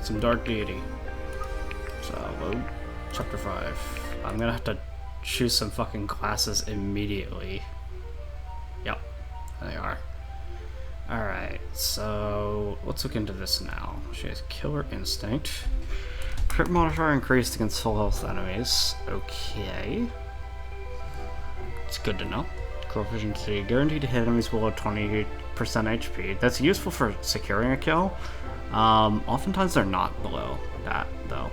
got some Dark Deity. So, load Chapter 5. I'm gonna have to choose some fucking classes immediately. Yep, there they are. Alright, so let's look into this now. She has Killer Instinct. Crit modifier increased against full health enemies. Okay. It's good to know. Proficiency guaranteed to hit enemies below 20% HP. That's useful for securing a kill. Oftentimes they're not below that, though.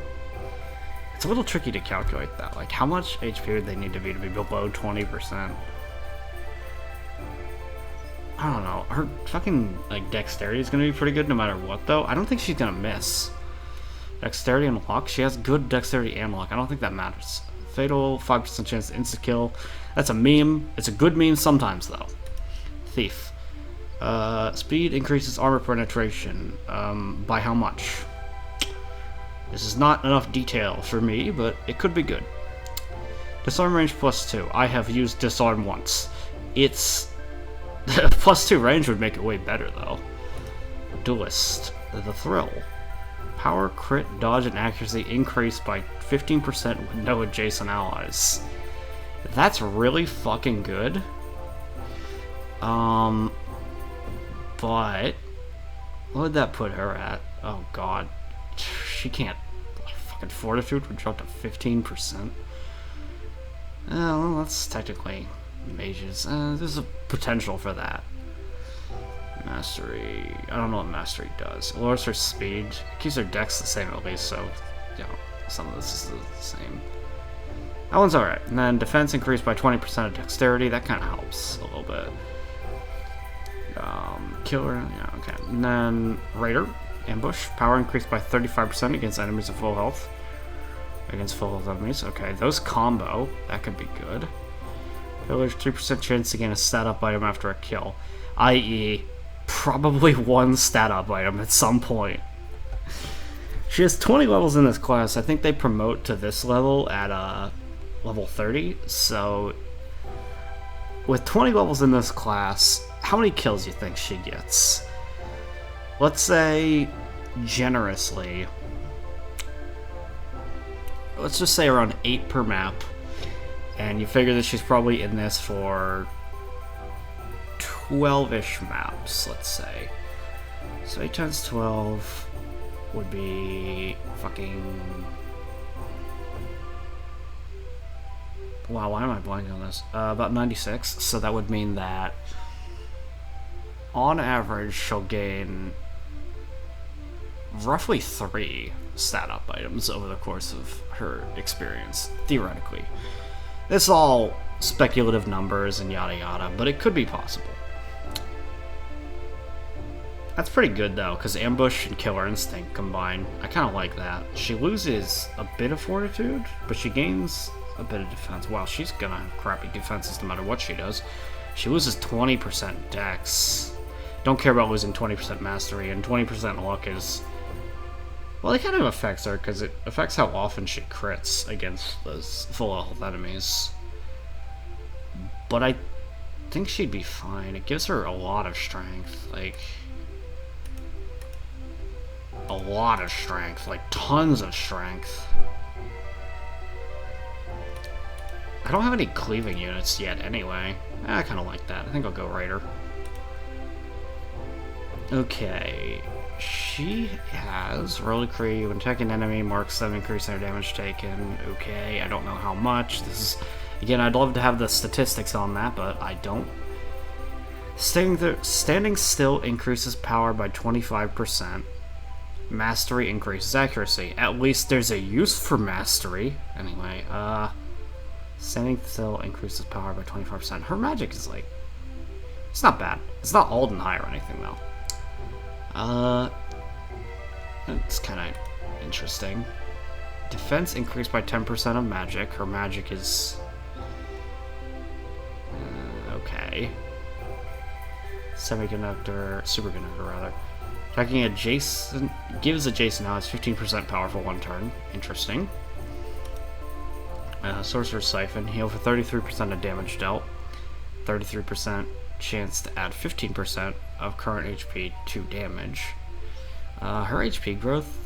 It's a little tricky to calculate that. Like, how much HP would they need to be below 20%? I don't know. Her fucking, like, dexterity is going to be pretty good no matter what, though. I don't think she's going to miss. Dexterity and luck. She has good dexterity and luck. I don't think that matters. Fatal, 5% chance to insta-kill. That's a meme. It's a good meme sometimes, though. Thief. Speed increases armor penetration. By how much? This is not enough detail for me, but it could be good. Disarm range +2. I have used disarm once. It's... +2 range would make it way better, though. Duelist. The Thrill. Power, crit, dodge, and accuracy increased by 15% with no adjacent allies. That's really fucking good. But... what would that put her at? Oh god. She can't... fucking Fortitude would drop to 15%. Well, that's technically mages. There's a potential for that. Mastery... I don't know what Mastery does. It lowers her speed. It keeps her dex the same at least, so... you know, some of this is the same. That one's alright. And then defense increased by 20% of dexterity. That kind of helps a little bit. Killer... yeah, okay. And then Raider. Ambush. Power increased by 35% against enemies of full health. Against full health enemies. Okay, those combo. That could be good. Killer's 3% chance to gain a stat up item after a kill. I.e., probably one stat up item at some point. She has 20 levels in this class. I think they promote to this level at level 30. So, with 20 levels in this class, how many kills do you think she gets? Let's say, generously, let's just say around 8 per map, and you figure that she's probably in this for 12-ish maps, let's say. So 8 times 12 would be fucking... wow, why am I blanking on this? About 96, so that would mean that on average she'll gain roughly 3 stat up items over the course of her experience, theoretically. It's all speculative numbers and yada yada, but it could be possible. That's pretty good though, because Ambush and Killer Instinct combine. I kind of like that. She loses a bit of Fortitude, but she gains a bit of defense. Wow, she's gonna have crappy defenses no matter what she does. She loses 20% dex. Don't care about losing 20% mastery, and 20% luck is... well, it kind of affects her, because it affects how often she crits against those full health enemies. But I think she'd be fine. It gives her a lot of strength, like... a lot of strength, like tons of strength. I don't have any cleaving units yet anyway. I kind of like that. I think I'll go Raider. Okay. She has Reliquary. When attacking an enemy, marks 7 increase their damage taken. Okay, I don't know how much. This is... again, I'd love to have the statistics on that, but I don't. Standing still increases power by 25%. Mastery increases accuracy. At least there's a use for mastery. Anyway, standing still increases power by 25%. Her magic is like... it's not bad. It's not Alden High or anything, though. It's kind of interesting. Defense increased by 10% of magic. Her magic is... okay. Superconductor, rather. Attacking adjacent... gives adjacent allies 15% power for 1 turn. Interesting. Sorcerer's Siphon. Heal for 33% of damage dealt. 33% chance to add 15% of current HP to damage. Her HP growth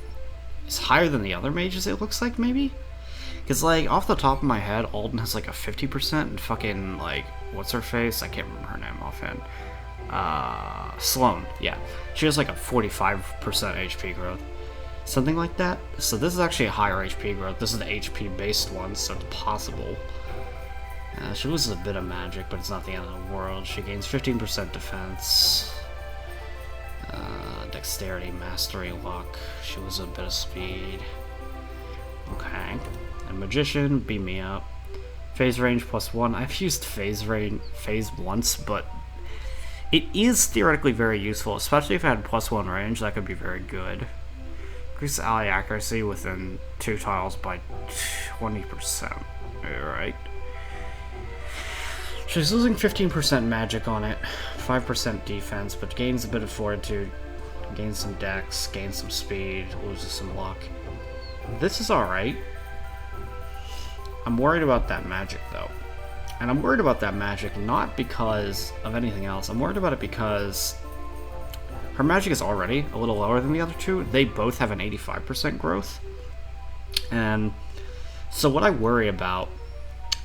is higher than the other mages, it looks like, maybe? Because, like, off the top of my head, Alden has, like, a 50%, and fucking, like, what's her face? I can't remember her name offhand. Sloane, yeah. She has, like, a 45% HP growth. Something like that. So this is actually a higher HP growth. This is the HP-based one, so it's possible. She loses a bit of magic, but it's not the end of the world. She gains 15% defense. Dexterity, mastery, luck. She loses a bit of speed. Okay. And Magician, beat me up. Phase range +1. I've used phase once, but it is theoretically very useful, especially if I had +1 range. That could be very good. Increase ally accuracy within 2 tiles by 20%. Alright. She's losing 15% magic on it, 5% defense, but gains a bit of fortitude, gains some dex, gains some speed, loses some luck. This is alright. I'm worried about that magic, though. And I'm worried about that magic not because of anything else. I'm worried about it because her magic is already a little lower than the other two. They both have an 85% growth. And so what I worry about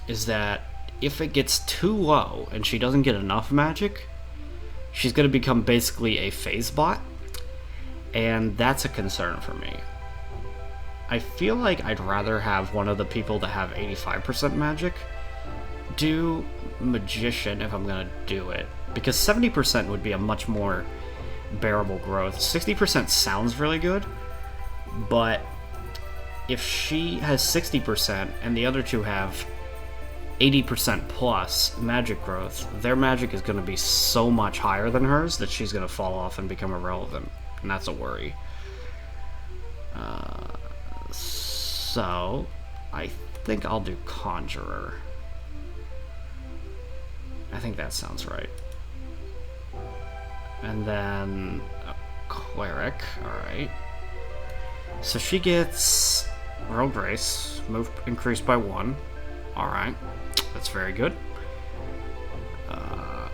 is that if it gets too low and she doesn't get enough magic, she's going to become basically a phase bot. And that's a concern for me. I feel like I'd rather have one of the people that have 85% magic do Magician if I'm going to do it. Because 70% would be a much more bearable growth. 60% sounds really good, but if she has 60% and the other two have 80% plus magic growth, their magic is going to be so much higher than hers that she's going to fall off and become irrelevant, and that's a worry. So I think I'll do Conjurer. I think that sounds right. And then a Cleric, alright. So she gets Royal Grace, move increased by 1. Alright, that's very good.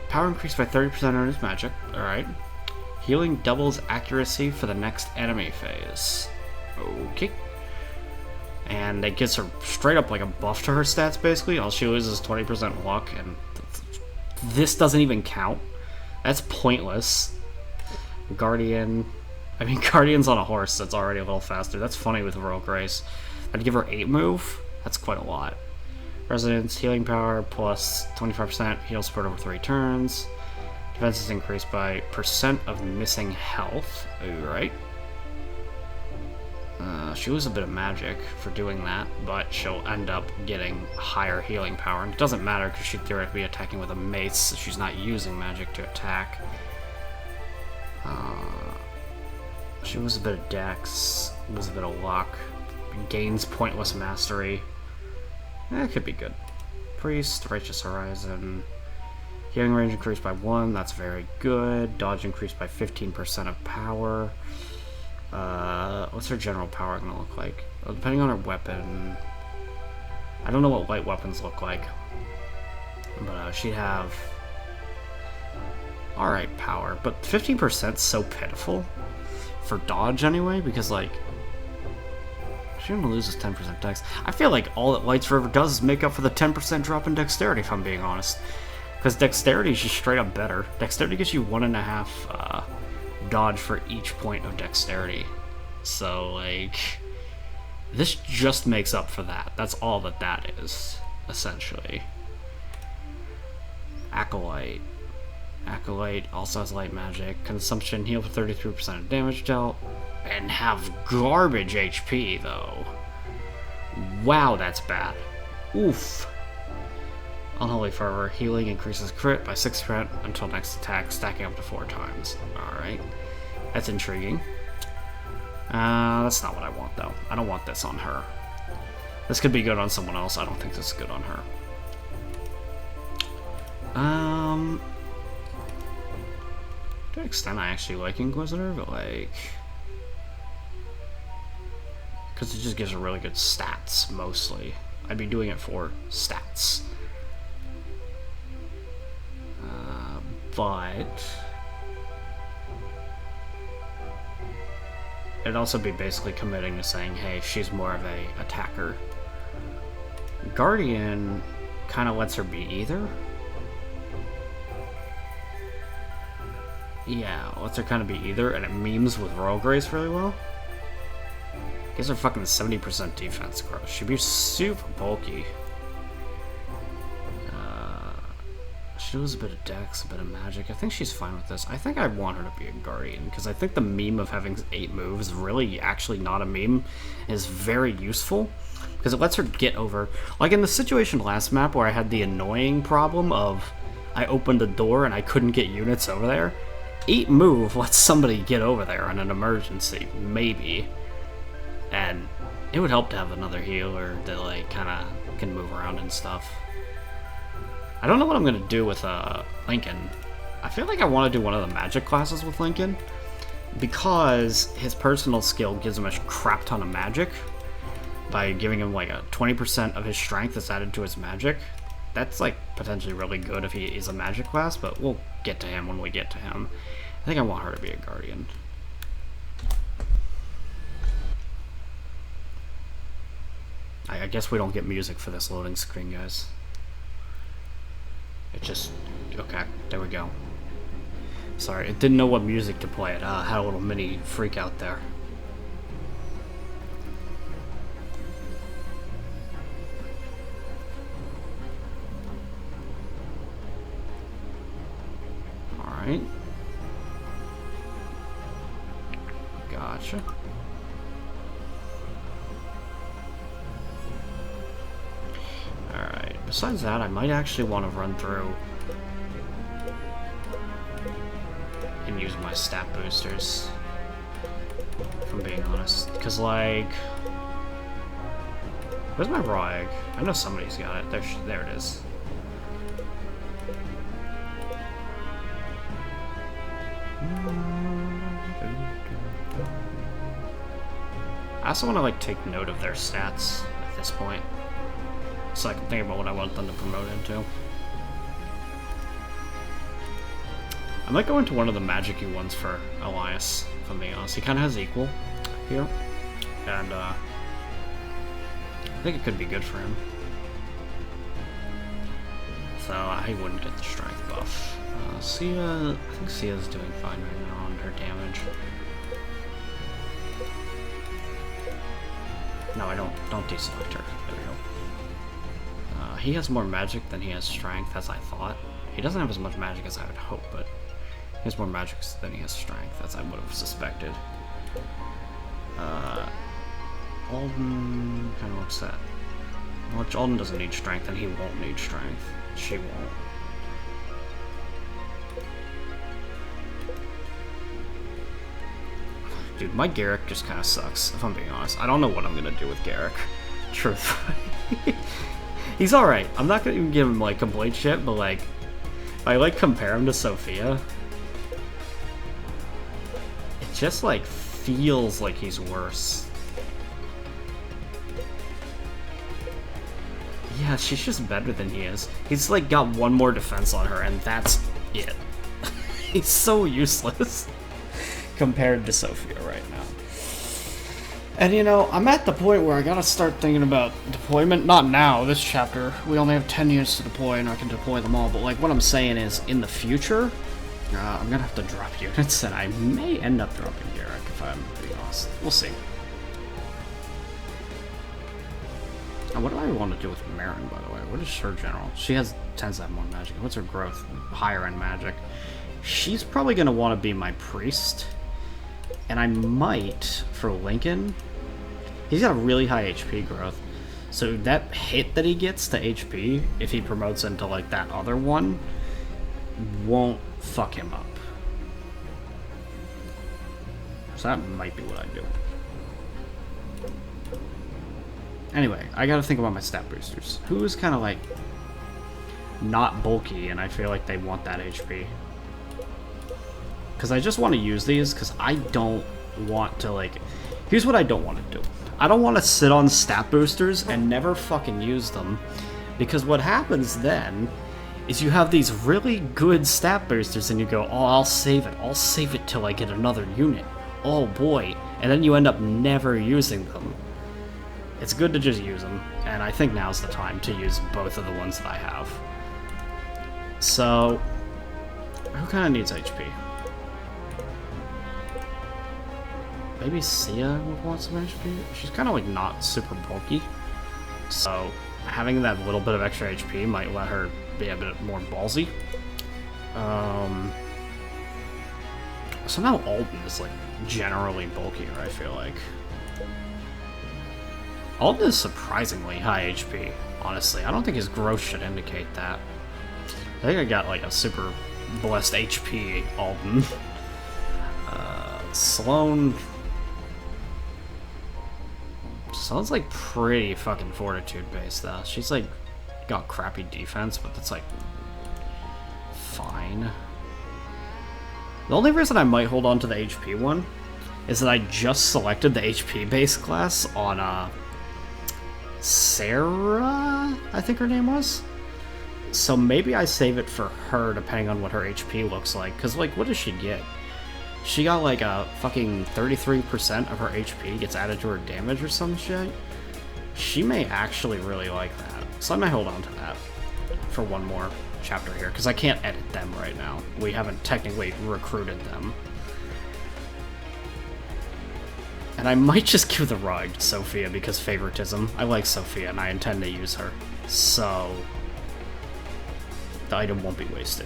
Power increased by 30% on his magic, alright. Healing doubles accuracy for the next enemy phase. Okay. And it gives her straight up like a buff to her stats, basically. All she loses is 20% luck, and this doesn't even count. That's pointless. Guardian. I mean, Guardian's on a horse that's already a little faster. That's funny with Royal Grace. I'd give her 8 move. That's quite a lot. Resonance, healing power, plus 25%. Heal spread over 3 turns. Defense is increased by % of missing health. Alright. She loses a bit of magic for doing that, but she'll end up getting higher healing power. And it doesn't matter because she'd theoretically be attacking with a mace, so she's not using magic to attack. She loses a bit of dex, loses a bit of luck, gains pointless mastery. That could be good. Priest, Righteous Horizon. Healing range increased by 1, that's very good. Dodge increased by 15% of power. What's her general power gonna look like? Well, depending on her weapon. I don't know what light weapons look like. But she'd have alright power. But 15%'s so pitiful. For dodge anyway, because like she only loses 10% dex. I feel like all that Lights River does is make up for the 10% drop in dexterity, if I'm being honest. Because dexterity is just straight up better. Dexterity gives you 1.5 dodge for each point of dexterity. So, like, this just makes up for that. That's all that that is, essentially. Acolyte. Acolyte also has light magic. Consumption, heal for 33% of damage dealt. And have garbage HP, though. Wow, that's bad. Oof. Unholy Fervor. Healing increases crit by 6% until next attack, stacking up to 4 times. Alright. That's intriguing. That's not what I want, though. I don't want this on her. This could be good on someone else. I don't think this is good on her. To an extent, I actually like Inquisitor, but like... because it just gives her really good stats, mostly. I'd be doing it for stats. But... it'd also be basically committing to saying, hey, she's more of a attacker. Guardian kind of lets her be either. Yeah, lets her kind of be either, and it memes with Royal Grace really well. Gives her fucking 70% defense growth. She'd be super bulky. She does a bit of dex, a bit of magic. I think she's fine with this. I think I want her to be a guardian, because I think the meme of having 8 moves, really actually not a meme, is very useful. Because it lets her get over... Like in the situation last map where I had the annoying problem of I opened the door and I couldn't get units over there. 8 move lets somebody get over there in an emergency, maybe. And it would help to have another healer that like kind of can move around and stuff. I don't know what I'm going to do with Lincoln. I feel like I want to do one of the magic classes with Lincoln, because his personal skill gives him a crap ton of magic by giving him like a 20% of his strength that's added to his magic. That's like potentially really good if he is a magic class, but we'll get to him when we get to him. I think I want her to be a guardian. I guess we don't get music for this loading screen, guys. It just... Okay, there we go. Sorry, it didn't know what music to play. It had a little mini freak out there. Alright. Gotcha. Alright, besides that, I might actually want to run through and use my stat boosters, if I'm being honest. Because, like... Where's my raw egg? I know somebody's got it. There it is. I also want to, like, take note of their stats at this point, so I can think about what I want them to promote into. I might go into one of the magic-y ones for Elias, if I'm being honest. He kind of has equal here, and I think it could be good for him. So he wouldn't get the strength buff. Sia, I think Sia's doing fine right now on her damage. No, I don't deselect her. There we go. He has more magic than he has strength, as I thought. He doesn't have as much magic as I would hope, but he has more magic than he has strength, as I would have suspected. Alden kind of looks at... Well, Alden doesn't need strength, and he won't need strength. She won't. Dude, my Garrick just kind of sucks, if I'm being honest. I don't know what I'm going to do with Garrick. Truthfully. He's alright. I'm not going to even give him, like, complete shit, but, like, if I, like, compare him to Sophia, it just, like, feels like he's worse. Yeah, she's just better than he is. He's, like, got one more defense on her, and that's it. He's so useless compared to Sophia right now. And you know, I'm at the point where I gotta start thinking about deployment. Not now, this chapter. We only have 10 units to deploy and I can deploy them all. But like what I'm saying is, in the future, I'm gonna have to drop units and I may end up dropping Garrick if I'm being honest. We'll see. And what do I want to do with Marin, by the way? What is her general? She tends to have more magic. What's her growth? Higher end magic. She's probably gonna want to be my priest. And I might, for Lincoln, he's got a really high HP growth. So that hit that he gets to HP, if he promotes into like that other one, won't fuck him up. So that might be what I do. Anyway, I gotta think about my stat boosters. Who is kind of like not bulky and I feel like they want that HP? Because I just want to use these, because I don't want to, like... Here's what I don't want to do. I don't want to sit on stat boosters and never fucking use them. Because what happens then is you have these really good stat boosters and you go, oh, I'll save it. I'll save it till I get another unit. oh boy, and then you end up never using them. It's good to just use them, and I think now's the time to use both of the ones that I have. So, who kind of needs HP? Maybe Sia would want some HP? She's kind of like not super bulky, so having that little bit of extra HP might let her be a bit more ballsy. Somehow Alden is like generally bulkier, I feel like. Alden is surprisingly high HP, honestly. I don't think his growth should indicate that. I think I got like a super blessed HP Alden. Sloane... Sloane's like pretty fucking fortitude based though. She's like got crappy defense, but that's like fine. The only reason I might hold on to the HP one is that I just selected the HP base class on Sarah, I think her name was. So maybe I save it for her depending on what her HP looks like. Because like, what does she get? She got like a fucking 33% of her HP gets added to her damage or some shit. She may actually really like that. So I might hold on to that for one more chapter here, because I can't edit them right now. We haven't technically recruited them. And I might just give the ride to Sophia because favoritism. I like Sophia and I intend to use her. So the item won't be wasted.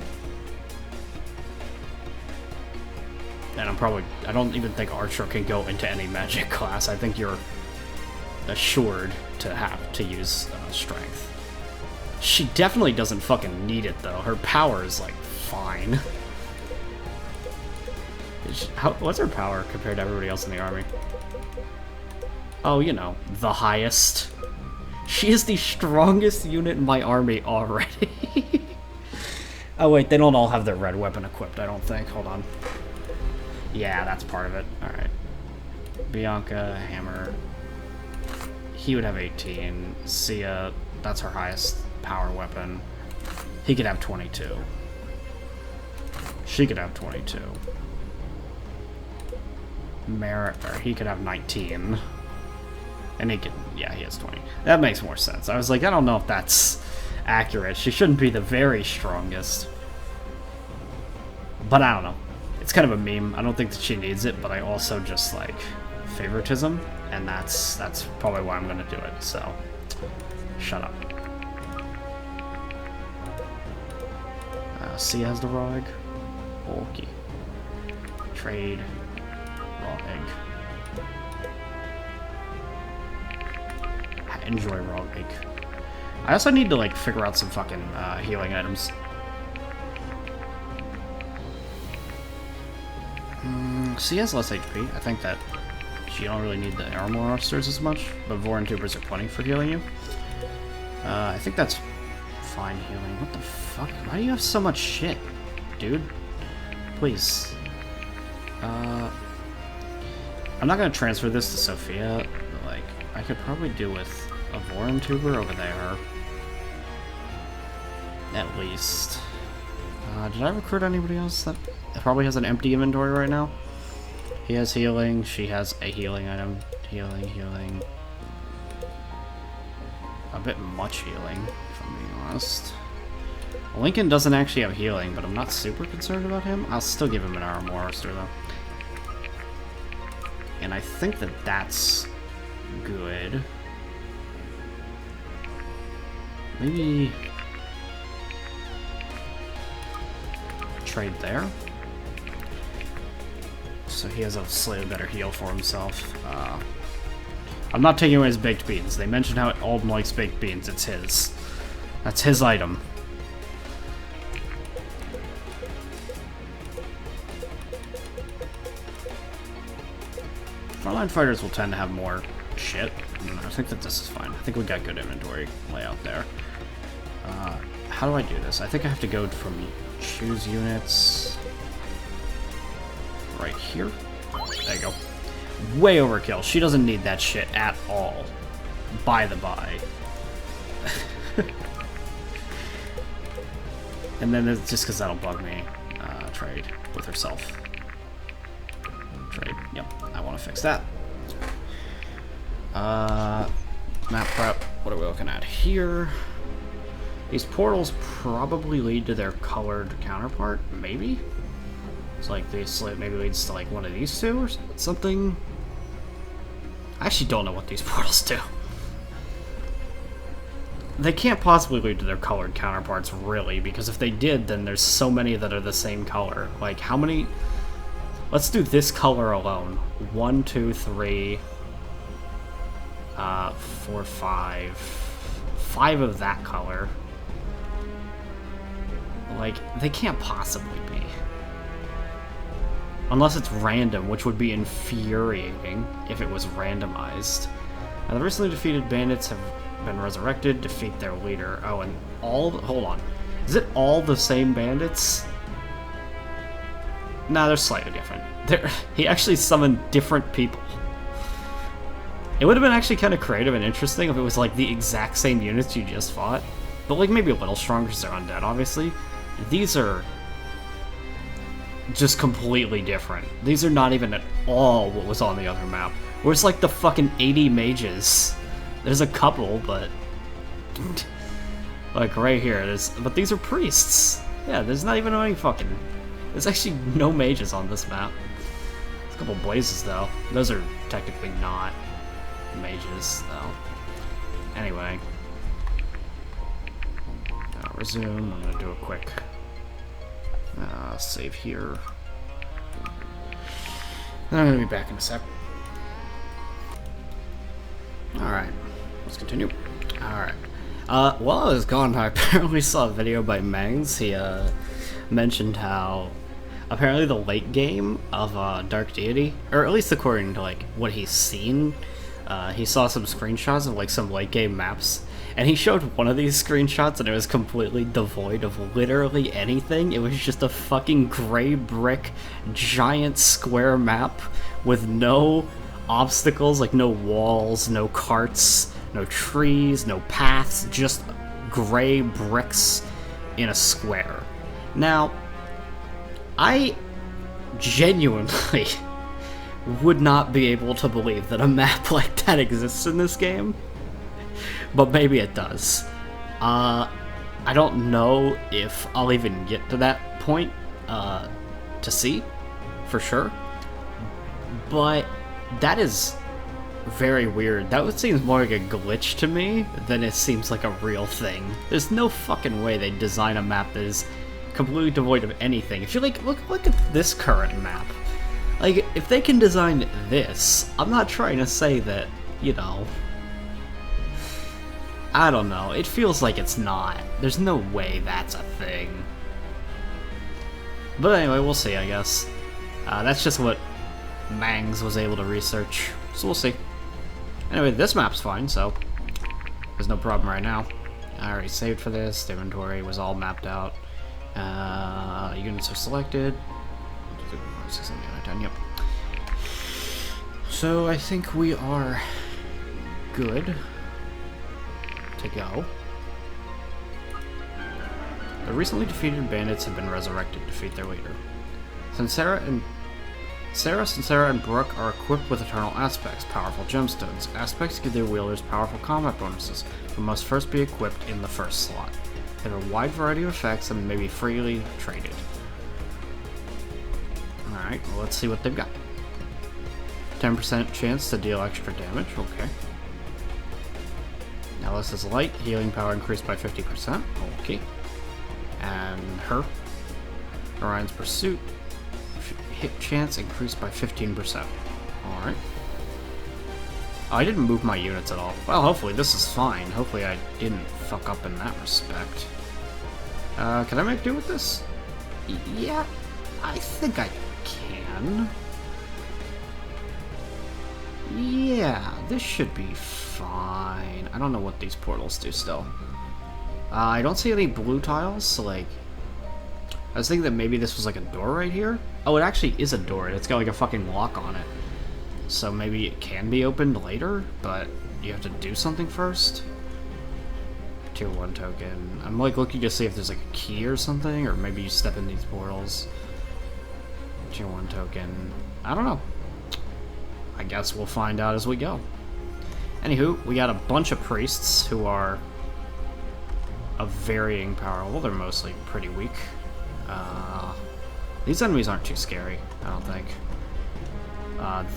And I don't even think Archer can go into any magic class. I think you're assured to have to use strength. She definitely doesn't fucking need it though. Her power is like fine. What's her power compared to everybody else in the army? Oh, you know, the highest. She is the strongest unit in my army already. Oh wait, they don't all have their red weapon equipped, I don't think. Hold on. Yeah, that's part of it. Alright. Bianca, hammer. He would have 18. Sia, that's her highest power weapon. He could have 22. She could have 22. He could have 19. And he could, yeah, he has 20. That makes more sense. I was like, I don't know if that's accurate. She shouldn't be the very strongest. But I don't know. It's kind of a meme. I don't think that she needs it, but I also just like favoritism, and that's probably why I'm gonna do it. So, shut up. C has the raw egg. Okay. Trade. Raw egg. Enjoy raw egg. I also need to like figure out some fucking healing items. C has less HP. I think that you don't really need the armor rosters as much, but Voran tubers are plenty for healing you. I think that's fine healing. What the fuck? Why do you have so much shit, dude? Please. I'm not gonna transfer this to Sophia, but like, I could probably do with a Voran tuber over there. At least. Did I recruit anybody else that probably has an empty inventory right now? He has healing, she has a healing item. Healing. A bit much healing, if I'm being honest. Lincoln doesn't actually have healing, but I'm not super concerned about him. I'll still give him an armor roster though. And I think that that's good. Maybe trade there. So he has a slightly better heal for himself. I'm not taking away his baked beans. They mentioned how Alden likes baked beans. It's his. That's his item. Frontline fighters will tend to have more shit. I think that this is fine. I think we got good inventory layout there. How do I do this? I think I have to go from choose units right here. There you go. Way overkill. She doesn't need that shit at all. By the by. And then it's just because that'll bug me. Trade with herself. trade. Yep, I want to fix that. Map prep. What are we looking at here? These portals probably lead to their colored counterpart, maybe? It's like this maybe leads to like one of these two or something. I actually don't know what these portals do. They can't possibly lead to their colored counterparts, really, because if they did, then there's so many that are the same color. Like, how many... Let's do this color alone. 1, 2, 3... 4, 5... 5 of that color. Like, they can't possibly be. Unless it's random, which would be infuriating if it was randomized. Now, the recently defeated bandits have been resurrected, defeat their leader. Oh, and all... Hold on. Is it all the same bandits? Nah, they're slightly different. He actually summoned different people. It would have been actually kind of creative and interesting if it was like the exact same units you just fought. But like maybe a little stronger because they're undead, obviously. These are just completely different. These are not even at all what was on the other map. Where's like the fucking 80 mages? There's a couple, but like right here, but these are priests. Yeah, there's not even any fucking... There's actually no mages on this map. There's a couple blazes though. Those are technically not mages though. Anyway. Resume. I'm gonna do a quick save here. I'm gonna be back in a sec. Alright. Let's continue. Alright. While I was gone, I apparently saw a video by Mangs. He mentioned how apparently the late game of Dark Deity, or at least according to like what he's seen, he saw some screenshots of like some late game maps, and he showed one of these screenshots and it was completely devoid of literally anything. It was just a fucking gray brick giant square map with no obstacles, like no walls, no carts, no trees, no paths, just gray bricks in a square. Now, I genuinely would not be able to believe that a map like that exists in this game, but maybe it does. I don't know if I'll even get to that point to see, for sure, but that is very weird. That seems more like a glitch to me than it seems like a real thing. There's no fucking way they'd design a map that is completely devoid of anything. If you like, look at this current map. Like, if they can design this, I'm not trying to say that, you know, I don't know. It feels like it's not. There's no way that's a thing. But anyway, we'll see, I guess. That's just what Mangs was able to research, so we'll see. Anyway, this map's fine, so there's no problem right now. I already saved for this. The inventory was all mapped out. Units are selected. 6, 7, 8, 9, 10, yep. So I think we are good to go. The recently defeated bandits have been resurrected to defeat their leader. Sarah, Sincera, and Brooke are equipped with eternal aspects, powerful gemstones. Aspects give their wielders powerful combat bonuses, but must first be equipped in the first slot. They have a wide variety of effects and may be freely traded. Alright, well, let's see what they've got. 10% chance to deal extra damage, okay. Now this is light, healing power increased by 50%, okay. And her, Orion's Pursuit, hit chance increased by 15%. Alright. Oh, I didn't move my units at all. Well, hopefully this is fine. Hopefully I didn't fuck up in that respect. Can I make do with this? Yeah, I think I can. Yeah, this should be fine. I don't know what these portals do still. I don't see any blue tiles, so like... I was thinking that maybe this was like a door right here. Oh, it actually is a door. It's got like a fucking lock on it. So maybe it can be opened later, but you have to do something first. Tier 1 token. I'm like looking to see if there's like a key or something, or maybe you step in these portals. Tier 1 token. I don't know. guess we'll find out as we go. Anywho, we got a bunch of priests who are of varying power. Well, they're mostly pretty weak. These enemies aren't too scary, I don't think.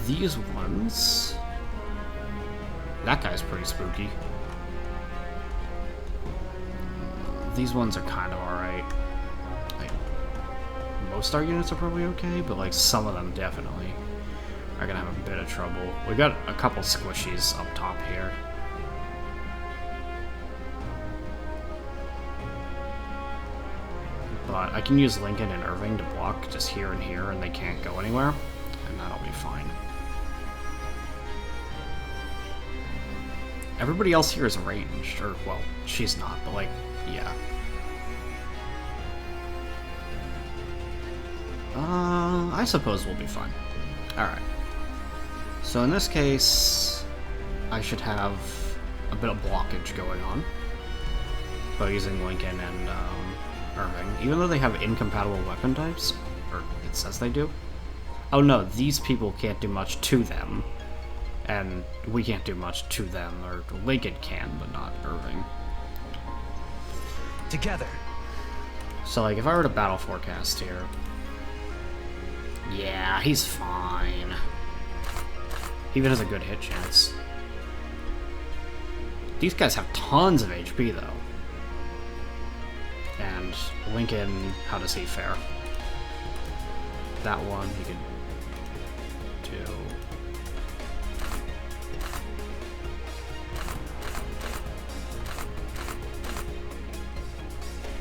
These ones... That guy's pretty spooky. These ones are kind of alright. Like, most our units are probably okay, but like some of them definitely are gonna have a bit of trouble. We got a couple squishies up top here. But I can use Lincoln and Irving to block just here and here, and they can't go anywhere, and that'll be fine. Everybody else here is ranged, or, well, she's not, but like, yeah. I suppose we'll be fine. Alright. So in this case, I should have a bit of blockage going on by using Lincoln and Irving, even though they have incompatible weapon types, or it says they do. Oh no, these people can't do much to them, and we can't do much to them, or Lincoln can, but not Irving. Together. So like, if I were to battle forecast here, yeah, he's fine. He even has a good hit chance. These guys have tons of HP though. And Lincoln, how does he fare? That one he could do.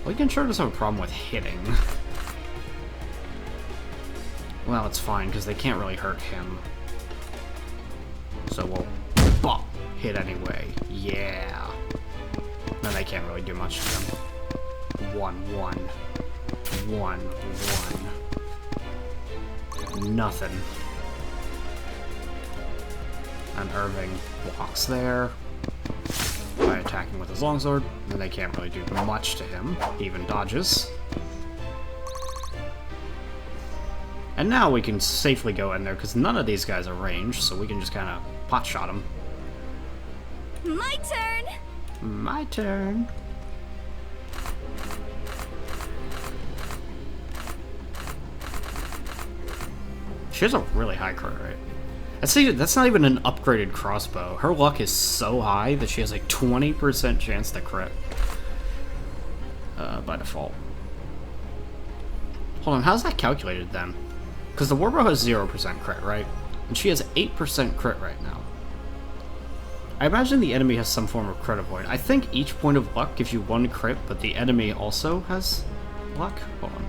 Lincoln sure does have a problem with hitting. Well, it's fine, because they can't really hurt him. So we'll bop, hit anyway. Yeah. No, they can't really do much to him. 1-1. 1-1. Nothing. And Irving blocks there by attacking with his longsword, and they can't really do much to him. He even dodges. And now we can safely go in there, because none of these guys are ranged, so we can just kind of pot-shot them. My turn! My turn. She has a really high crit rate. That's not even an upgraded crossbow. Her luck is so high that she has a 20% chance to crit. By default. Hold on, how's that calculated then? Because the warbow has 0% crit, right? And she has 8% crit right now. I imagine the enemy has some form of crit avoid. I think each point of luck gives you 1 crit, but the enemy also has luck? Hold on.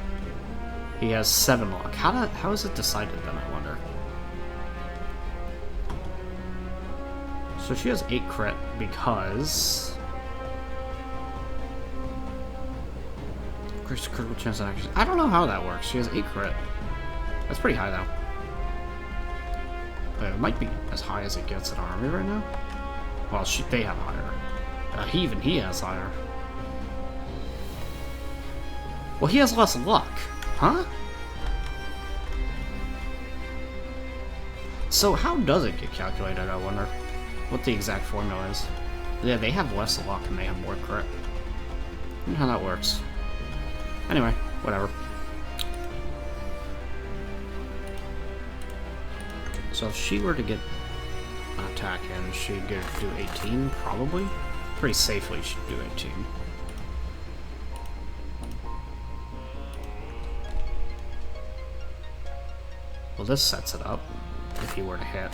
He has 7 luck. How is it decided then, I wonder? So she has 8 crit because... critical chance on action. I don't know how that works. She has 8 crit. That's pretty high, though. It might be as high as it gets in our army right now. Well, they have higher. He has higher. Well, he has less luck. Huh? So how does it get calculated, I wonder? What the exact formula is. Yeah, they have less luck and they have more crit. I don't know how that works. Anyway, whatever. So if she were to get an attack in, she'd do 18, probably? Pretty safely she'd do 18. Well, this sets it up, if he were to hit.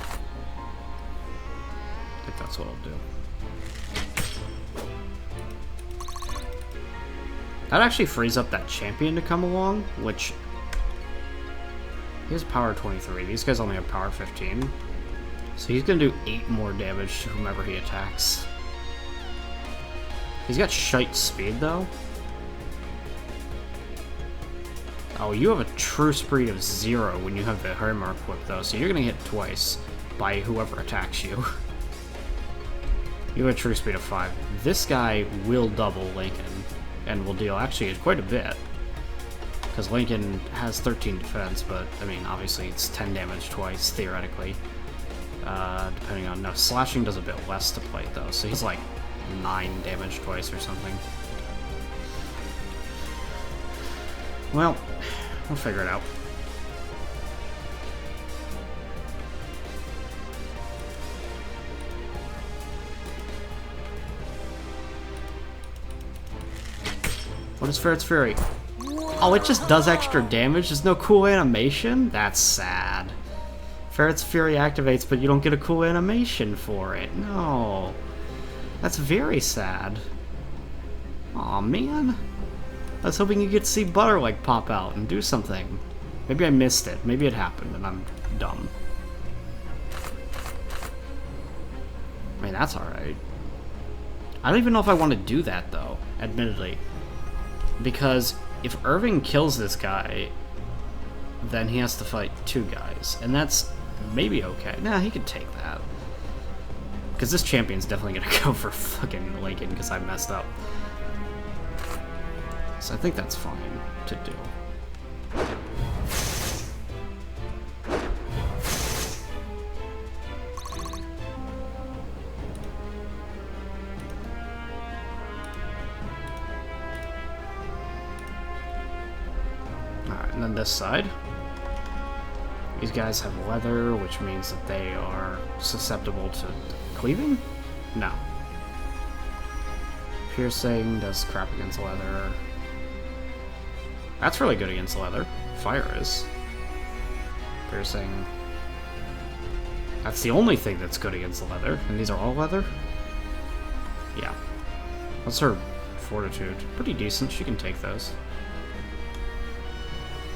I think that's what I'll do. That actually frees up that champion to come along, which... He has power 23. These guys only have power 15. So he's gonna do 8 more damage to whomever he attacks. He's got shite speed, though. Oh, you have a true speed of 0 when you have the hammer equipped, though, so you're gonna hit twice by whoever attacks you. You have a true speed of 5. This guy will double Lincoln, and will deal actually quite a bit. Because Lincoln has 13 defense, but, I mean, obviously it's 10 damage twice, theoretically. Depending on... No, slashing does a bit less to plate, though, so he's like 9 damage twice or something. Well, we'll figure it out. What is Ferret's Fury? Oh, it just does extra damage? There's no cool animation? That's sad. Ferret's Fury activates, but you don't get a cool animation for it. No. That's very sad. Aw, man. I was hoping you could see Butterlick pop out and do something. Maybe I missed it. Maybe it happened and I'm dumb. I mean, that's alright. I don't even know if I want to do that, though, admittedly. Because if Irving kills this guy, then he has to fight 2 guys. And that's maybe okay. Nah, he could take that. Because this champion's definitely going to go for fucking Lincoln because I messed up. So I think that's fine to do. Alright, and then this side. These guys have leather, which means that they are susceptible to cleaving? No. Piercing does crap against leather. That's really good against leather. Fire is. Piercing. That's the only thing that's good against leather. And these are all leather? Yeah. What's her fortitude? Pretty decent. She can take those.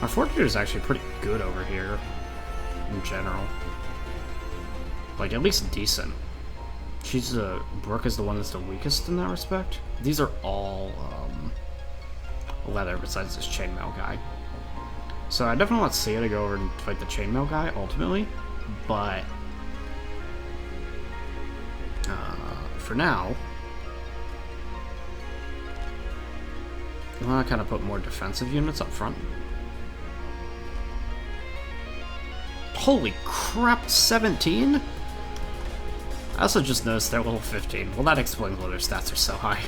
My fortitude is actually pretty good over here. In general. Like, at least decent. She's Brooke is the one that's the weakest in that respect. These are all, leather besides this chainmail guy. So I definitely want Sia to go over and fight the chainmail guy, ultimately. But, for now, I want to kind of put more defensive units up front. Holy crap, 17? I also just noticed they're level 15. Well, that explains why their stats are so high.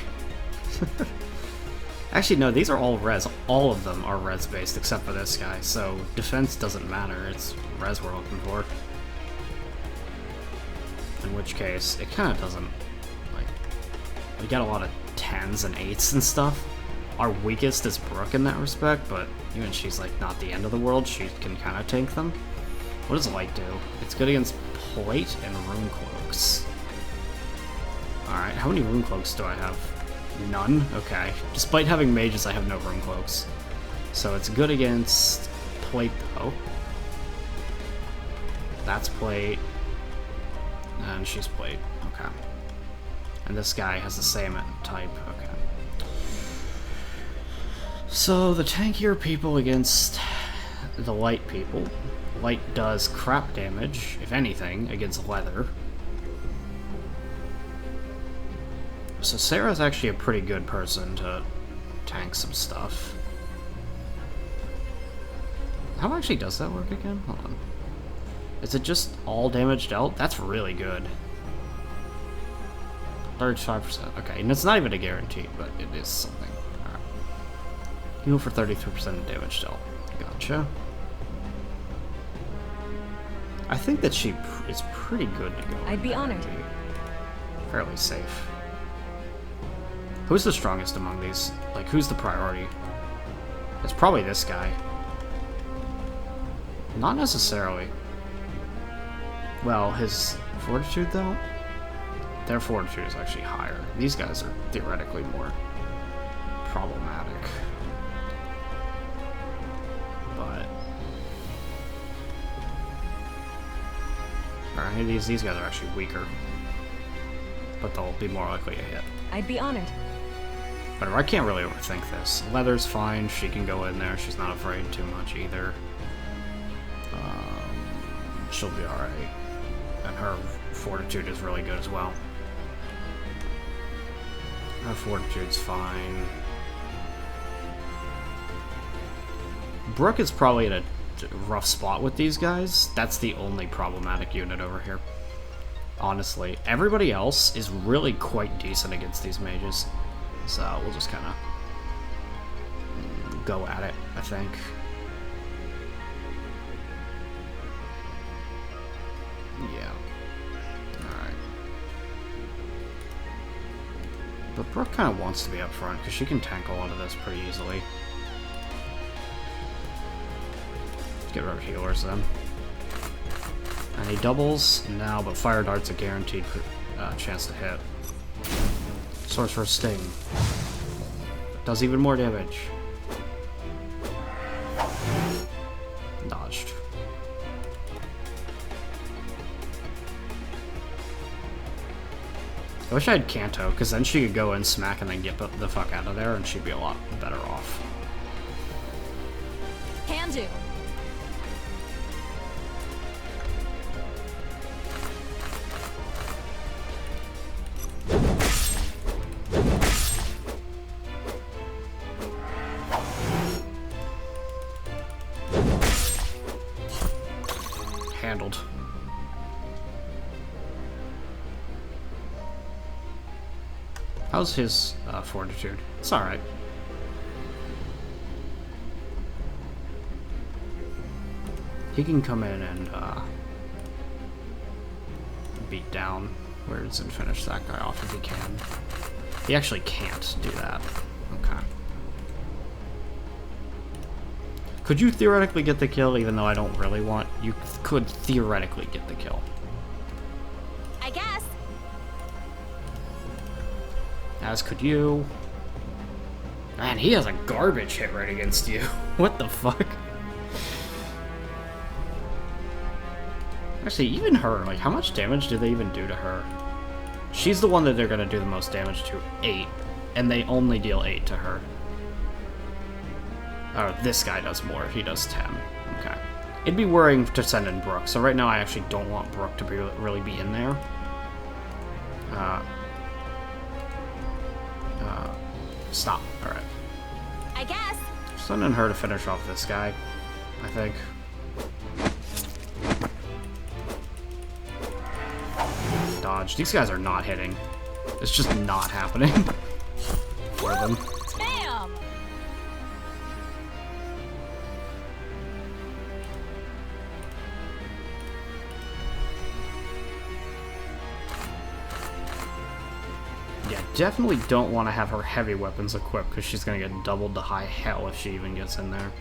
Actually, no, these are all res. All of them are res-based, except for this guy, so defense doesn't matter. It's res we're looking for. In which case, it kind of doesn't, like... We got a lot of 10s and 8s and stuff. Our weakest is Brooke in that respect, but even she's, like, not the end of the world. She can kind of tank them. What does Light do? It's good against Plate and Rune Cloaks. Alright, how many Rune Cloaks do I have? None? Okay. Despite having mages, I have no Rune Cloaks. So it's good against Plate, though. That's Plate. And she's Plate. Okay. And this guy has the same type. Okay. So the tankier people against the light people. Light does crap damage, if anything, against leather. So Sarah's actually a pretty good person to tank some stuff. How actually does that work again? Hold on. Is it just all damage dealt? That's really good. 35%. Okay, and it's not even a guarantee, but it is something. Alright. Heal for 33% of damage dealt. Gotcha. I think that she is pretty good to go. I'd be honored. Fairly safe. Who's the strongest among these? Like, who's the priority? It's probably this guy. Not necessarily. Well, his fortitude, though? Their fortitude is actually higher. These guys are theoretically more problematic. But... Alright, these guys are actually weaker. But they'll be more likely to hit. I'd be honored. Whatever, I can't really overthink this. Leather's fine, she can go in there, she's not afraid too much either. She'll be alright. And her fortitude is really good as well. Her fortitude's fine. Brooke is probably in a rough spot with these guys. That's the only problematic unit over here. honestly. Everybody else is really quite decent against these mages. So we'll just kind of go at it, I think. Yeah. Alright. But Brooke kind of wants to be up front, because she can tank a lot of this pretty easily. Let's get rid of healers then. And he doubles now, but Fire Dart's a guaranteed chance to hit. Sorcerer's Sting. Does even more damage. Dodged. I wish I had Kanto, because then she could go and smack and then get the fuck out of there, and she'd be a lot better off. Can do. Handled. How's his fortitude? It's alright. He can come in and beat down words and finish that guy off if he can. He actually can't do that. Okay. Could you theoretically get the kill, even though I don't really want? You could theoretically get the kill. I guess. As could you. Man, he has a garbage hit rate against you. What the fuck? Actually, even her, like, how much damage do they even do to her? She's the one that they're gonna do the most damage to, 8. And they only deal 8 to her. Oh, this guy does more. He does 10. Okay. It'd be worrying to send in Brooke, so right now I actually don't want Brooke to really be in there. Stop. Alright. I guess. Sending her to finish off this guy, I think. Dodge. These guys are not hitting. It's just not happening for them. Damn. Yeah, definitely don't want to have her heavy weapons equipped because she's going to get doubled to high hell if she even gets in there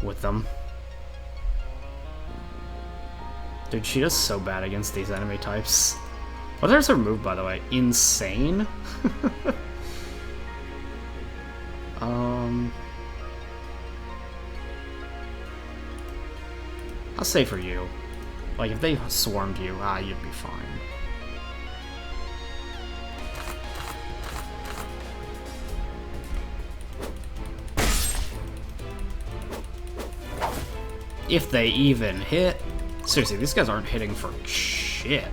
with them. Dude, she does so bad against these enemy types. What is her move, by the way? Insane? I'll say for you. Like, if they swarmed you, you'd be fine. If they even hit. Seriously, these guys aren't hitting for shit.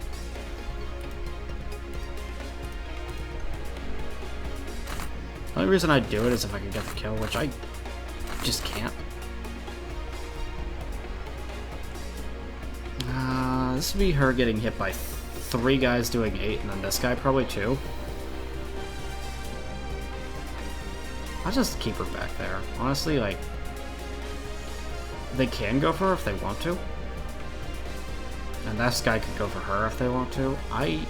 The only reason I'd do it is if I could get the kill, which I just can't. This would be her getting hit by 3 guys doing 8, and then this guy probably 2. I'll just keep her back there. Honestly, like, they can go for her if they want to. And this guy could go for her if they want to. Hold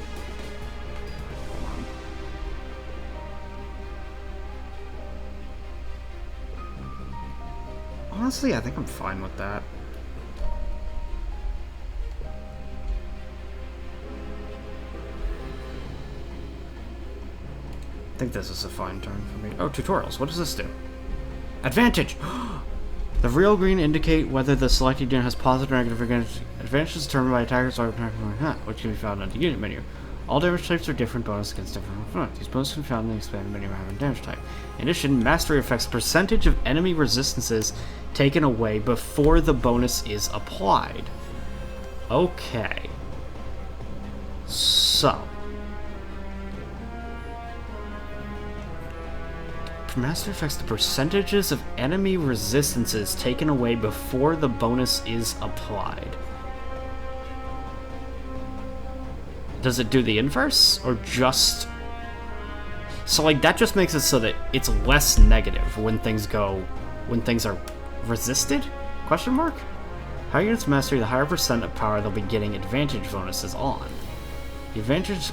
on. Honestly, I think I'm fine with that. I think this is a fine turn for me. Oh, tutorials. What does this do? Advantage! The real green indicate whether the selected unit has positive or negative advantages determined by attackers or which can be found on the unit menu. All damage types are different bonus against different. These bonuses can be found in the expanded menu having damage type. In addition, mastery affects percentage of enemy resistances taken away before the bonus is applied. Okay. So. Master affects the percentages of enemy resistances taken away before the bonus is applied. does it do the inverse or just? So like that just makes it so that it's less negative when things are resisted? Question mark? Higher units mastery, the higher percent of power they'll be getting advantage bonuses on. The advantage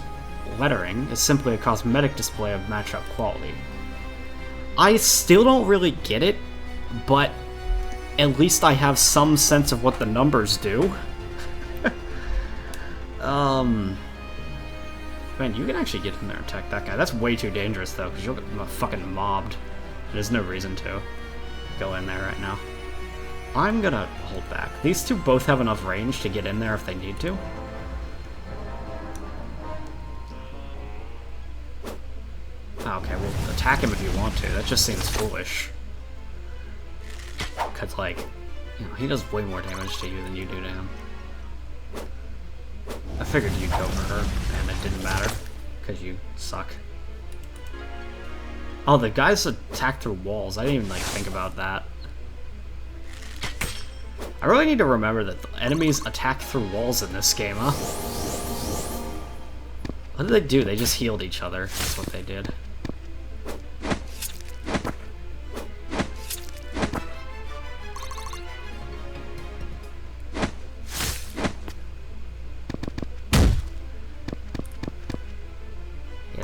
lettering is simply a cosmetic display of matchup quality. I still don't really get it, but at least I have some sense of what the numbers do. Man, you can actually get in there and attack that guy. That's way too dangerous, though, because you'll get fucking mobbed. There's no reason to go in there right now. I'm gonna hold back. These two both have enough range to get in there if they need to. Okay, well, attack him if you want to. That just seems foolish. Because, like, you know, he does way more damage to you than you do to him. I figured you'd go for her, and it didn't matter, because you suck. Oh, the guys attack through walls. I didn't even, like, think about that. I really need to remember that the enemies attack through walls in this game, huh? What did they do? They just healed each other. That's what they did.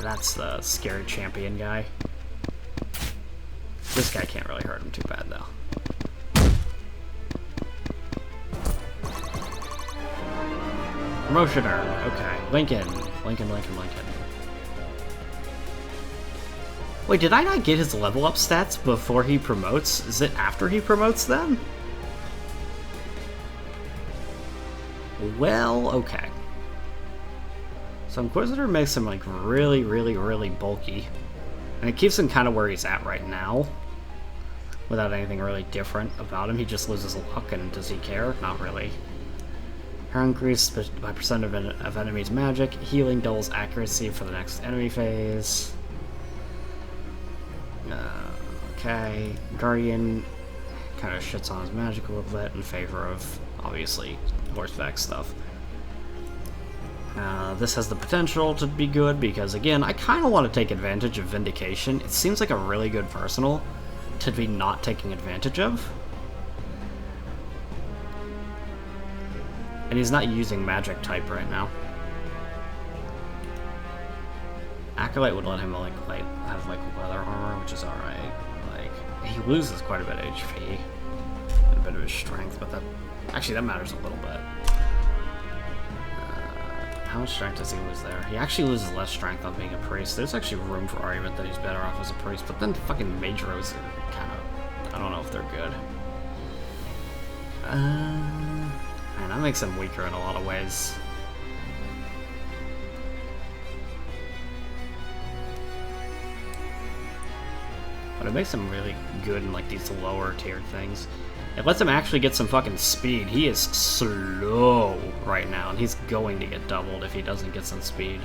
That's the scary champion guy. This guy can't really hurt him too bad, though. Promotion earned. Okay. Lincoln. Wait, did I not get his level up stats before he promotes? Is it after he promotes then? Well, okay. So Inquisitor makes him like really, really, really bulky. And it keeps him kind of where he's at right now. Without anything really different about him. He just loses luck, and does he care? Not really. Hair increased by percent of enemy's magic. Healing doubles accuracy for the next enemy phase. Okay. Guardian kind of shits on his magic a little bit in favor of, obviously, horseback stuff. This has the potential to be good because, again, I kind of want to take advantage of Vindication. It seems like a really good personal to be not taking advantage of. And he's not using magic type right now. Acolyte would let him have leather armor, which is alright. Like, he loses quite a bit of HP and a bit of his strength, but that matters a little bit. How much strength does he lose there? He actually loses less strength on being a priest. There's actually room for argument that he's better off as a priest, but then fucking mage rows are kind of, I don't know if they're good. Man, that makes him weaker in a lot of ways. But it makes him really good in like these lower tier things. It lets him actually get some fucking speed. He is slow right now, and he's going to get doubled if he doesn't get some speed.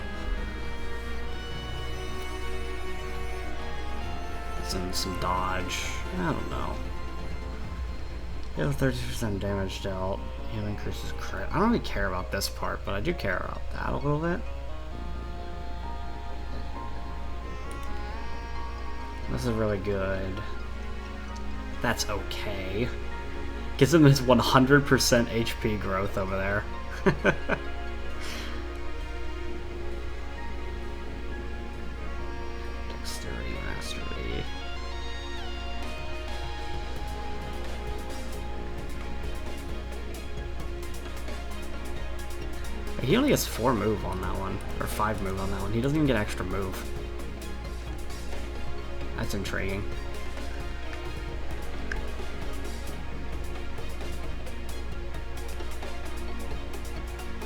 Some dodge. I don't know. Deal 30% damage dealt. Heal increases crit. I don't really care about this part, but I do care about that a little bit. This is really good. That's okay. Gives him his 100% HP growth over there. Dexterity mastery. He only gets 4 move on that one, or 5 move on that one. He doesn't even get extra move. That's intriguing.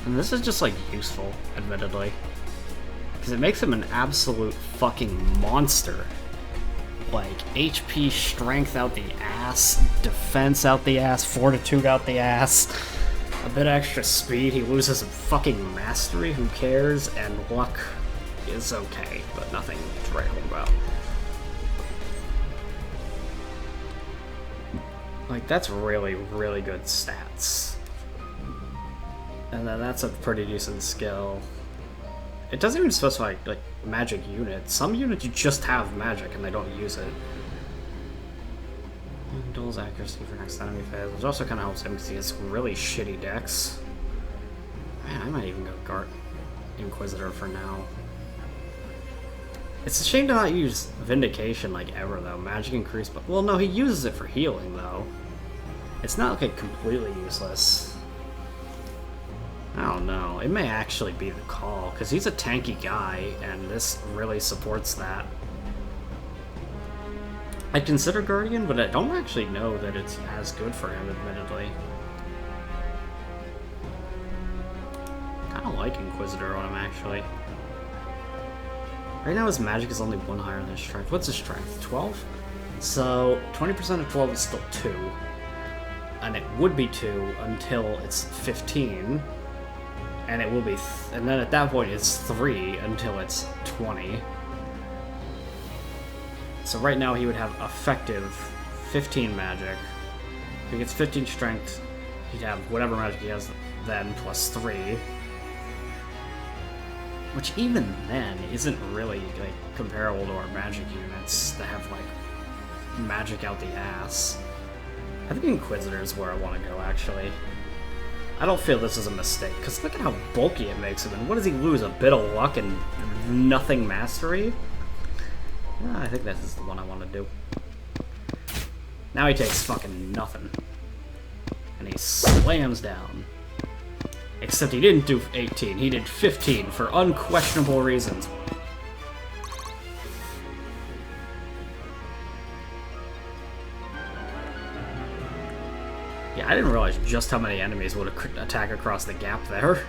And this is just, like, useful, admittedly. Because it makes him an absolute fucking monster. Like, HP, strength out the ass, defense out the ass, fortitude out the ass. A bit extra speed, he loses fucking mastery, who cares? And luck is okay, but nothing to write home about. Like, that's really, really good stats. And then that's a pretty decent skill. It doesn't even specify, like, magic units. Some units you just have magic and they don't use it. Duel's accuracy for next enemy phase, which also kind of helps him because he has really shitty decks. Man, I might even go Guard Inquisitor for now. It's a shame to not use Vindication like ever though. Magic increase, but well, no, he uses it for healing though. It's not like completely useless. I don't know. It may actually be the call because he's a tanky guy, and this really supports that. I consider Guardian, but I don't actually know that it's as good for him, admittedly. Kinda like Inquisitor on him, actually. Right now his magic is only 1 higher than his strength. What's his strength? 12? So, 20% of 12 is still 2. And it would be 2 until it's 15. And it will be... and then at that point it's 3 until it's 20. So right now he would have effective 15 magic. If he gets 15 strength, he'd have whatever magic he has then plus 3. Which even then isn't really like comparable to our magic units that have like magic out the ass. I think Inquisitor is where I want to go actually. I don't feel this is a mistake, because look at how bulky it makes him, and what does he lose? A bit of luck and nothing mastery? Yeah, I think this is the one I want to do. Now he takes fucking nothing. And he slams down. Except he didn't do 18, he did 15 for unquestionable reasons. Yeah, I didn't realize just how many enemies would attack across the gap there.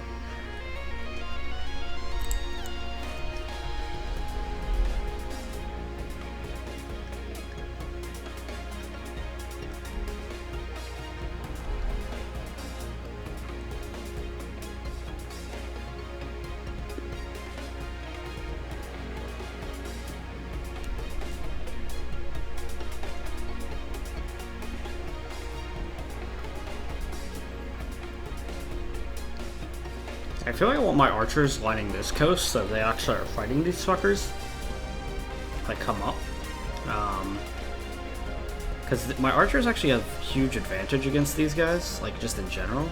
I feel like I want my archers lining this coast so they actually are fighting these fuckers. Like, come up. Because my archers actually have huge advantage against these guys, like, just in general.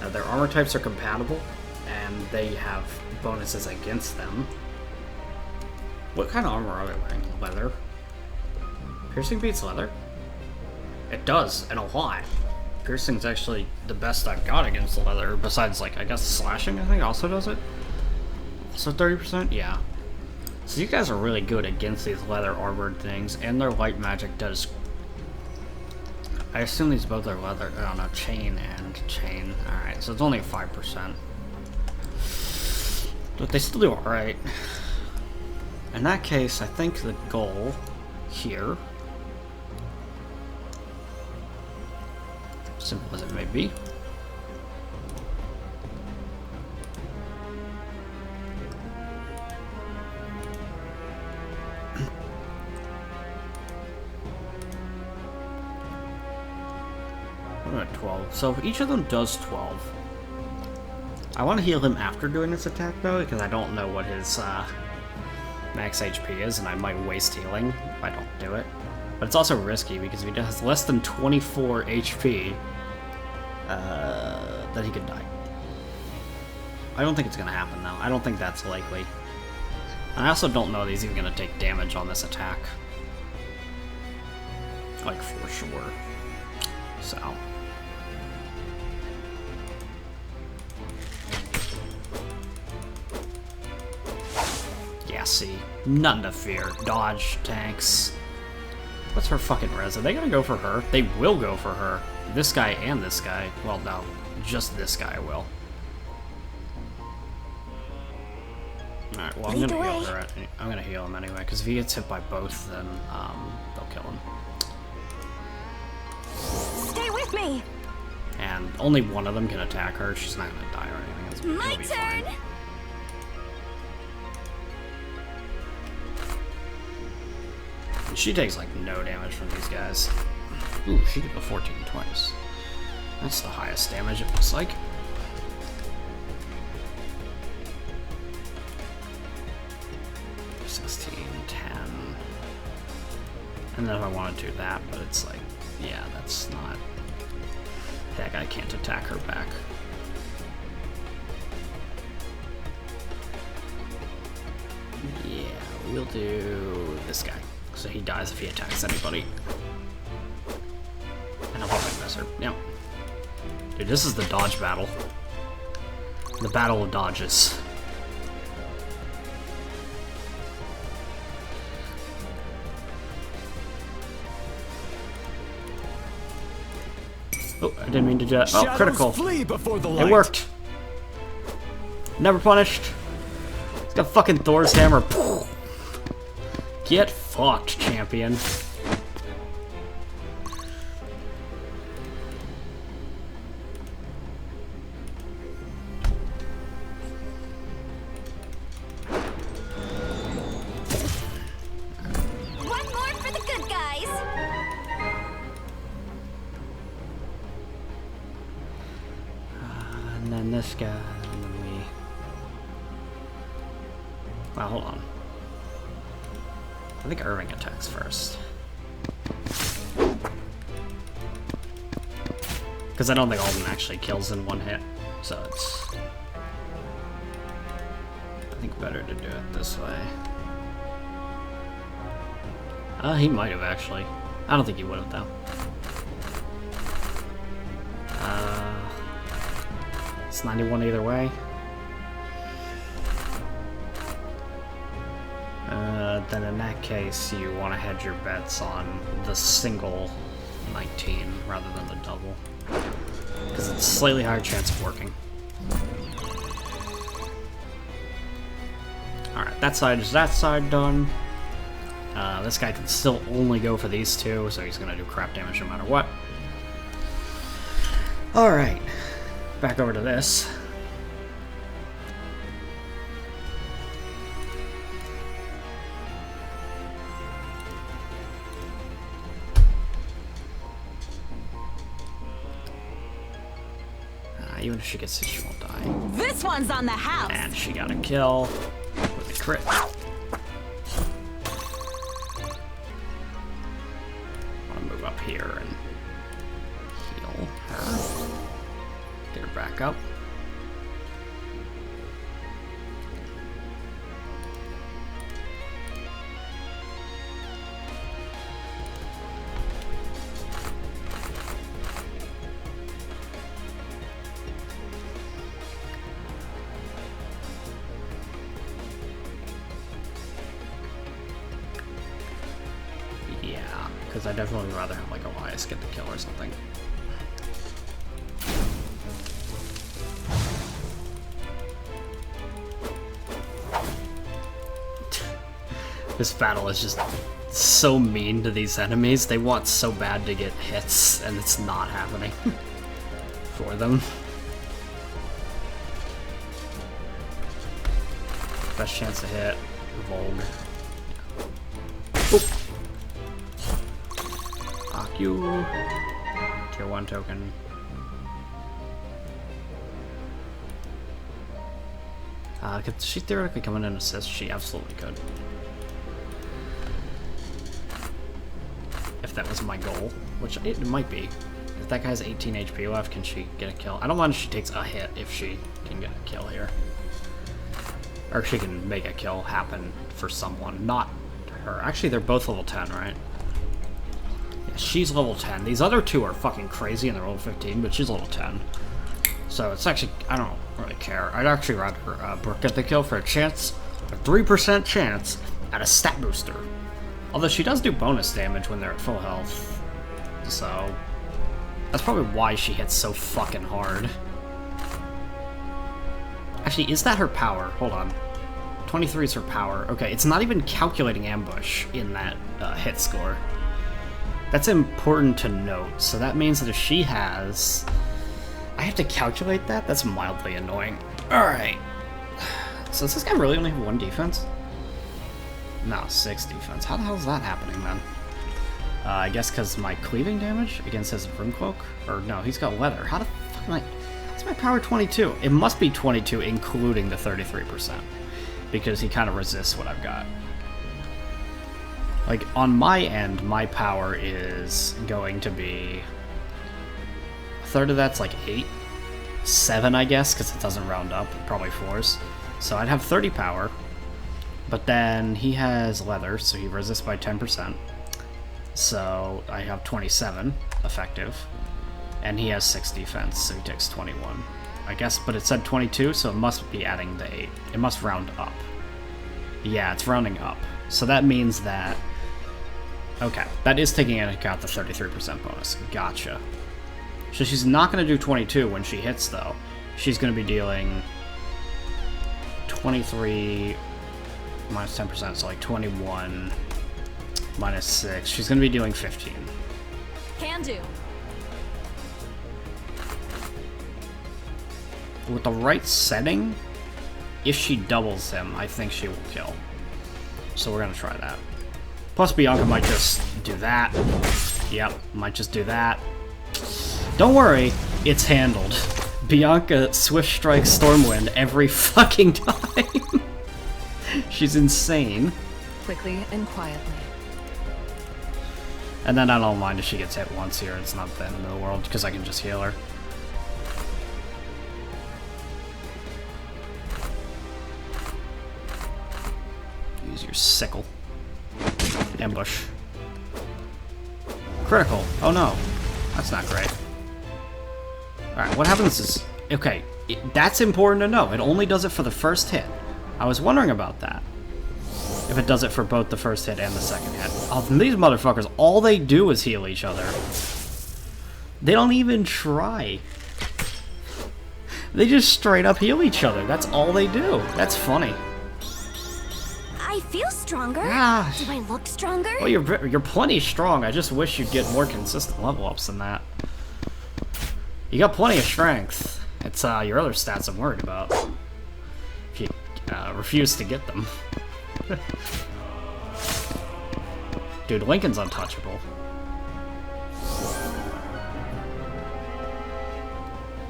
Their armor types are compatible, and they have bonuses against them. What kind of armor are they wearing? Leather? Piercing beats leather? It does, and a lot. Piercing's actually the best I've got against the leather, besides, like, I guess slashing, I think, also does it. Also 30%? Yeah. So you guys are really good against these leather armored things, and their light magic does... I assume these both are leather, I don't know, chain and chain. Alright, so it's only 5%. But they still do alright. In that case, I think the goal here, simple as it may be, I'm at 12. So each of them does 12. I want to heal him after doing this attack though, because I don't know what his max HP is, and I might waste healing if I don't do it. But it's also risky because if he has less than 24 HP, then he could die. I don't think it's going to happen though. I don't think that's likely. And I also don't know that he's even going to take damage on this attack. Like, for sure. So. Yeah, see. Nothing to fear. Dodge, tanks. What's her fucking res? Are they gonna go for her? They will go for her. This guy and this guy. Well, no. Just this guy will. Alright, well, I'm gonna heal her. I'm gonna heal him anyway, because if he gets hit by both, then, they'll kill him. Stay with me! And only one of them can attack her. She's not gonna die or anything. It'll My be turn! fine. She takes, like, no damage from these guys. Ooh, she did the 14 twice. That's the highest damage, it looks like. 16, 10. And then if I want to do that, but it's like, yeah, that's not... That guy can't attack her back. Yeah, we'll do this guy. So he dies if he attacks anybody. And I'll probably miss her. Yep. Dude, this is the dodge battle. The battle of dodges. Oh, I didn't mean to do that. Oh, critical. Flee before the light. It worked. Never punished. It's got fucking Thor's hammer. Get fucked, champion. One more for the good guys. And then this guy, and then me. Well, hold on. I think Irving attacks first. Because I don't think Alden actually kills in one hit, so it's... I think better to do it this way. He might have actually. I don't think he would have though. It's 91 either way. Then in that case, you want to hedge your bets on the single 19 rather than the double. Because it's a slightly higher chance of working. Alright, that side is that side done. This guy can still only go for these two, so he's going to do crap damage no matter what. Alright, back over to this. Even if she gets it, she won't die. This one's on the house. And she got a kill with a crit. I'm gonna move up here and heal her. Get her back up. Because I definitely would rather have like Elias get the kill or something. This battle is just so mean to these enemies. They want so bad to get hits, and it's not happening for them. Best chance to hit, Vogue. Oop. Fuck you. Tier 1 token. Could she theoretically come in and assist? She absolutely could. If that was my goal, which it might be. If that guy has 18 HP left, can she get a kill? I don't mind if she takes a hit if she can get a kill here. Or she can make a kill happen for someone, not her. Actually, they're both level 10, right? Yeah, she's level 10. These other two are fucking crazy and they're level 15, but she's level 10. So it's actually, I don't really care. I'd actually rather Brooke get the kill for a 3% chance at a stat booster. Although she does do bonus damage when they're at full health. So that's probably why she hits so fucking hard. Actually, is that her power? Hold on. 23 is her power. Okay, it's not even calculating ambush in that hit score. That's important to note. So that means that if she has... I have to calculate that? That's mildly annoying. Alright. So does this guy really only have 1 defense? No, 6 defense. How the hell is that happening, then? I guess because my cleaving damage against his Room Cloak? Or no, he's got leather. How the fuck am I... What's my power 22? It must be 22, including the 33%. Because he kind of resists what I've got. Like, on my end, my power is going to be... A third of that's like 8. 7, I guess, because it doesn't round up. Probably 4s. So I'd have 30 power. But then he has leather, so he resists by 10%. So I have 27 effective. And he has 6 defense, so he takes 21. I guess, but it said 22, so it must be adding the 8. It must round up. Yeah, it's rounding up. So that means that... Okay, that is taking into account the 33% bonus. Gotcha. So she's not going to do 22 when she hits, though. She's going to be dealing 23 minus 10%, so like 21 minus 6. She's going to be dealing 15. Can do. With the right setting, if she doubles him, I think she will kill. So we're going to try that. Plus, Bianca might just do that. Yep, might just do that. Don't worry, it's handled. Bianca Swift Strike Stormwind every fucking time. She's insane. Quickly and quietly. And then I don't mind if she gets hit once here. It's not the end of the world, because I can just heal her. Use your sickle. Ambush. Critical. Oh no. That's not great. Alright, what happens is... Okay, that's important to know. It only does it for the first hit. I was wondering about that. If it does it for both the first hit and the second hit. Oh, these motherfuckers, all they do is heal each other. They don't even try. They just straight up heal each other. That's all they do. That's funny. I feel stronger. Ah. Do I look stronger? Well, you're plenty strong. I just wish you'd get more consistent level ups than that. You got plenty of strength. It's your other stats I'm worried about. If you refuse to get them. Dude, Lincoln's untouchable.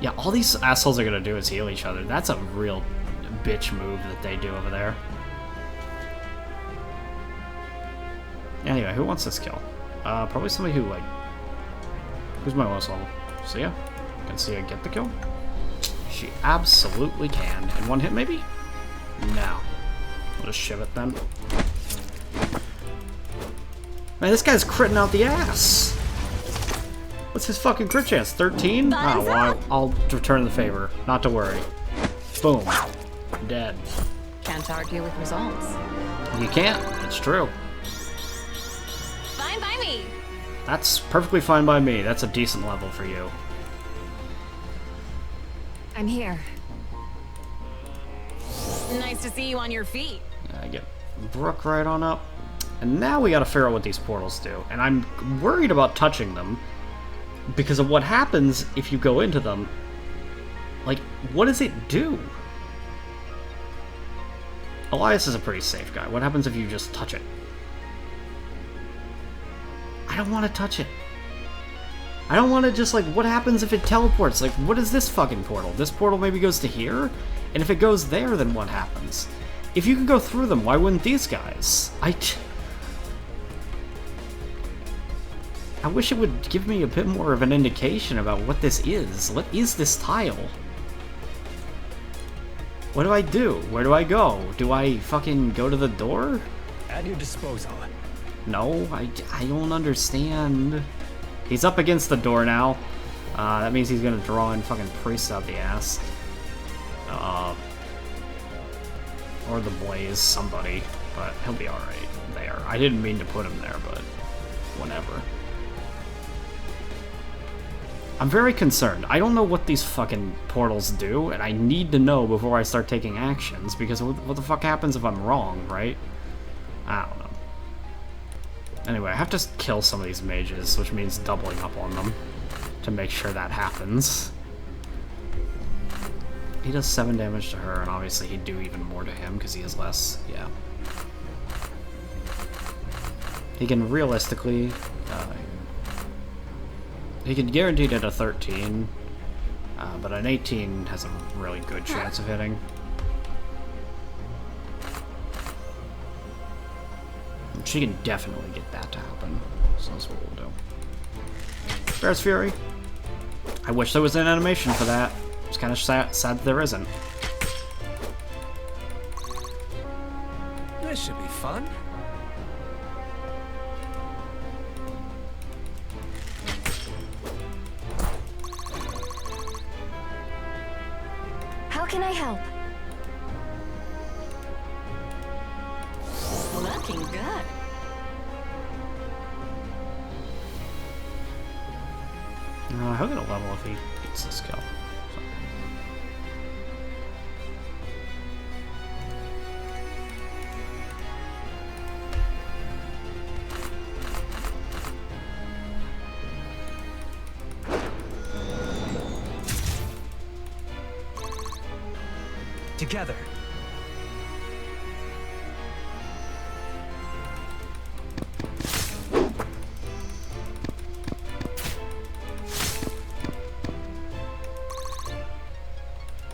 Yeah, all these assholes are gonna do is heal each other. That's a real bitch move that they do over there. Anyway, who wants this kill? Probably somebody who, like... Who's my lowest level? Sia? Can Sia get the kill? She absolutely can. In one hit, maybe? No. We'll just shiv it then. Man, this guy's critting out the ass! What's his fucking crit chance? 13? Oh, well, I'll return the favor. Not to worry. Boom. Dead. Can't argue with results. You can't. It's true. Fine by me. That's perfectly fine by me. That's a decent level for you. I'm here. Nice to see you on your feet. I get Brooke right on up. And now we gotta figure out what these portals do. And I'm worried about touching them because of what happens if you go into them. Like, what does it do? Elias is a pretty safe guy. What happens if you just touch it? I don't want to touch it. I don't want to just, like, what happens if it teleports? Like, what is this fucking portal? This portal maybe goes to here? And if it goes there, then what happens? If you can go through them, why wouldn't these guys? I wish it would give me a bit more of an indication about what this is. What is this tile? What do I do? Where do I go? Do I fucking go to the door? At your disposal. No, I don't understand. He's up against the door now. That means he's gonna draw in fucking priests out the ass. Or the Blaze, somebody. But he'll be alright there. I didn't mean to put him there, but whatever. I'm very concerned. I don't know what these fucking portals do, and I need to know before I start taking actions, because what the fuck happens if I'm wrong, right? I don't know. Anyway, I have to kill some of these mages, which means doubling up on them to make sure that happens. He does 7 damage to her, and obviously he'd do even more to him because he has less, yeah. He can realistically, he can guaranteed at a 13, but an 18 has a really good chance of hitting. She can definitely get that to happen. So that's what we'll do. Bear's Fury. I wish there was an animation for that. It's kind of sad that there isn't. This should be fun. How can I help? Looking good. He'll get a level if he beats this skill. So. Together.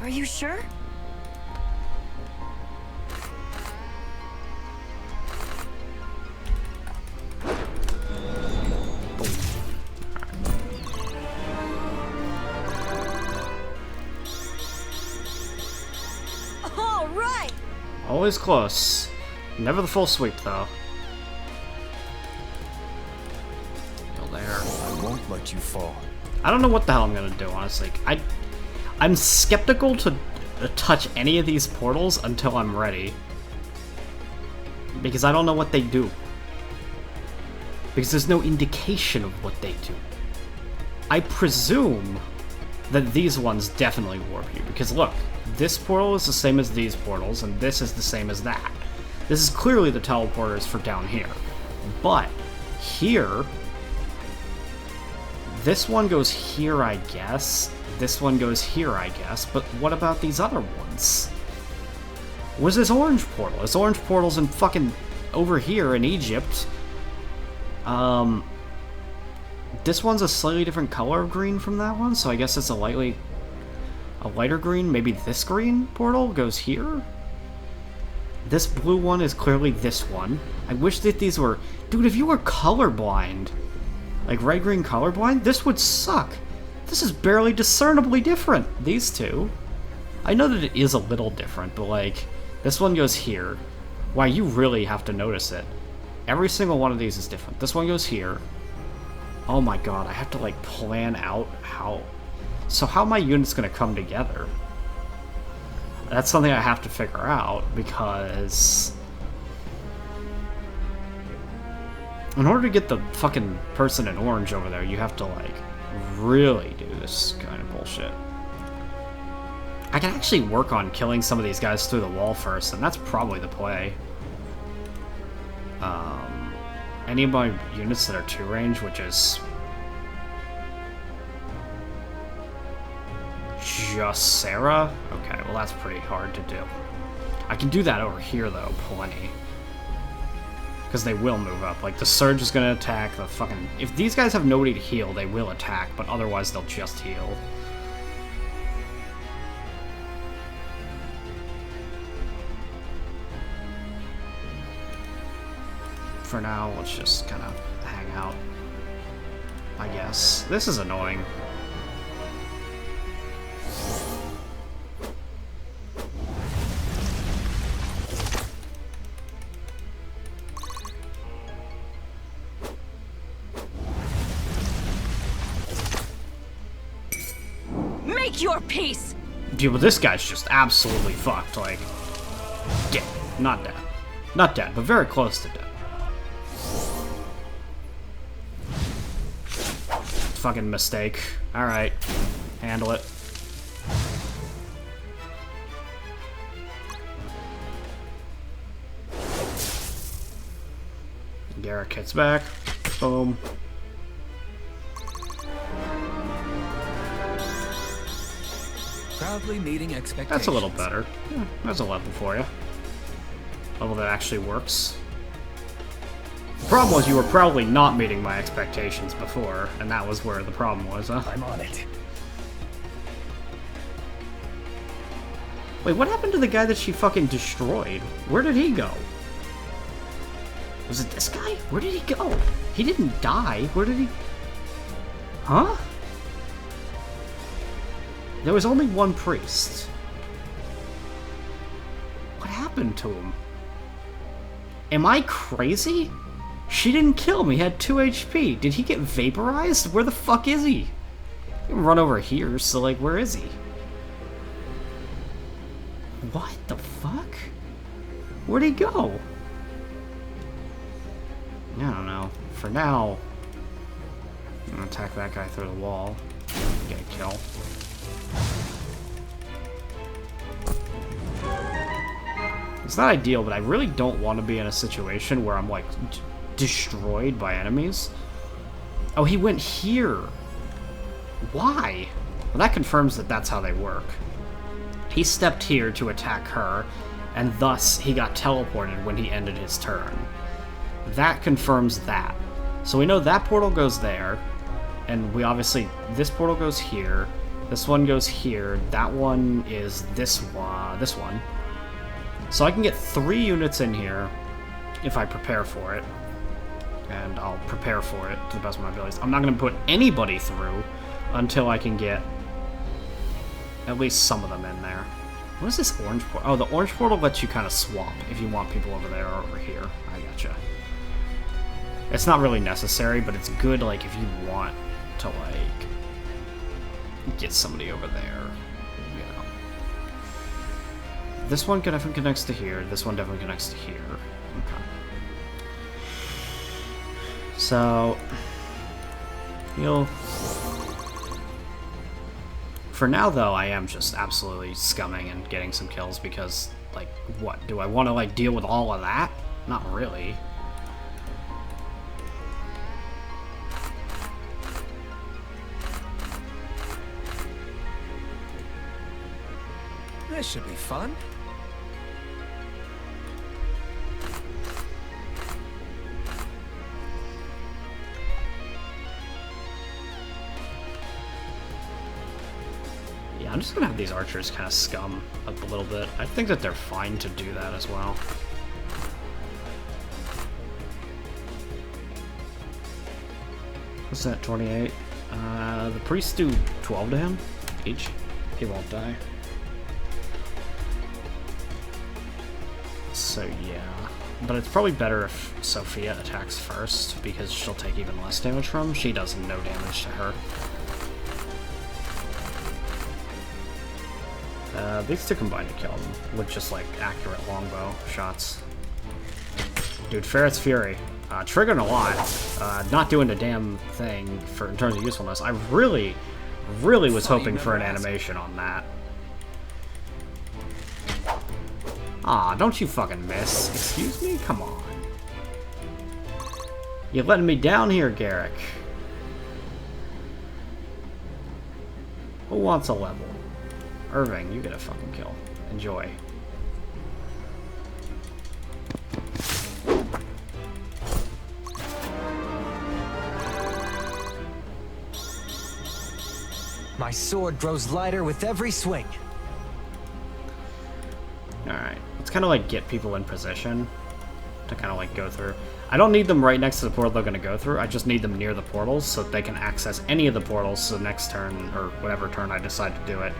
Are you sure? All right. Always close. Never the full sweep, though. Still there. I won't let you fall. I don't know what the hell I'm gonna do, honestly. I'm skeptical to touch any of these portals until I'm ready. Because I don't know what they do. Because there's no indication of what they do. I presume that these ones definitely warp you. Because look, this portal is the same as these portals, and this is the same as that. This is clearly the teleporters for down here. But here, this one goes here, I guess. This one goes here, I guess. But what about these other ones? Where's this orange portal? This orange portal's in fucking over here in Egypt. This one's a slightly different color of green from that one, so I guess it's a lighter green. Maybe this green portal goes here? This blue one is clearly this one. I wish that these were... Dude, if you were colorblind, like red-green colorblind, this would suck. This is barely discernibly different, these two. I know that it is a little different, but like, this one goes here. Why, you really have to notice it. Every single one of these is different. This one goes here. Oh my god, I have to like plan out how... So how my unit's gonna come together? That's something I have to figure out, because... in order to get the fucking person in orange over there, you have to like really do this kind of bullshit. I can actually work on killing some of these guys through the wall first, and that's probably the play. Any of my units that are 2 range, which is just Sarah? Okay, well that's pretty hard to do. I can do that over here though, plenty. Because they will move up. Like, the Surge is gonna attack, the fucking... If these guys have nobody to heal, they will attack, but otherwise they'll just heal. For now, let's just kind of hang out, I guess. This is annoying. Make your peace. Dude, but this guy's just absolutely fucked. Like, dead. Not dead. Not dead, but very close to dead. Fucking mistake. Alright. Handle it. Garrick hits back. Boom. Proudly meeting expectations. That's a little better. Yeah, that's a level for you. Level that actually works. The problem was you were probably not meeting my expectations before, and that was where the problem was, huh? I'm on it. Wait, what happened to the guy that she fucking destroyed? Where did he go? Was it this guy? Where did he go? He didn't die. Where did he... Huh? There was only one priest. What happened to him? Am I crazy? She didn't kill him. He had 2 HP. Did he get vaporized? Where the fuck is he? He can run over here, so like, where is he? What the fuck? Where'd he go? I don't know. For now, I'm gonna attack that guy through the wall. Get a kill. It's not ideal, but I really don't want to be in a situation where I'm like destroyed by enemies. Oh, he went here. Why? Well, that confirms that that's how they work. He stepped here to attack her, and thus he got teleported when he ended his turn. That confirms that. So we know that portal goes there, and we obviously... This portal goes here, this one goes here, that one is this one. So I can get 3 units in here if I prepare for it. And I'll prepare for it to the best of my abilities. I'm not going to put anybody through until I can get at least some of them in there. What is this orange portal? Oh, the orange portal lets you kind of swap if you want people over there or over here. I gotcha. It's not really necessary, but it's good, like, if you want to, like, get somebody over there, you know. This one definitely connects to here. This one definitely connects to here. Okay. So, you'll... For now, though, I am just absolutely scumming and getting some kills because, like, what? Do I want to, like, deal with all of that? Not really. This should be fun. Yeah, I'm just gonna have these archers kind of scum up a little bit. I think that they're fine to do that as well. What's that, 28? The priests do 12 to him each. He won't die. So yeah, but it's probably better if Sophia attacks first because she'll take even less damage from him. She does no damage to her. These two combine to kill him with just like accurate longbow shots. Dude, Ferret's Fury. Triggering a lot. Not doing a damn thing in terms of usefulness. I really was hoping for an animation on that. Aw, don't you fucking miss. Excuse me? Come on. You're letting me down here, Garrick. Who wants a level? Irving, you get a fucking kill. Enjoy. My sword grows lighter with every swing. Alright, let's kind of like get people in position to kind of like go through. I don't need them right next to the portal they're going to go through, I just need them near the portals so that they can access any of the portals so next turn, or whatever turn I decide to do it,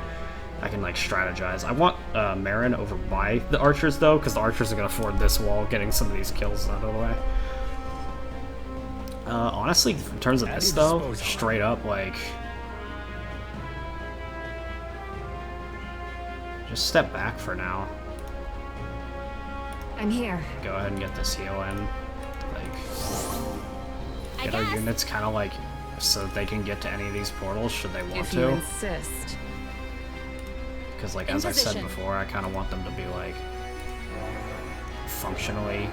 I can like strategize. I want Marin over by the archers though, because the archers are going to ford this wall, getting some of these kills out of the way. Honestly, in terms of this though, straight up like... Just step back for now. I'm here. Go ahead and get this heal in. Like, get our units kind of like so that they can get to any of these portals should they want If to. you insist. Because, like, as I said before, I kind of want them to be like functionally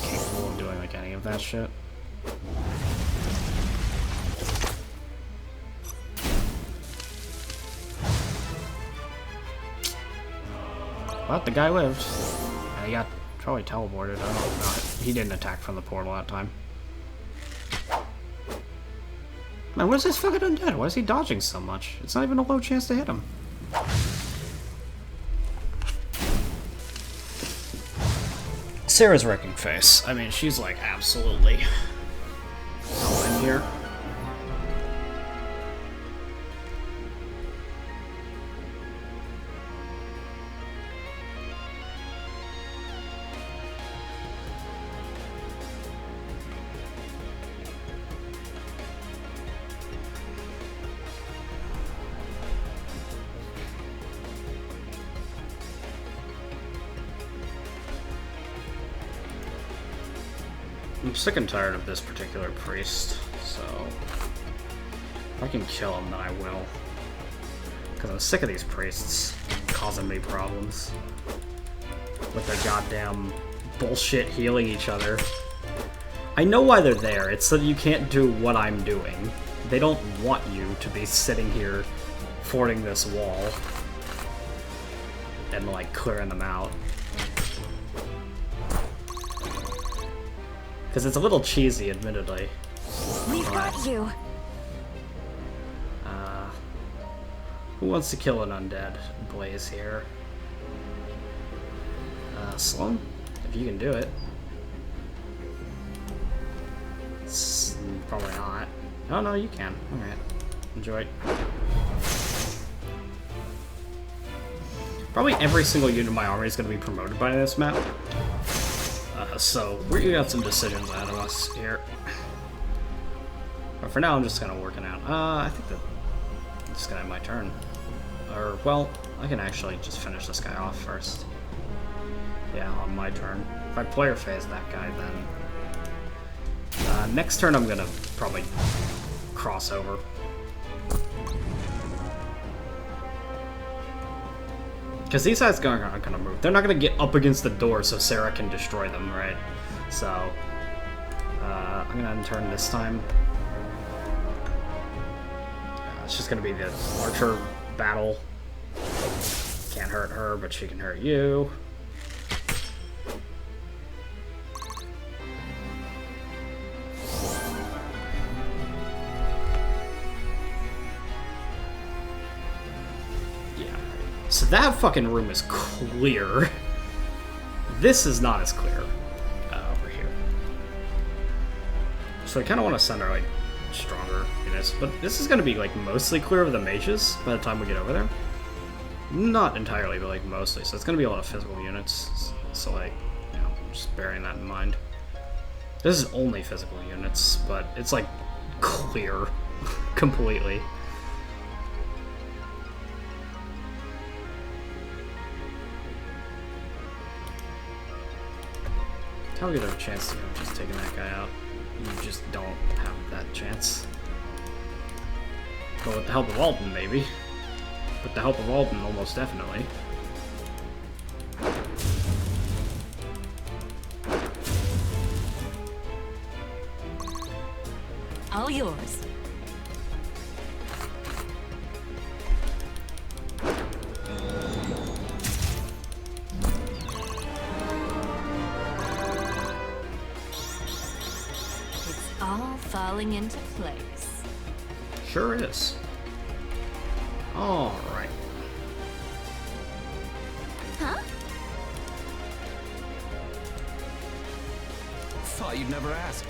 capable of doing like any of that shit. But the guy lived. And he got probably teleported. I don't know. He didn't attack from the portal that time. Man, where's this fucking undead? Why is he dodging so much? It's not even a low chance to hit him. Sarah's wrecking face. I mean, she's like absolutely in here. I'm sick and tired of this particular priest, so if I can kill him, then I will. Because I'm sick of these priests causing me problems with their goddamn bullshit healing each other. I know why they're there. It's so that you can't do what I'm doing. They don't want you to be sitting here fording this wall and, like, clearing them out. Because it's a little cheesy, admittedly. We've got you. Who wants to kill an undead blaze here? Sloan? If you can do it. Probably not. Oh no, you can. Alright. Enjoy. Probably every single unit of my army is going to be promoted by this map. So we got some decisions ahead of us here. But for now, I'm just kind of working out. I think that I'm just gonna have my turn. Or, well, I can actually just finish this guy off first. Yeah, on my turn. If I player phase that guy, then next turn I'm gonna probably cross over. Because these guys aren't gonna move. They're not gonna get up against the door so Sarah can destroy them, right? So, I'm gonna end turn this time. It's just gonna be the archer battle. Can't hurt her, but she can hurt you. So that fucking room is clear. This is not as clear over here. So I kind of want to send our like stronger units, but this is going to be like mostly clear of the mages by the time we get over there. Not entirely, but like mostly. So it's going to be a lot of physical units. So like, you know, just bearing that in mind. This is only physical units, but it's like clear completely. How good of a chance to just taking that guy out? You just don't have that chance. But with the help of Alden, maybe. With the help of Alden, almost definitely. All yours. Falling into place. Sure is. Alright. Huh? Thought you'd never ask.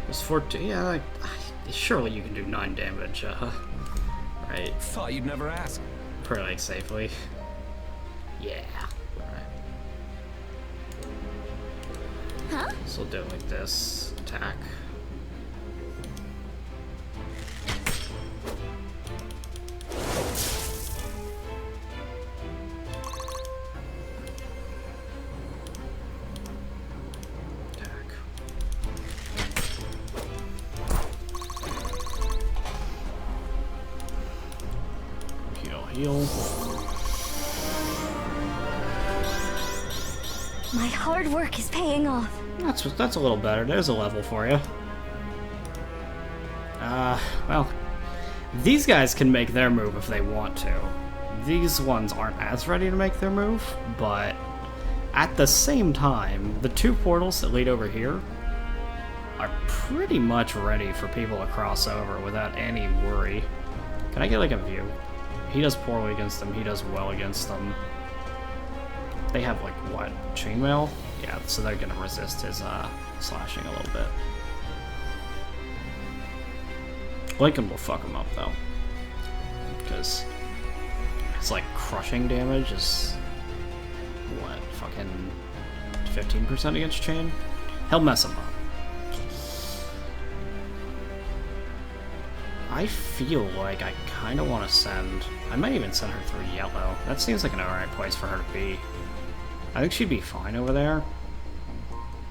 It's 14. Yeah, surely you can do 9 damage, right? Thought you'd never ask. Pretty like safely. Yeah. Alright. Huh? So we'll do it like this. Attack. Attack. Heal, heal. My hard work is paying off. That's a little better. There's a level for you. Well, these guys can make their move if they want to. These ones aren't as ready to make their move, but at the same time, the 2 portals that lead over here are pretty much ready for people to cross over without any worry. Can I get like a view? He does poorly against them. He does well against them. They have like what? Chainmail? Yeah, so they're gonna resist his slashing a little bit. Lincoln will fuck him up though, because it's like crushing damage is what, fucking 15% against chain? He'll mess him up. I feel like I kind of want to send... I might even send her through yellow. That seems like an alright place for her to be. I think she'd be fine over there.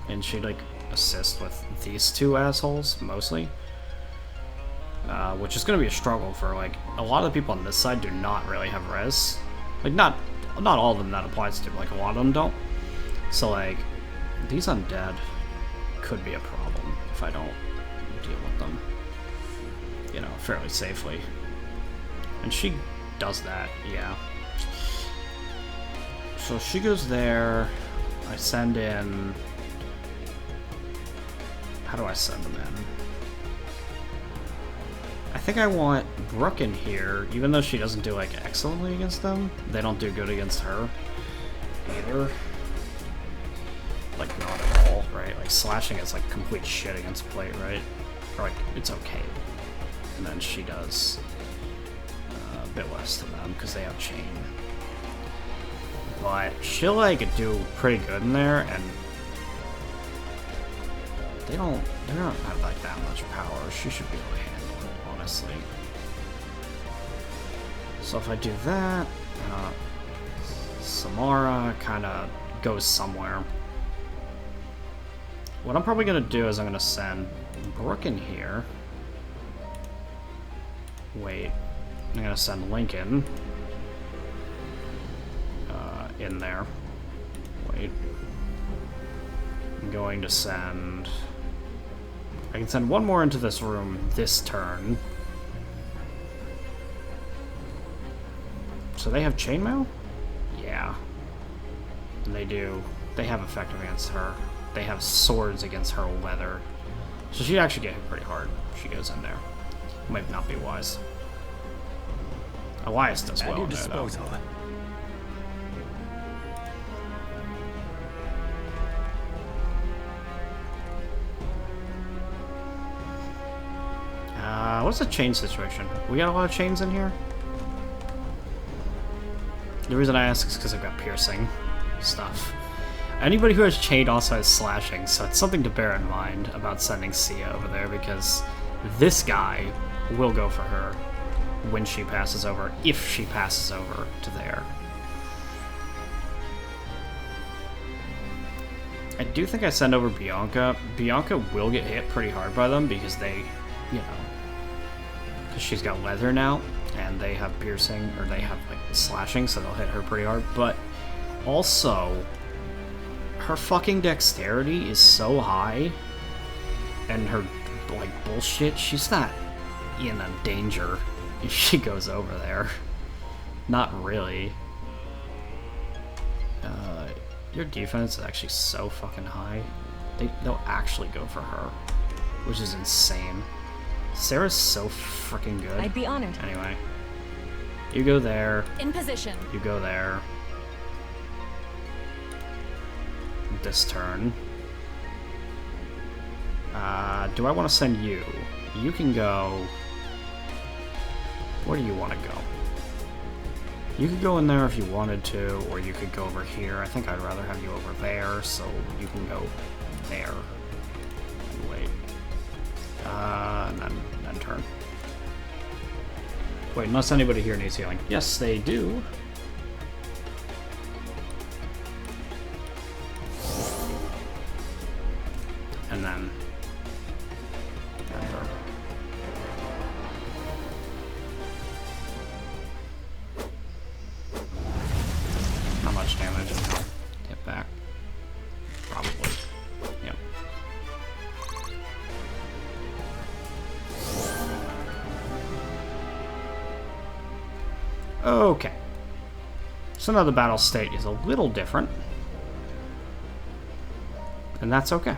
And she'd, like, assist with these two assholes, mostly. Which is going to be a struggle for, like... A lot of the people on this side do not really have res. Like, not all of them that applies to, like, a lot of them don't. So, like, these undead could be a problem if I don't deal with them, you know, fairly safely. And she does that, yeah. So she goes there. I send in... How do I send them in? I think I want Brooke in here, even though she doesn't do, like, excellently against them. They don't do good against her either. Like, not at all, right? Like, slashing is, like, complete shit against plate, right? Or, like, it's okay. And then she does a bit less to them, because they have chain. But she'll, like, do pretty good in there, and they don't have, like, that much power. She should be able to handle it, honestly. So if I do that, Samara kind of goes somewhere. What I'm probably going to do is I'm going to send Brooke in here. Wait. I'm going to send Lincoln in there. Wait. I'm going to send... I can send one more into this room this turn. So they have chainmail? Yeah. And they do. They have effect against her. They have swords against her leather. So she'd actually get hit pretty hard if she goes in there. Might not be wise. Elias does well in there, though. What's the chain situation? We got a lot of chains in here? The reason I ask is because I've got piercing stuff. Anybody who has chain also has slashing, so it's something to bear in mind about sending Sia over there, because this guy will go for her when she passes over, if she passes over to there. I do think I send over Bianca. Bianca will get hit pretty hard by them because they, you know, because she's got leather now, and they have piercing, or they have, like, slashing, so they'll hit her pretty hard. But also, her fucking dexterity is so high, and her, like, bullshit, she's not in a danger if she goes over there. Not really. Your defense is actually so fucking high. They'll actually go for her, which is insane. Sarah's so freaking good. I'd be honored. Anyway, you go there. In position. You go there. This turn. Do I want to send you? You can go... Where do you want to go? You could go in there if you wanted to, or you could go over here. I think I'd rather have you over there, so you can go there. And wait. And then turn. Wait, unless anybody here needs healing. Yes, they do. And then turn. How much damage and how get back? Probably. Yep. Okay. So now the battle state is a little different. And that's okay.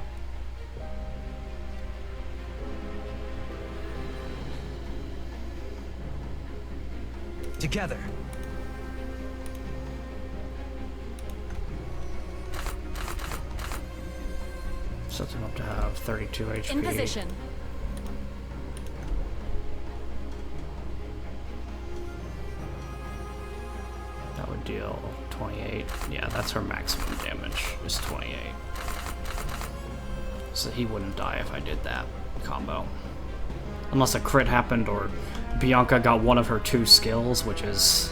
Together. Sets him up to have 32 HP. In position. That would deal 28. Yeah, that's her maximum damage, is 28. So he wouldn't die if I did that combo. Unless a crit happened or Bianca got one of her 2 skills, which is...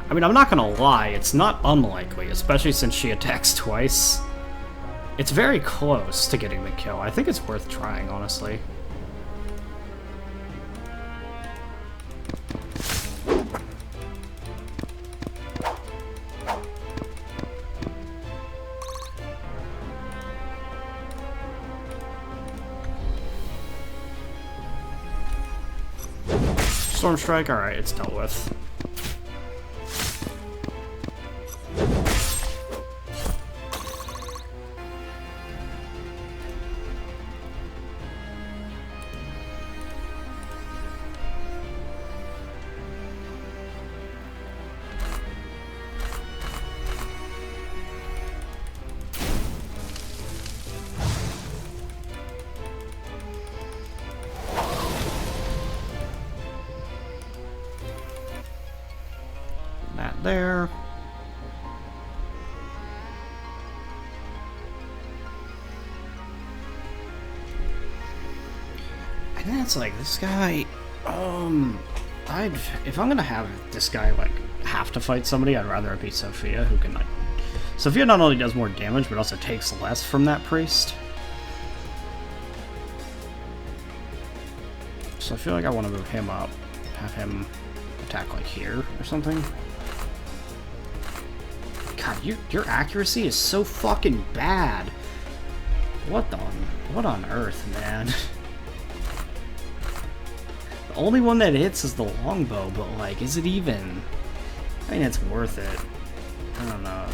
I mean, I'm not gonna lie, it's not unlikely, especially since she attacks twice. It's very close to getting the kill. I think it's worth trying, honestly. Storm Strike, alright, it's dealt with. There. And then it's like, this guy, if I'm gonna have this guy, like, have to fight somebody, I'd rather it be Sophia, who can, like... Sophia not only does more damage, but also takes less from that priest. So I feel like I want to move him up, have him attack, like, here or something. God, your accuracy is so fucking bad. What on earth, man? The only one that hits is the longbow, but like, is it even? I think it's worth it. I don't know.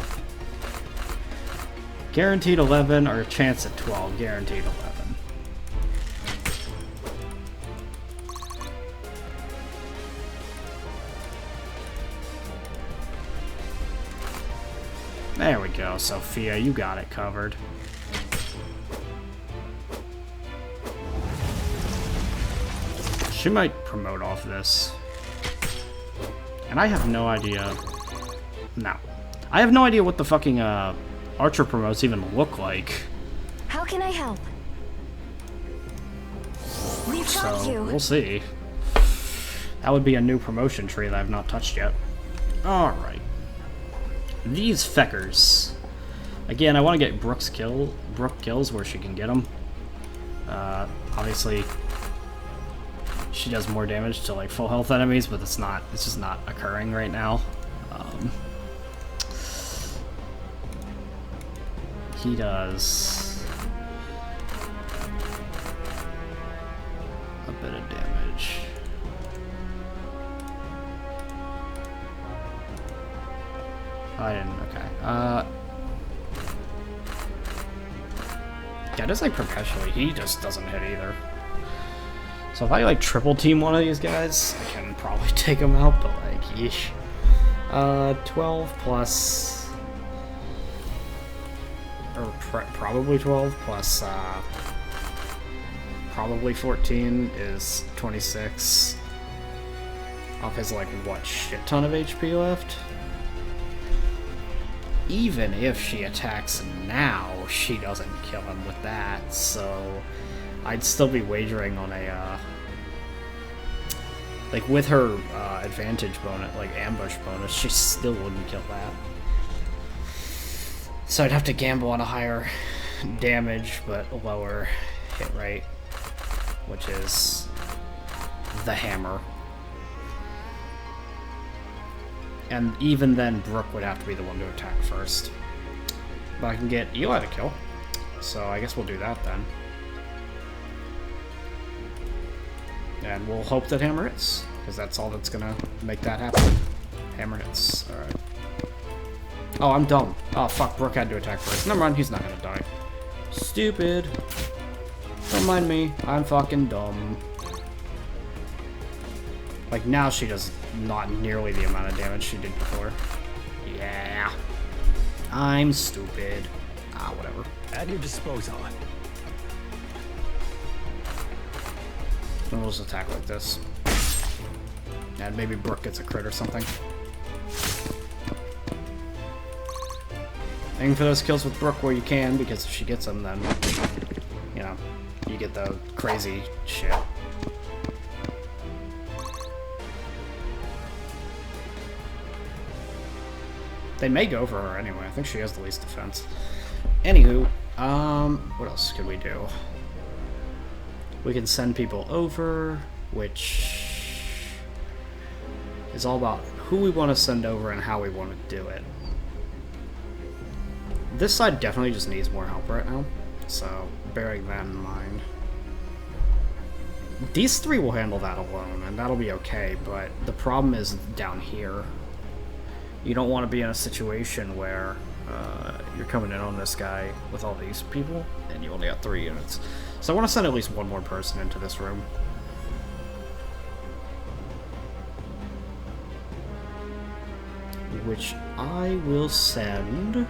Guaranteed 11 or a chance at 12. Guaranteed 11. There we go, Sophia, you got it covered. She might promote off this. And I have no idea... No. I have no idea what the fucking, Archer promotes even look like. How can I help? We've got So, you. we'll see. That would be a new promotion tree that I've not touched yet. Alright. These feckers. Again, I want to get Brooke kills where she can get them. Obviously, she does more damage to like full health enemies, but it's just not occurring right now. He does a bit of damage. I didn't, okay. Yeah, just like perpetually, he just doesn't hit either. So if I like triple team one of these guys, I can probably take him out, but like, yeesh. 12 plus... Or probably 12 plus, probably 14 is 26. Off his like, what, shit ton of HP left? Even if she attacks now, she doesn't kill him with that, so I'd still be wagering on a, like, with her advantage bonus, like, ambush bonus, she still wouldn't kill that. So I'd have to gamble on a higher damage, but a lower hit rate, which is the hammer. And even then, Brooke would have to be the one to attack first. But I can get Eli to kill. So I guess we'll do that then. And we'll hope that hammer hits, because that's all that's gonna make that happen. Hammer hits. Alright. Oh, I'm dumb. Oh, fuck. Brooke had to attack first. Never mind, he's not gonna die. Stupid. Don't mind me. I'm fucking dumb. Like, now she does not nearly the amount of damage she did before. Yeah. I'm stupid. Ah, whatever. At your disposal. We'll just attack like this. And maybe Brooke gets a crit or something. Aim for those kills with Brooke where you can, because if she gets them, then, you know, you get the crazy shit. They may go for her anyway. I think she has the least defense. Anywho, what else could we do? We can send people over, which is all about who we want to send over and how we want to do it. This side definitely just needs more help right now, so bearing that in mind. These three will handle that alone, and that'll be okay, but the problem is down here. You don't want to be in a situation where you're coming in on this guy with all these people, and you only got 3 units. So I want to send at least one more person into this room. Which I will send...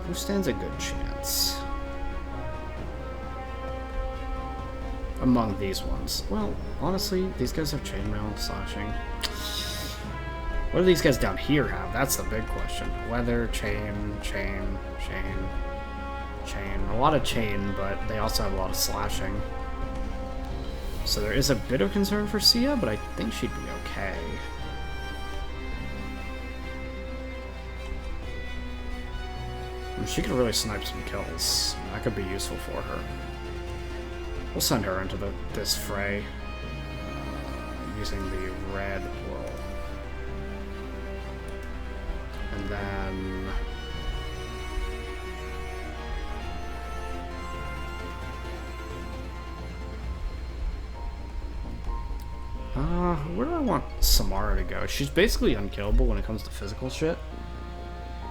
Who stands a good chance? Among these ones. Well, honestly, these guys have chainmail and slashing. What do these guys down here have? That's the big question. Leather, chain, chain, chain, chain. A lot of chain, but they also have a lot of slashing. So there is a bit of concern for Sia, but I think she'd be okay. She could really snipe some kills. That could be useful for her. We'll send her into this fray using the red whirl. And then... where do I want Samara to go? She's basically unkillable when it comes to physical shit.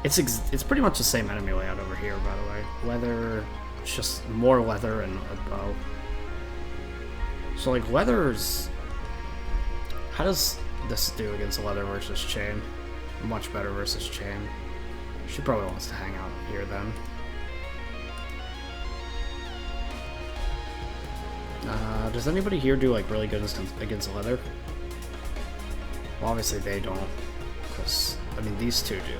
It's pretty much the same enemy layout over here, by the way. Leather, it's just more leather and a bow. So, like, leather's... How does this do against leather versus chain? Much better versus chain. She probably wants to hang out here, then. Does anybody here do, like, really good against leather? Well, obviously they don't. Because, I mean, these two do.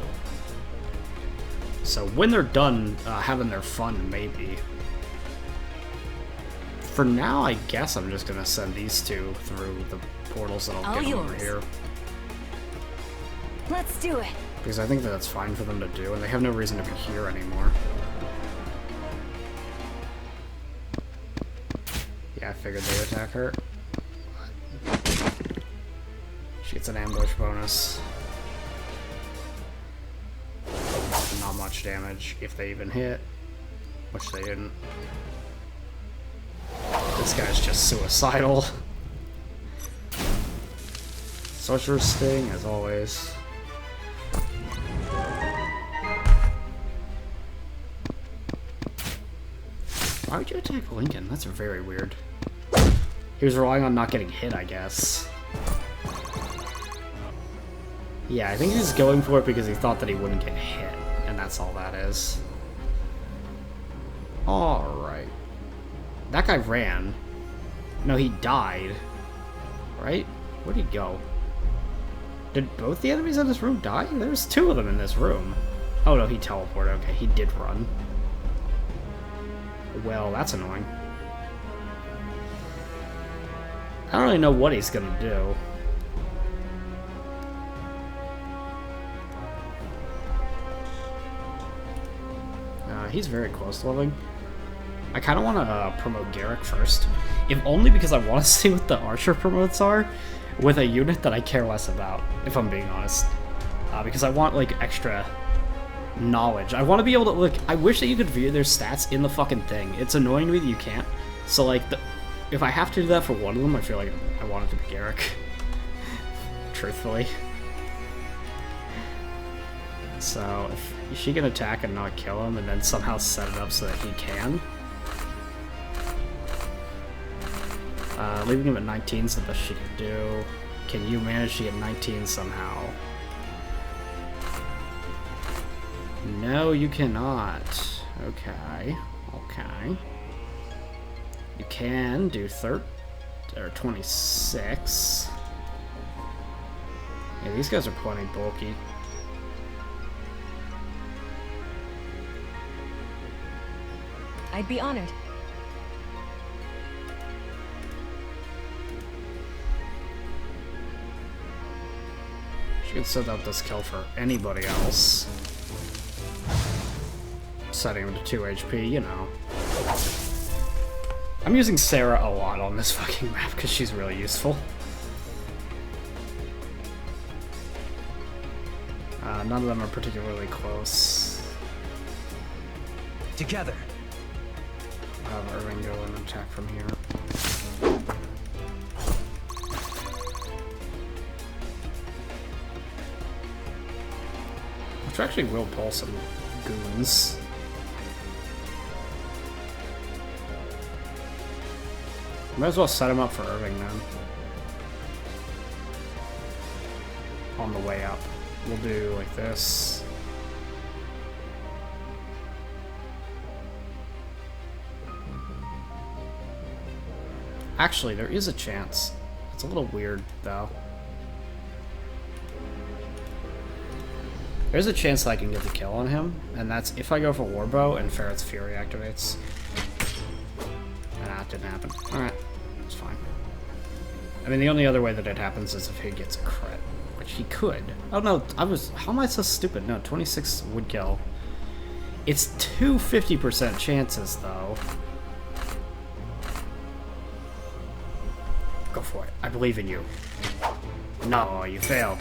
So when they're done having their fun, maybe. For now, I guess I'm just gonna send these two through the portals that I'll get them over here. Let's do it. Because I think that's fine for them to do, and they have no reason to be here anymore. Yeah, I figured they would attack her. She gets an ambush bonus. Not much damage, if they even hit. Which they didn't. This guy's just suicidal. Sorcerer's Sting, as always. Why would you attack Lincoln? That's very weird. He was relying on not getting hit, I guess. Yeah, I think he was going for it because he thought that he wouldn't get hit, and that's all that is. Alright. That guy ran. No, he died. Right? Where'd he go? Did both the enemies in this room die? There's 2 of them in this room. Oh no, he teleported. Okay, he did run. Well, that's annoying. I don't really know what he's gonna do. He's very close to living. I kind of want to promote Garrick first. If only because I want to see what the Archer promotes are with a unit that I care less about, if I'm being honest. Because I want, like, extra knowledge. I want to be able to, like, I wish that you could view their stats in the fucking thing. It's annoying to me that you can't. So, like, if I have to do that for one of them, I feel like I want it to be Garrick. Truthfully. So, if she can attack and not kill him, and then somehow set it up so that he can. Leaving him at 19 is the best she can do. Can you manage to get 19 somehow? No, you cannot. Okay. Okay. You can do 26. Yeah, these guys are plenty bulky. I'd be honored. She can set up this kill for anybody else. Setting him to 2 HP, you know. I'm using Sarah a lot on this fucking map because she's really useful. None of them are particularly close. Together. I'll have Irving go and attack from here. Which actually will pull some goons. Might as well set him up for Irving then. On the way up. We'll do like this. Actually, there is a chance. It's a little weird, though. There's a chance that I can get the kill on him, and that's if I go for Warbow and Ferret's Fury activates. And that didn't happen. Alright, it's fine. I mean, the only other way that it happens is if he gets a crit, which he could. Oh no, how am I so stupid? No, 26 would kill. It's 50% chances, though. Go for it. I believe in you. No, you failed.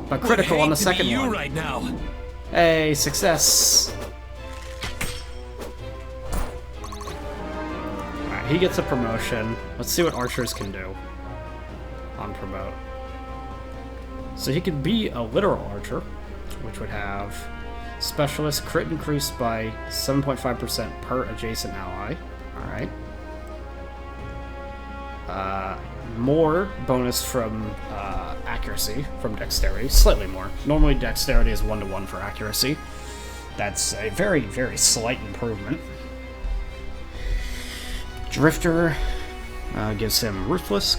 But critical on the second one. Right now. Hey, success. Alright, he gets a promotion. Let's see what archers can do on promote. So he could be a literal archer, which would have specialist crit increased by 7.5% per adjacent ally. Alright. More bonus from accuracy from dexterity, slightly more. Normally dexterity is 1-to-1 for accuracy. That's a very, very slight improvement. Drifter gives him Ruthless,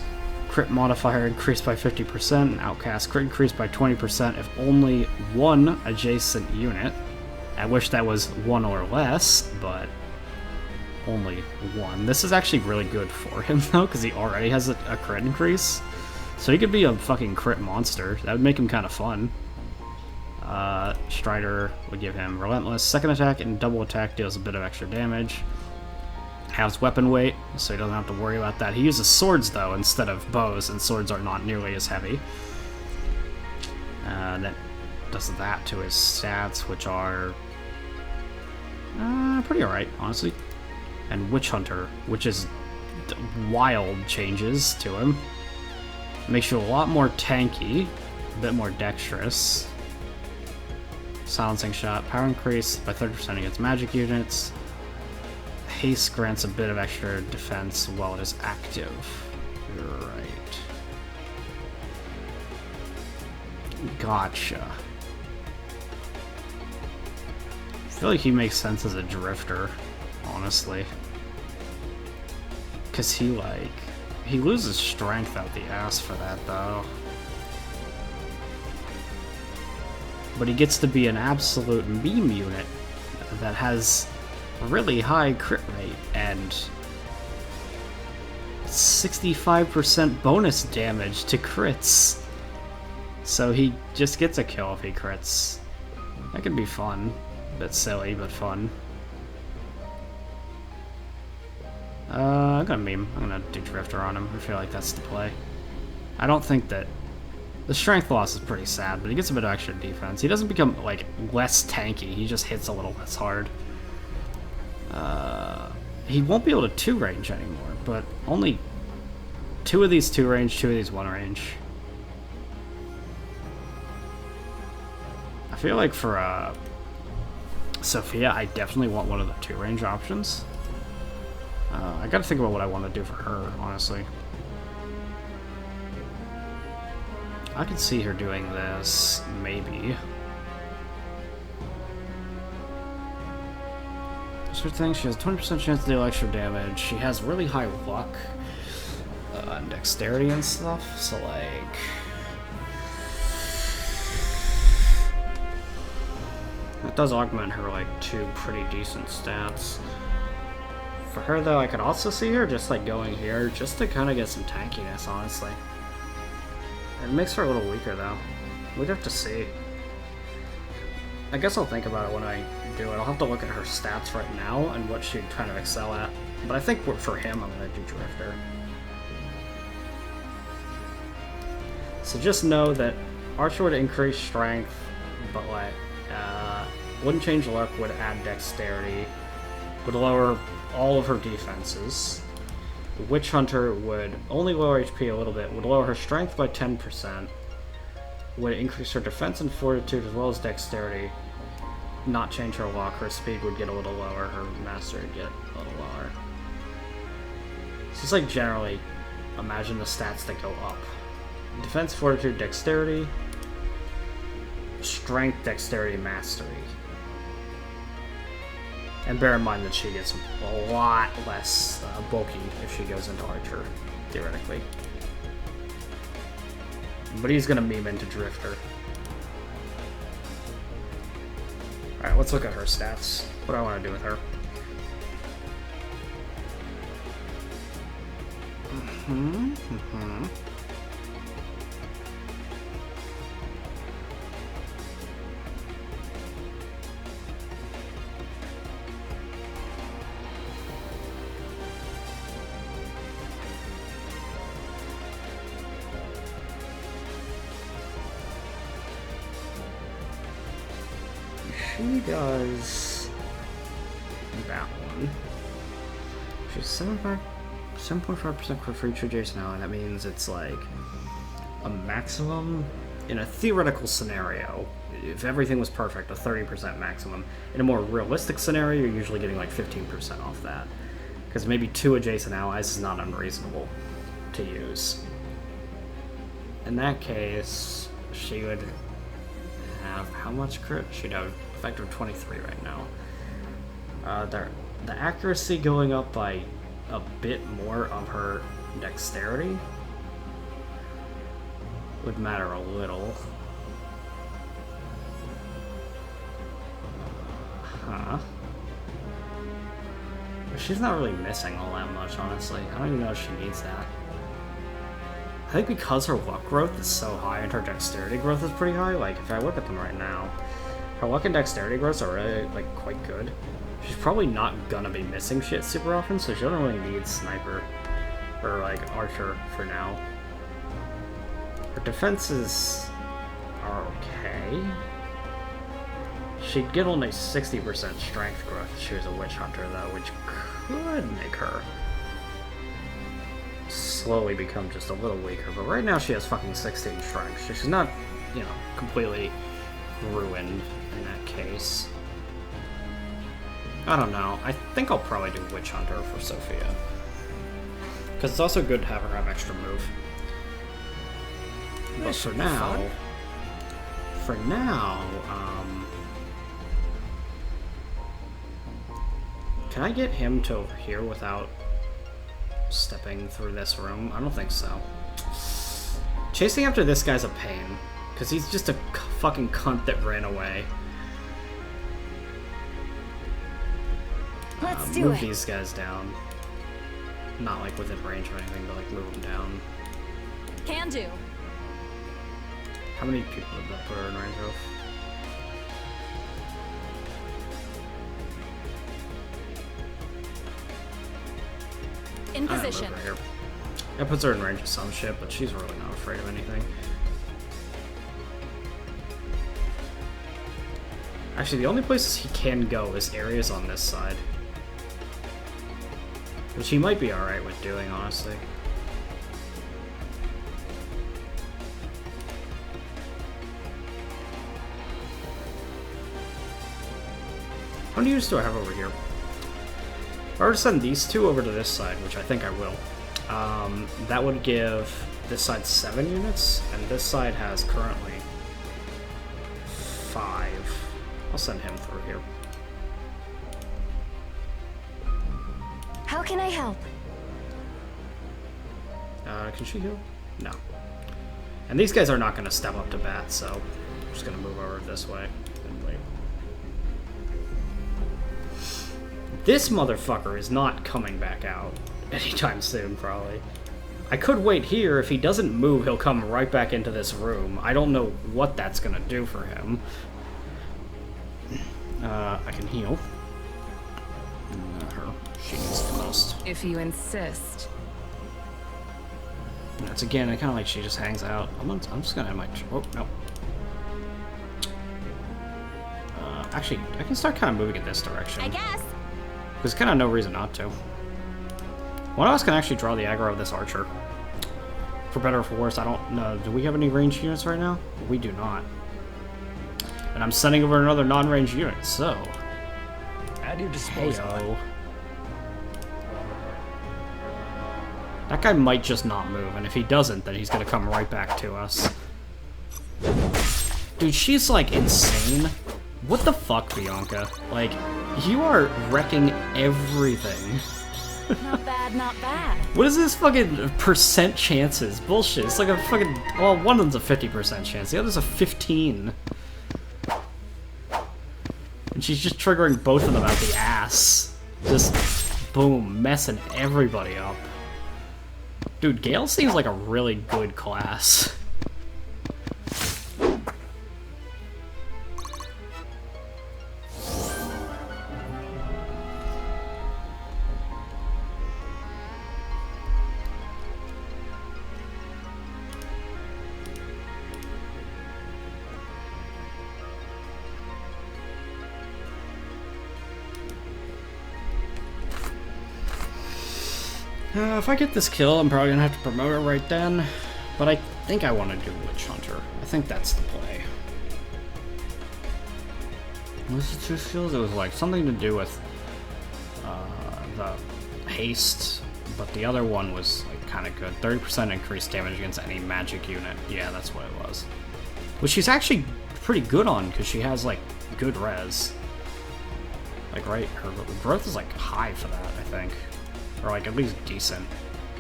crit modifier increased by 50%, and Outcast crit increased by 20% if only one adjacent unit. I wish that was one or less, but only one. This is actually really good for him, though, because he already has a crit increase. So he could be a fucking crit monster. That would make him kind of fun. Strider would give him Relentless. Second attack and double attack deals a bit of extra damage. Has weapon weight, so he doesn't have to worry about that. He uses swords, though, instead of bows, and swords are not nearly as heavy. That does that to his stats, which are pretty alright, honestly. And Witch Hunter, which is wild changes to him. Makes you a lot more tanky, a bit more dexterous. Silencing Shot, power increase by 30% against magic units. Haste grants a bit of extra defense while it is active. Right. Gotcha. I feel like he makes sense as a drifter, honestly. Because he loses strength out the ass for that, though. But he gets to be an absolute meme unit that has really high crit rate and 65% bonus damage to crits. So he just gets a kill if he crits. That could be fun. A bit silly, but fun. I'm gonna meme. I'm gonna do Drifter on him. I feel like that's the play. I don't think that... The strength loss is pretty sad, but he gets a bit of extra defense. He doesn't become, like, less tanky. He just hits a little less hard. He won't be able to 2-range anymore, but only 2 of these 2-range, 2 of these 1-range. I feel like for Sophia, I definitely want one of the 2-range options. I gotta think about what I want to do for her, honestly. I could see her doing this, maybe. Sort of thing, she has 20% chance to deal extra damage. She has really high luck and dexterity and stuff, so like... That does augment her like 2 pretty decent stats. For her though, I could also see her just like going here just to kind of get some tankiness, honestly. It makes her a little weaker though. We'd have to see. I guess I'll think about it when I do it. I'll have to look at her stats right now and what she'd kind of excel at. But I think for him, I'm going to do Drifter. So just know that Archer would increase strength, but like, wouldn't change luck, would add dexterity, would lower all of her defenses. Witch Hunter would only lower HP a little bit, would lower her strength by 10%, would increase her defense and fortitude as well as dexterity, not change her luck, her speed would get a little lower, her mastery would get a little lower. So it's like generally, imagine the stats that go up. Defense, fortitude, dexterity, strength, dexterity, mastery. And bear in mind that she gets a lot less bulky if she goes into Archer, theoretically. But he's gonna meme into Drifter. Alright, let's look at her stats. What do I want to do with her? She does that one. She's 7.5% for each adjacent ally. That means it's like a maximum in a theoretical scenario. If everything was perfect, a 30% maximum. In a more realistic scenario, you're usually getting like 15% off that. Because maybe 2 adjacent allies is not unreasonable to use. In that case, she would have how much crit? She'd have effective 23 right now. The accuracy going up by a bit more of her dexterity would matter a little. But she's not really missing all that much, honestly. I don't even know if she needs that. I think because her luck growth is so high and her dexterity growth is pretty high, like if I look at them right now, her luck and dexterity growths are really like quite good. She's probably not gonna be missing shit super often, so she doesn't really need Sniper or like Archer for now. Her defenses are okay. She'd get only 60% strength growth if she was a Witch Hunter though, which could make her slowly become just a little weaker, but right now she has fucking 16 strength, so she's not, you know, completely ruined in that case. I don't know. I think I'll probably do Witch Hunter for Sophia. Because it's also good to have her have extra move. But for now... can I get him to over here without stepping through this room? I don't think so. Chasing after this guy's a pain, because he's just a fucking cunt that ran away. Let's do move it. these guys down. Not like within range or anything, but like move them down. Can do. How many people did that put her in range of? In position. Right here. That puts her in range of some shit, but she's really not afraid of anything. Actually, the only places he can go is areas on this side. Which he might be alright with doing, honestly. How many units do I have over here? If I were to send these two over to this side, which I think I will, that would give this side's 7 units, and this side has currently 5. I'll send him through here. How can I help? Can she heal? No. And these guys are not going to step up to bat, so I'm just going to move over this way and wait. This motherfucker is not coming back out anytime soon, probably. I could wait here. If he doesn't move, he'll come right back into this room. I don't know what that's going to do for him. I can heal. Her. She needs the most. If you insist. That's again, I kind of like she just hangs out. I'm just gonna have my. Oh no. Actually, I can start kind of moving in this direction. I guess. There's kind of no reason not to. One of us can actually draw the aggro of this archer. For better or for worse, I don't know. Do we have any ranged units right now? We do not. And I'm sending over another non-ranged unit, so. At your disposal. Heyo. That guy might just not move, and if he doesn't, then he's gonna come right back to us. Dude, she's like insane. What the fuck, Bianca? Like, you are wrecking everything. Not bad, not bad. What is this fucking percent chances? Bullshit. It's like a fucking. Well, one of them's a 50% chance, the other's a 15. And she's just triggering both of them out the ass. Just, boom, messing everybody up. Dude, Gale seems like a really good class. If I get this kill, I'm probably gonna have to promote it right then. But I think I want to do Witch Hunter. I think that's the play. What was the 2 skills? It was like something to do with the haste, but the other one was like kind of good. 30% increased damage against any magic unit. Yeah, that's what it was. Which she's actually pretty good on because she has like good res. Like right, her growth is like high for that, I think. Or like at least decent.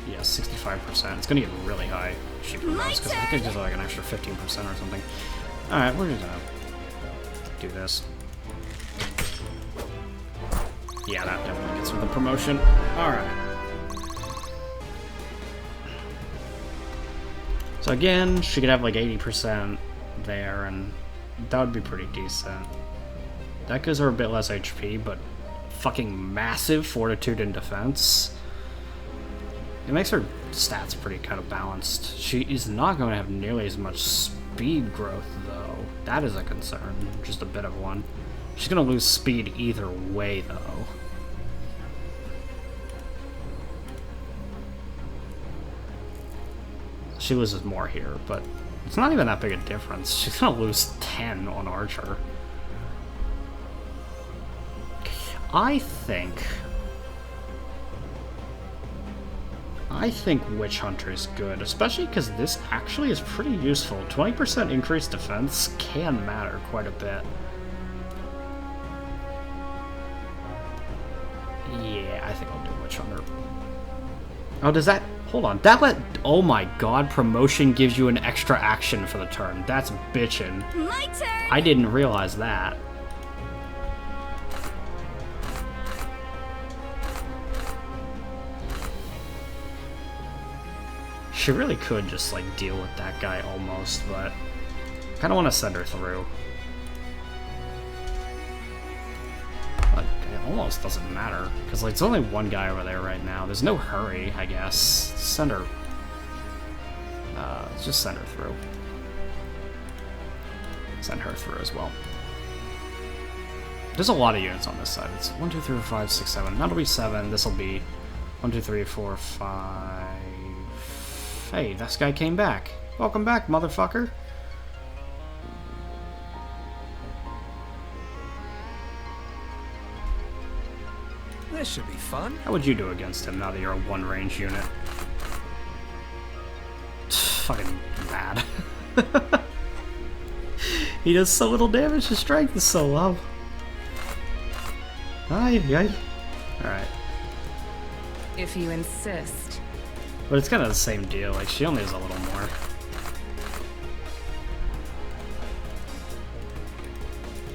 Yeah, 65%. It's gonna get really high if she promotes, because I think it gives like an extra 15% or something. Alright, we're just gonna do this. Yeah, that definitely gets her the promotion. Alright. So again, she could have like 80% there, and that would be pretty decent. That gives her a bit less HP, but fucking massive fortitude and defense. It makes her stats pretty kind of balanced. She is not going to have nearly as much speed growth, though. That is a concern, just a bit of one. She's going to lose speed either way, though. She loses more here, but it's not even that big a difference. She's going to lose 10 on Archer. I think Witch Hunter is good, especially because this actually is pretty useful. 20% increased defense can matter quite a bit. Yeah, I think I'll do Witch Hunter. Oh, does that... Hold on. That let... Oh my god, promotion gives you an extra action for the turn. That's bitchin'. My turn! I didn't realize that. She really could just, like, deal with that guy almost, but I kind of want to send her through. But it almost doesn't matter, because, like, there's only one guy over there right now. There's no hurry, I guess. Send her... just send her through. Send her through as well. There's a lot of units on this side. It's 1, 2, 3, 4, 5, 6, 7. That'll be 7. This'll be 1, 2, 3, 4, 5... Hey, this guy came back. Welcome back, motherfucker. This should be fun. How would you do against him now that you're a 1 range unit? fucking bad. He does so little damage, his strength is so low. Alright. If you insist. But it's kind of the same deal, like she only has a little more.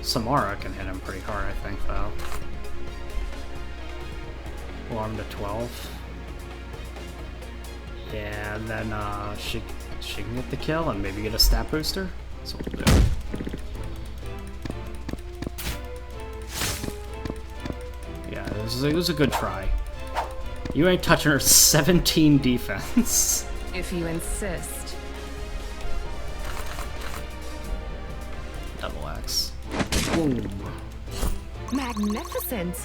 Samara can hit him pretty hard, I think, though. Alarm to 12. Yeah, and then she can get the kill and maybe get a stat booster. That's what we'll do. Yeah, it was a good try. You ain't touching her 17 defense. If you insist. Double X. Boom. Magnificent.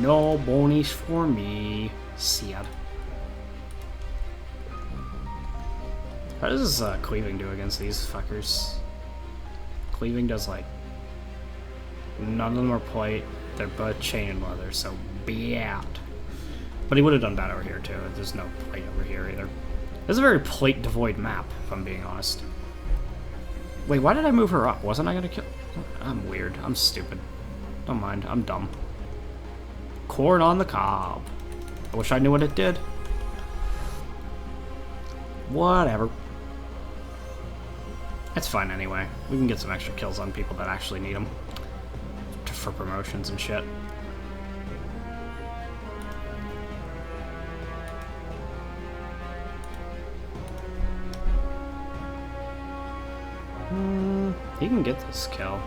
No bonies for me. Sad. How does cleaving do against these fuckers? Cleaving does like... None of them are plate. They're both chain and leather, so be out. But he would have done that over here too. There's no plate over here either. This is a very plate devoid map, if I'm being honest. Wait, why did I move her up? Wasn't I gonna kill... I'm weird. I'm stupid. Don't mind. I'm dumb. Corn on the cob. I wish I knew what it did. Whatever. It's fine anyway. We can get some extra kills on people that actually need them. For promotions and shit. He can get this kill.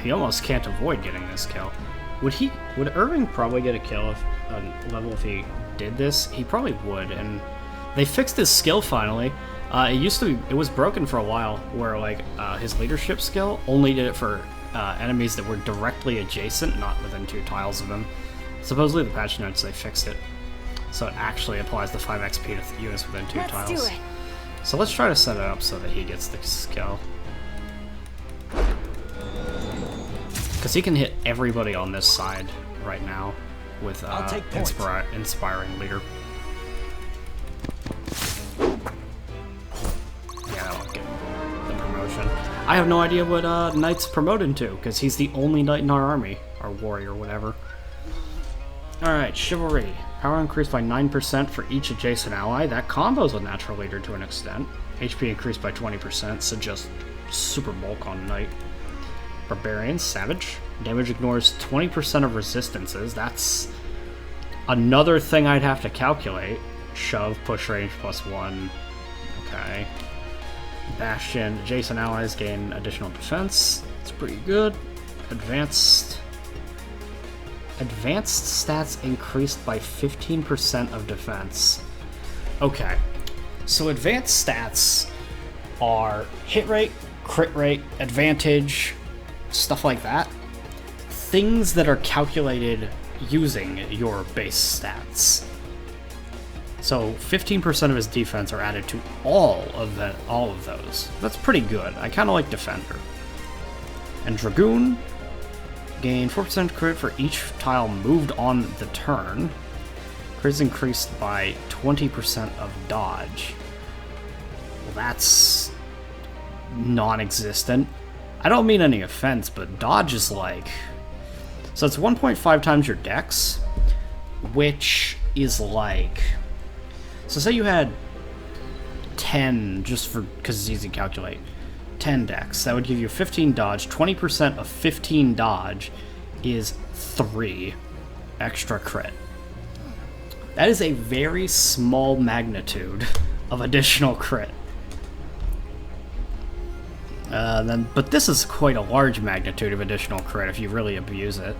He almost can't avoid getting this kill. Would Irving probably get a kill if level if he did this? He probably would, and they fixed his skill finally. It was broken for a while, where like his leadership skill only did it for enemies that were directly adjacent, not within 2 tiles of him. Supposedly the patch notes they fixed it, so it actually applies the 5 XP to units within 2 tiles. Let's do it. So let's try to set it up so that he gets the skill. Because he can hit everybody on this side right now with Inspiring Leader. Yeah, that'll get the promotion. I have no idea what Knight's promoted to, because he's the only Knight in our army. Or warrior, whatever. Alright, Chivalry. Power increased by 9% for each adjacent ally. That combos with Natural Leader to an extent. HP increased by 20%, so just super bulk on Knight. Barbarian, Savage. Damage ignores 20% of resistances. That's another thing I'd have to calculate. Shove, push range +1. Okay. Bastion, adjacent allies gain additional defense. It's pretty good. Advanced stats increased by 15% of defense. Okay. So advanced stats are hit rate, crit rate, advantage, stuff like that. Things that are calculated using your base stats. So 15% of his defense are added to all of those. That's pretty good. I kind of like Defender. And Dragoon, gain 4% crit for each tile moved on the turn. Crit's increased by 20% of dodge. Well, that's non-existent. I don't mean any offense, but dodge is like... So it's 1.5 times your dex, which is like... So say you had 10, just for because it's easy to calculate, 10 dex. That would give you 15 dodge. 20% of 15 dodge is 3 extra crit. That is a very small magnitude of additional crit. But this is quite a large magnitude of additional crit if you really abuse it.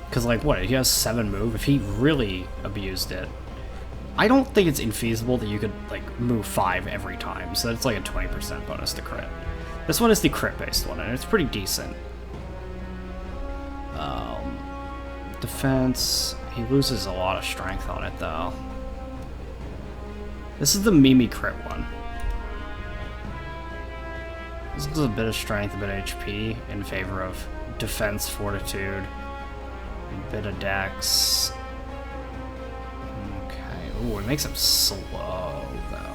Because, like, what? He has 7 move. If he really abused it, I don't think it's infeasible that you could, like, move 5 every time. So that's like a 20% bonus to crit. This one is the crit-based one, and it's pretty decent. Defense. He loses a lot of strength on it, though. This is the Mimi crit one. This is a bit of strength, a bit of HP in favor of defense, fortitude, a bit of dex. Ooh, it makes him slow, though.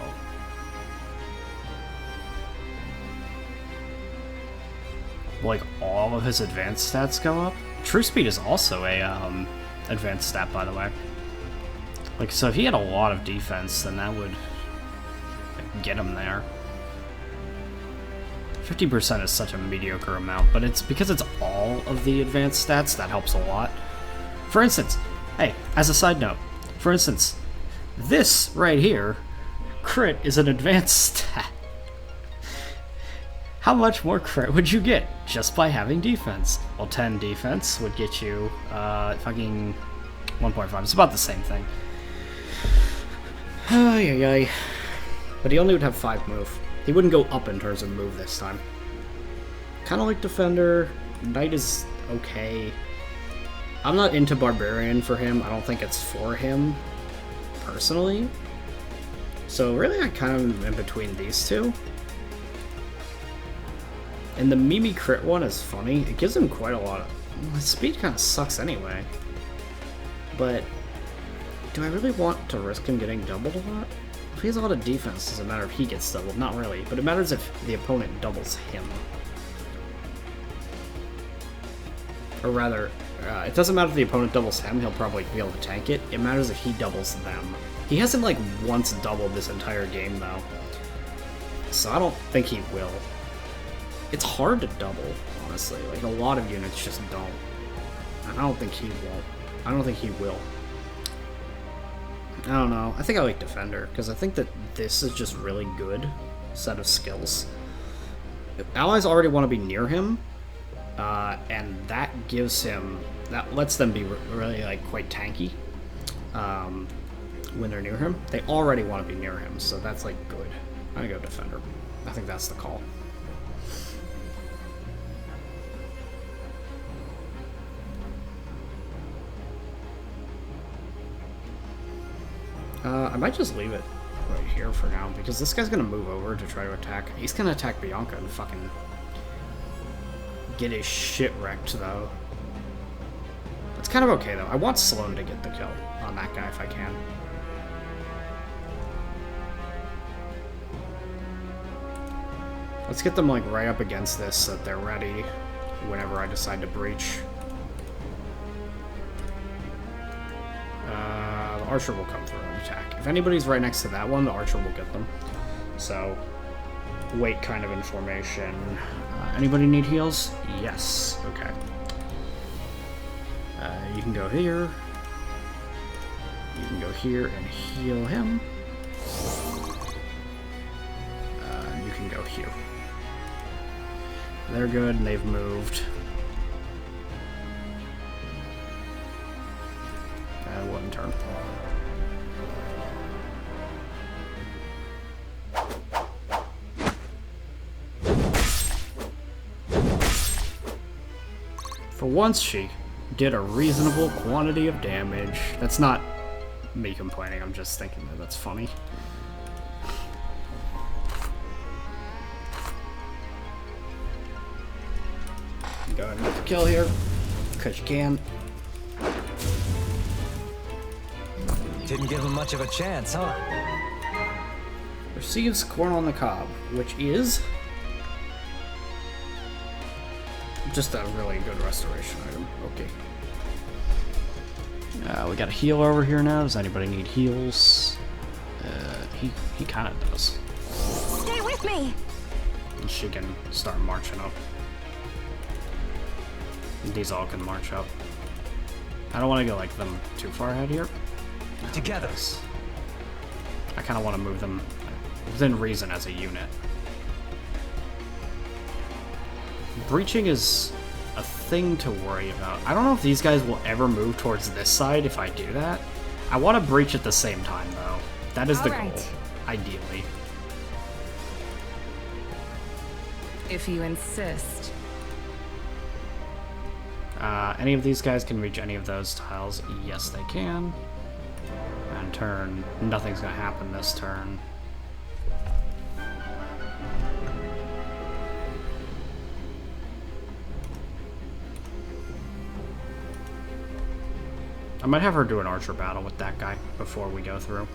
Like, all of his advanced stats go up? True speed is also a, advanced stat, by the way. Like, so if he had a lot of defense, then that would like, get him there. 50% is such a mediocre amount, but it's because it's all of the advanced stats that helps a lot. For instance, hey, as a side note, for instance, this right here, crit, is an advanced stat. How much more crit would you get just by having defense? Well, 10 defense would get you fucking 1.5. It's about the same thing. Ay, ay, ay. But he only would have 5 move. He wouldn't go up in terms of move this time. Kind of like Defender. Knight is okay. I'm not into Barbarian for him. I don't think it's for him, personally. So really, I kind of am in between these two. And the Mimi crit one is funny. It gives him quite a lot of... Well, his speed kind of sucks anyway. But do I really want to risk him getting doubled a lot? If he has a lot of defense, doesn't matter if he gets doubled. Not really, but it matters if the opponent doubles him. Or rather, it doesn't matter if the opponent doubles him, he'll probably be able to tank it. It matters if he doubles them. He hasn't, like, once doubled this entire game, though. So I don't think he will. It's hard to double, honestly. Like, a lot of units just don't. And I don't think he won't. I don't think he will. I don't know. I think I like Defender, because I think that this is just really good set of skills. Allies already want to be near him, and that gives him... That lets them be really, like, quite tanky when they're near him. They already want to be near him, so that's, like, good. I'm gonna go Defender. I think that's the call. I might just leave it right here for now, because this guy's gonna move over to try to attack. He's gonna attack Bianca and fucking get his shit wrecked, though. It's kind of okay, though. I want Sloan to get the kill on that guy if I can. Let's get them, like, right up against this so that they're ready whenever I decide to breach. The archer will come through and attack. If anybody's right next to that one, the archer will get them. So, wait kind of in formation. Anybody need heals? Yes. Okay. You can go here. You can go here and heal him. You can go here. They're good, and they've moved. One turn. For once, she did a reasonable quantity of damage. That's not me complaining, I'm just thinking that that's funny. Go ahead and get the kill here, because you can. Didn't give him much of a chance, huh? Receives corn on the cob, which is just a really good restoration item. Okay. We got a heal over here now. Does anybody need heals? He kind of does. Stay with me! And she can start marching up. These all can march up. I don't want to go like them too far ahead here. Together. I kind of want to move them within reason as a unit. Breaching is a thing to worry about. I don't know if these guys will ever move towards this side if I do that. I want to breach at the same time, though. That is the goal, ideally. If you insist. Any of these guys can reach any of those tiles. Yes, they can. And turn. Nothing's going to happen this turn. I might have her do an archer battle with that guy before we go through.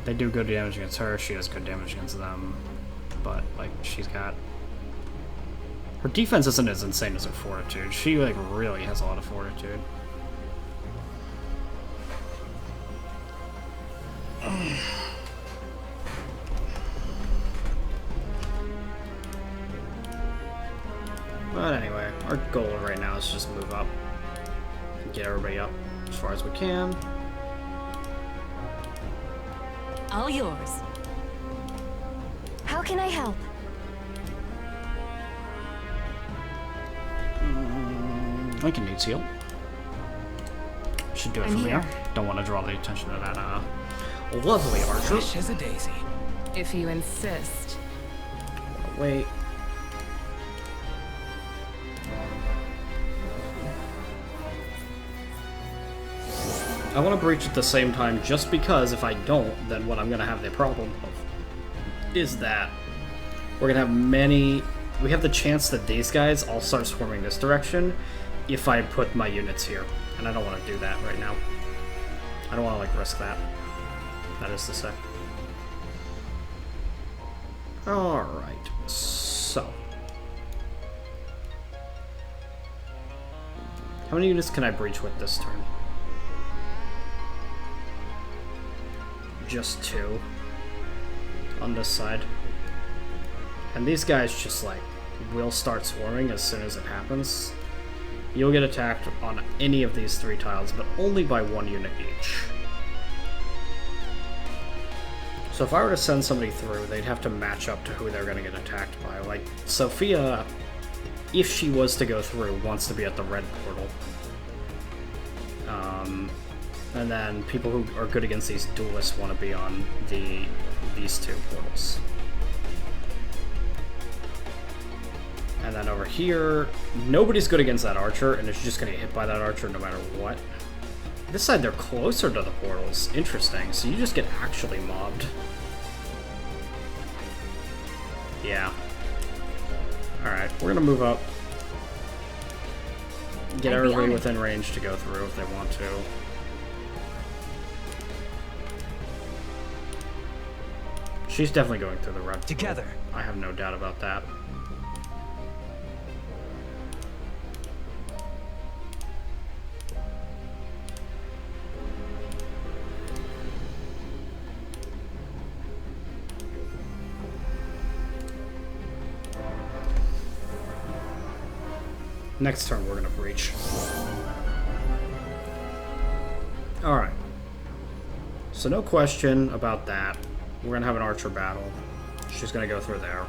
They do good damage against her, she does good damage against them. But, like, she's got... Her defense isn't as insane as her fortitude. She, like, really has a lot of fortitude. But anyway, our goal right now is just move up. Get everybody up as far as we can. All yours. How can I help? Lincoln needs heal. Should do it I'm from here. here. Don't want to draw the attention to that lovely archer. Fresh as a daisy. If you insist. Wait. I want to breach at the same time just because if I don't, then what I'm going to have the problem of is that we're going to have many... We have the chance that these guys all start swarming this direction if I put my units here. And I don't want to do that right now. I don't want to, like, risk that. That is to say. Alright, so... How many units can I breach with this turn? Just 2 on this side. And these guys just, like, will start swarming as soon as it happens. You'll get attacked on any of these 3 tiles, but only by 1 unit each. So if I were to send somebody through, they'd have to match up to who they're going to get attacked by. Like, Sophia, if she was to go through, wants to be at the red portal. And then people who are good against these duelists want to be on these 2 portals. And then over here, nobody's good against that archer, and it's just going to get hit by that archer no matter what. This side, they're closer to the portals. Interesting. So you just get actually mobbed. Yeah. Alright, we're going to move up. Get everybody within range to go through if they want to. She's definitely going through the red portal. Together. I have no doubt about that. Next turn, we're going to breach. Alright. So no question about that. We're going to have an archer battle. She's going to go through there.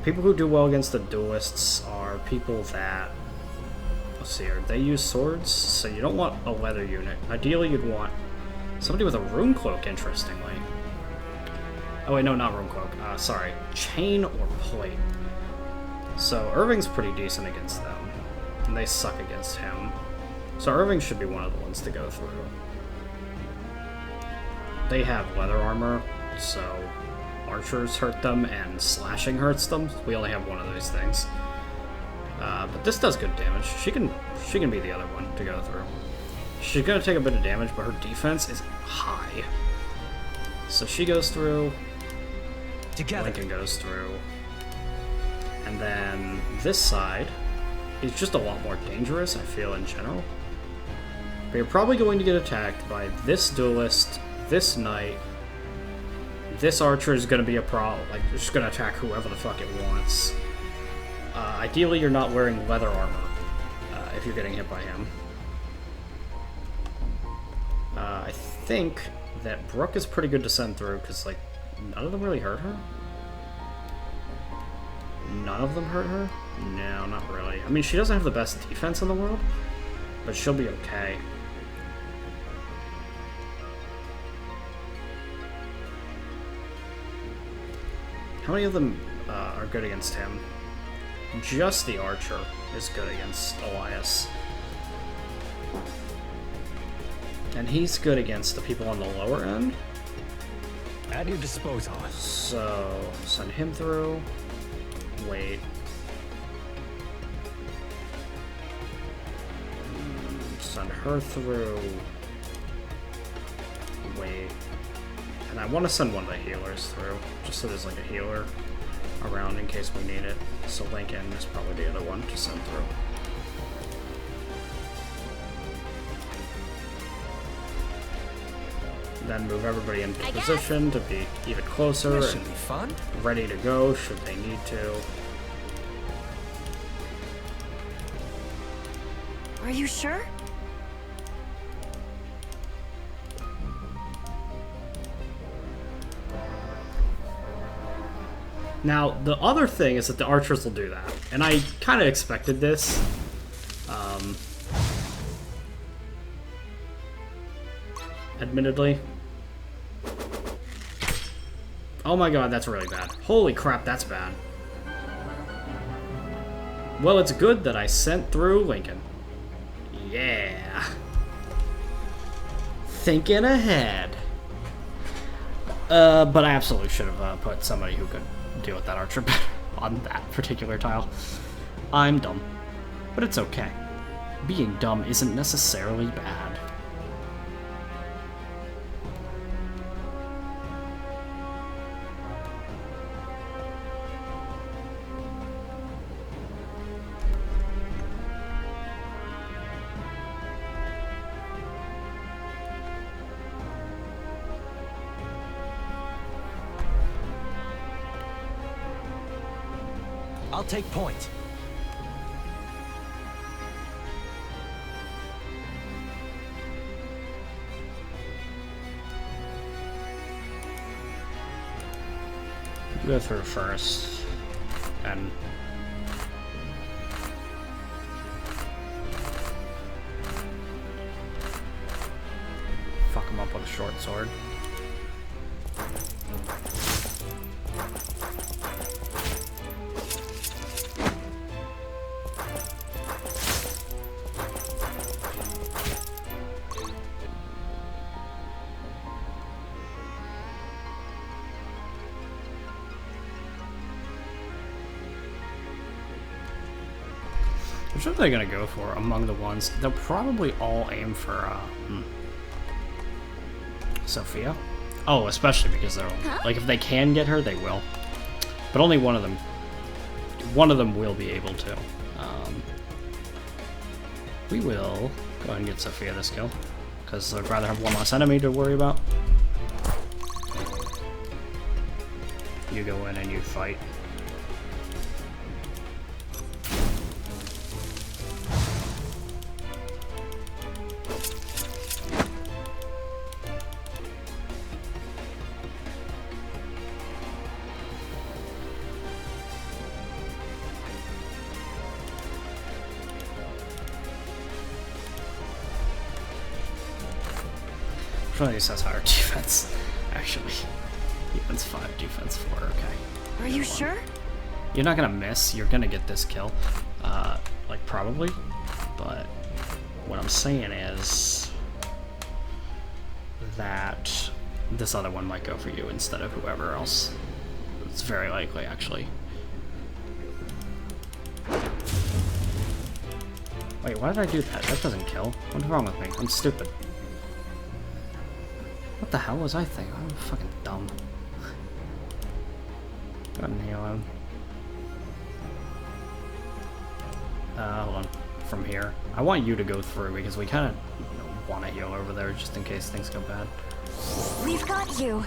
People who do well against the duelists are people that... Let's see here. They use swords, so you don't want a leather unit. Ideally, you'd want somebody with a rune cloak, interestingly. Oh wait, no, not rune cloak. Sorry. Chain or plate. So Irving's pretty decent against them, and they suck against him. So Irving should be one of the ones to go through. They have leather armor, so archers hurt them and slashing hurts them. We only have one of those things. But this does good damage. She can be the other one to go through. She's gonna take a bit of damage, but her defense is high. So she goes through. Together. Lincoln goes through. And then this side is just a lot more dangerous, I feel, in general. But you're probably going to get attacked by this duelist, this knight. This archer is going to be a problem. Like, it's just going to attack whoever the fuck it wants. Ideally, you're not wearing leather armor if you're getting hit by him. I think that Brooke is pretty good to send through, because, like, none of them really hurt her. None of them hurt her? No, not really. I mean, she doesn't have the best defense in the world, but she'll be okay. How many of them are good against him? Just the archer is good against Elias. And he's good against the people on the lower end. At your disposal. So, send him through. Wait. Send her through. Wait. And I want to send one of the healers through, just so there's like a healer around in case we need it. So Lincoln is probably the other one to send through. Then move everybody into position to be even closer This and should be fun. ready to go should they need to. Are you sure? Now, the other thing is that the archers will do that, and I kind of expected this. Admittedly. Oh my god, that's really bad. Holy crap, that's bad. Well, it's good that I sent through Lincoln. Yeah. Thinking ahead. But I absolutely should have put somebody who could deal with that archer on that particular tile. I'm dumb. But it's okay. Being dumb isn't necessarily bad. I'll take point. You go through first, and fuck him up with a short sword. Which are they gonna go for among the ones? They'll probably all aim for Sophia. Oh, especially because they're like if they can get her, they will. But only one of them. One of them will be able to. We will go ahead and get Sophia this kill because I'd rather have one less enemy to worry about. You go in and you fight. Which one of these has higher defense? Actually, defense 5, defense 4. Okay. Are you sure? You're not gonna miss. You're gonna get this kill, like probably. But what I'm saying is that this other one might go for you instead of whoever else. It's very likely, actually. Wait, why did I do that? That doesn't kill. What's wrong with me? I'm stupid. What the hell was I thinking? I'm fucking dumb. Go ahead and heal him. Hold on. From here. I want you to go through because we kind of want to heal over there just in case things go bad. We've got you.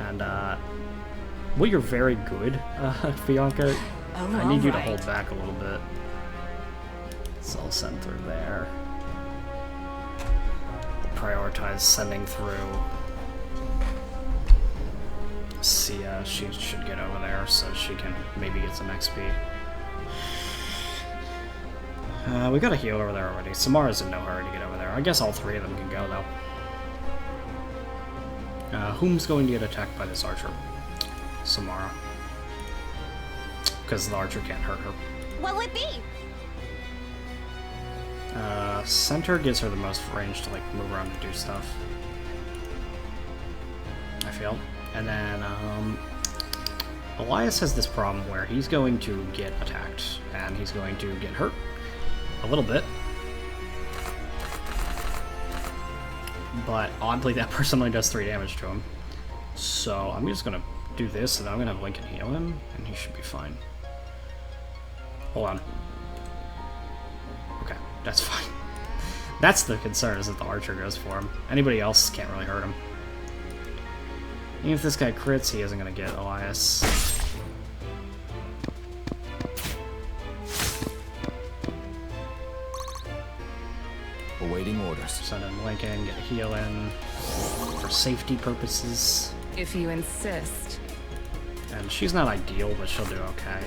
And, well, you're very good, Bianca. Oh, I need you to alright. hold back a little bit. So I'll send through there. Prioritize sending through Sia. She should get over there so she can maybe get some XP. We got a heal over there already. Samara's in no hurry to get over there. I guess all three of them can go, though. Whom's going to get attacked by this archer? Samara. Because the archer can't hurt her. What would it be? Center gives her the most range to like move around and do stuff. I feel. And then Elias has this problem where he's going to get attacked and he's going to get hurt a little bit. but oddly that person only does 3 damage to him. So I'm just gonna do this, and I'm gonna have Lincoln heal him, and he should be fine. Hold on. Okay, that's fine. That's the concern, is that the archer goes for him. Anybody else can't really hurt him. Even if this guy crits, he isn't gonna get Elias. Awaiting orders. Send in Lincoln, get a heal in for safety purposes. If you insist. And she's not ideal, but she'll do okay.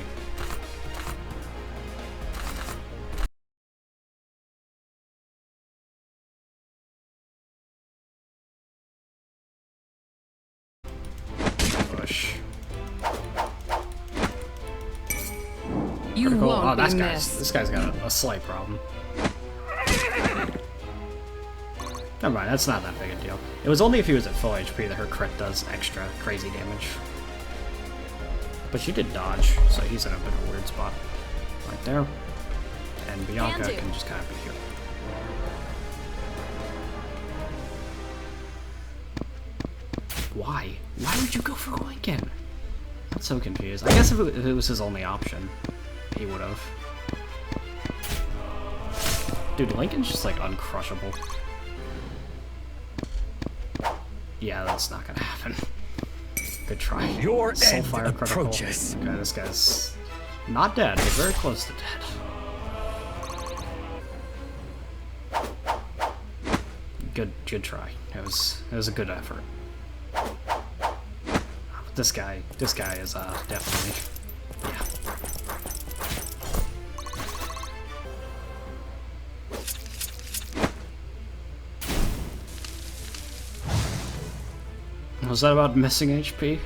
Push. You Critical. won't Oh, be missed. this guy's got a slight problem. Never mind, that's not that big a deal. It was only if he was at full HP that her crit does extra crazy damage. But she did dodge, so he's in a bit of a weird spot. Right there. And Bianca can just kind of be here. Why? Why would you go for Lincoln? I'm so confused. I guess if it was his only option, he would have. Dude, Lincoln's just like uncrushable. Yeah, that's not gonna happen. Good try. Your Soulfire end critical. approaches. Okay, this guy's not dead, but very close to dead. Good try. It was a good effort. This guy is definitely, yeah. Was that about missing HP?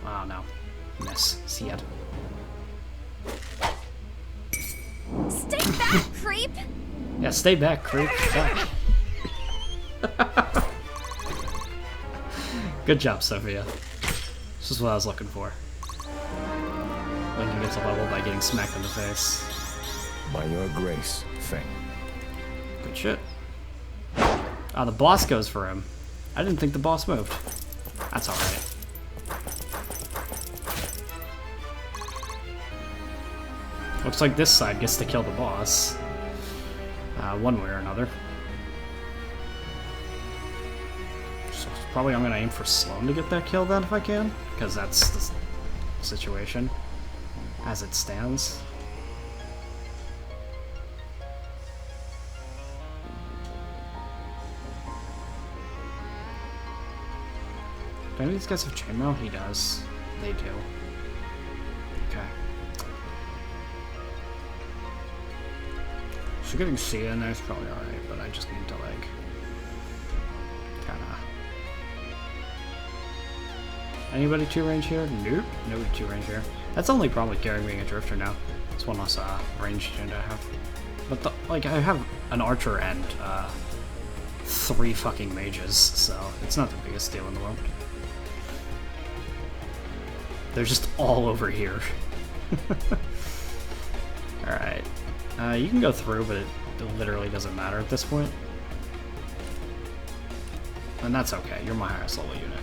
Oh no. Miss. See it. Stay back, creep! Yeah, stay back, creep. Back. Good job, Sophia. This is what I was looking for. Lincoln gets a level by getting smacked in the face. By your grace, Feng. Good shit. Ah, the boss goes for him. I didn't think the boss moved. That's alright. Looks like this side gets to kill the boss. One way or another. So probably I'm gonna aim for Sloan to get that kill then if I can, because that's the situation as it stands. Do any of these guys have chainmail? He does. They do. Okay. So getting Sia in there is probably alright, but I just need to, like, kinda... Anybody 2-range here? Nope. Nobody 2-range here. That's the only problem with Gary being a drifter now. It's one less range unit I have. But, like, I have an archer and 3 fucking mages, so it's not the biggest deal in the world. They're just all over here. Alright. You can go through, but it literally doesn't matter at this point. And that's okay. You're my highest level unit.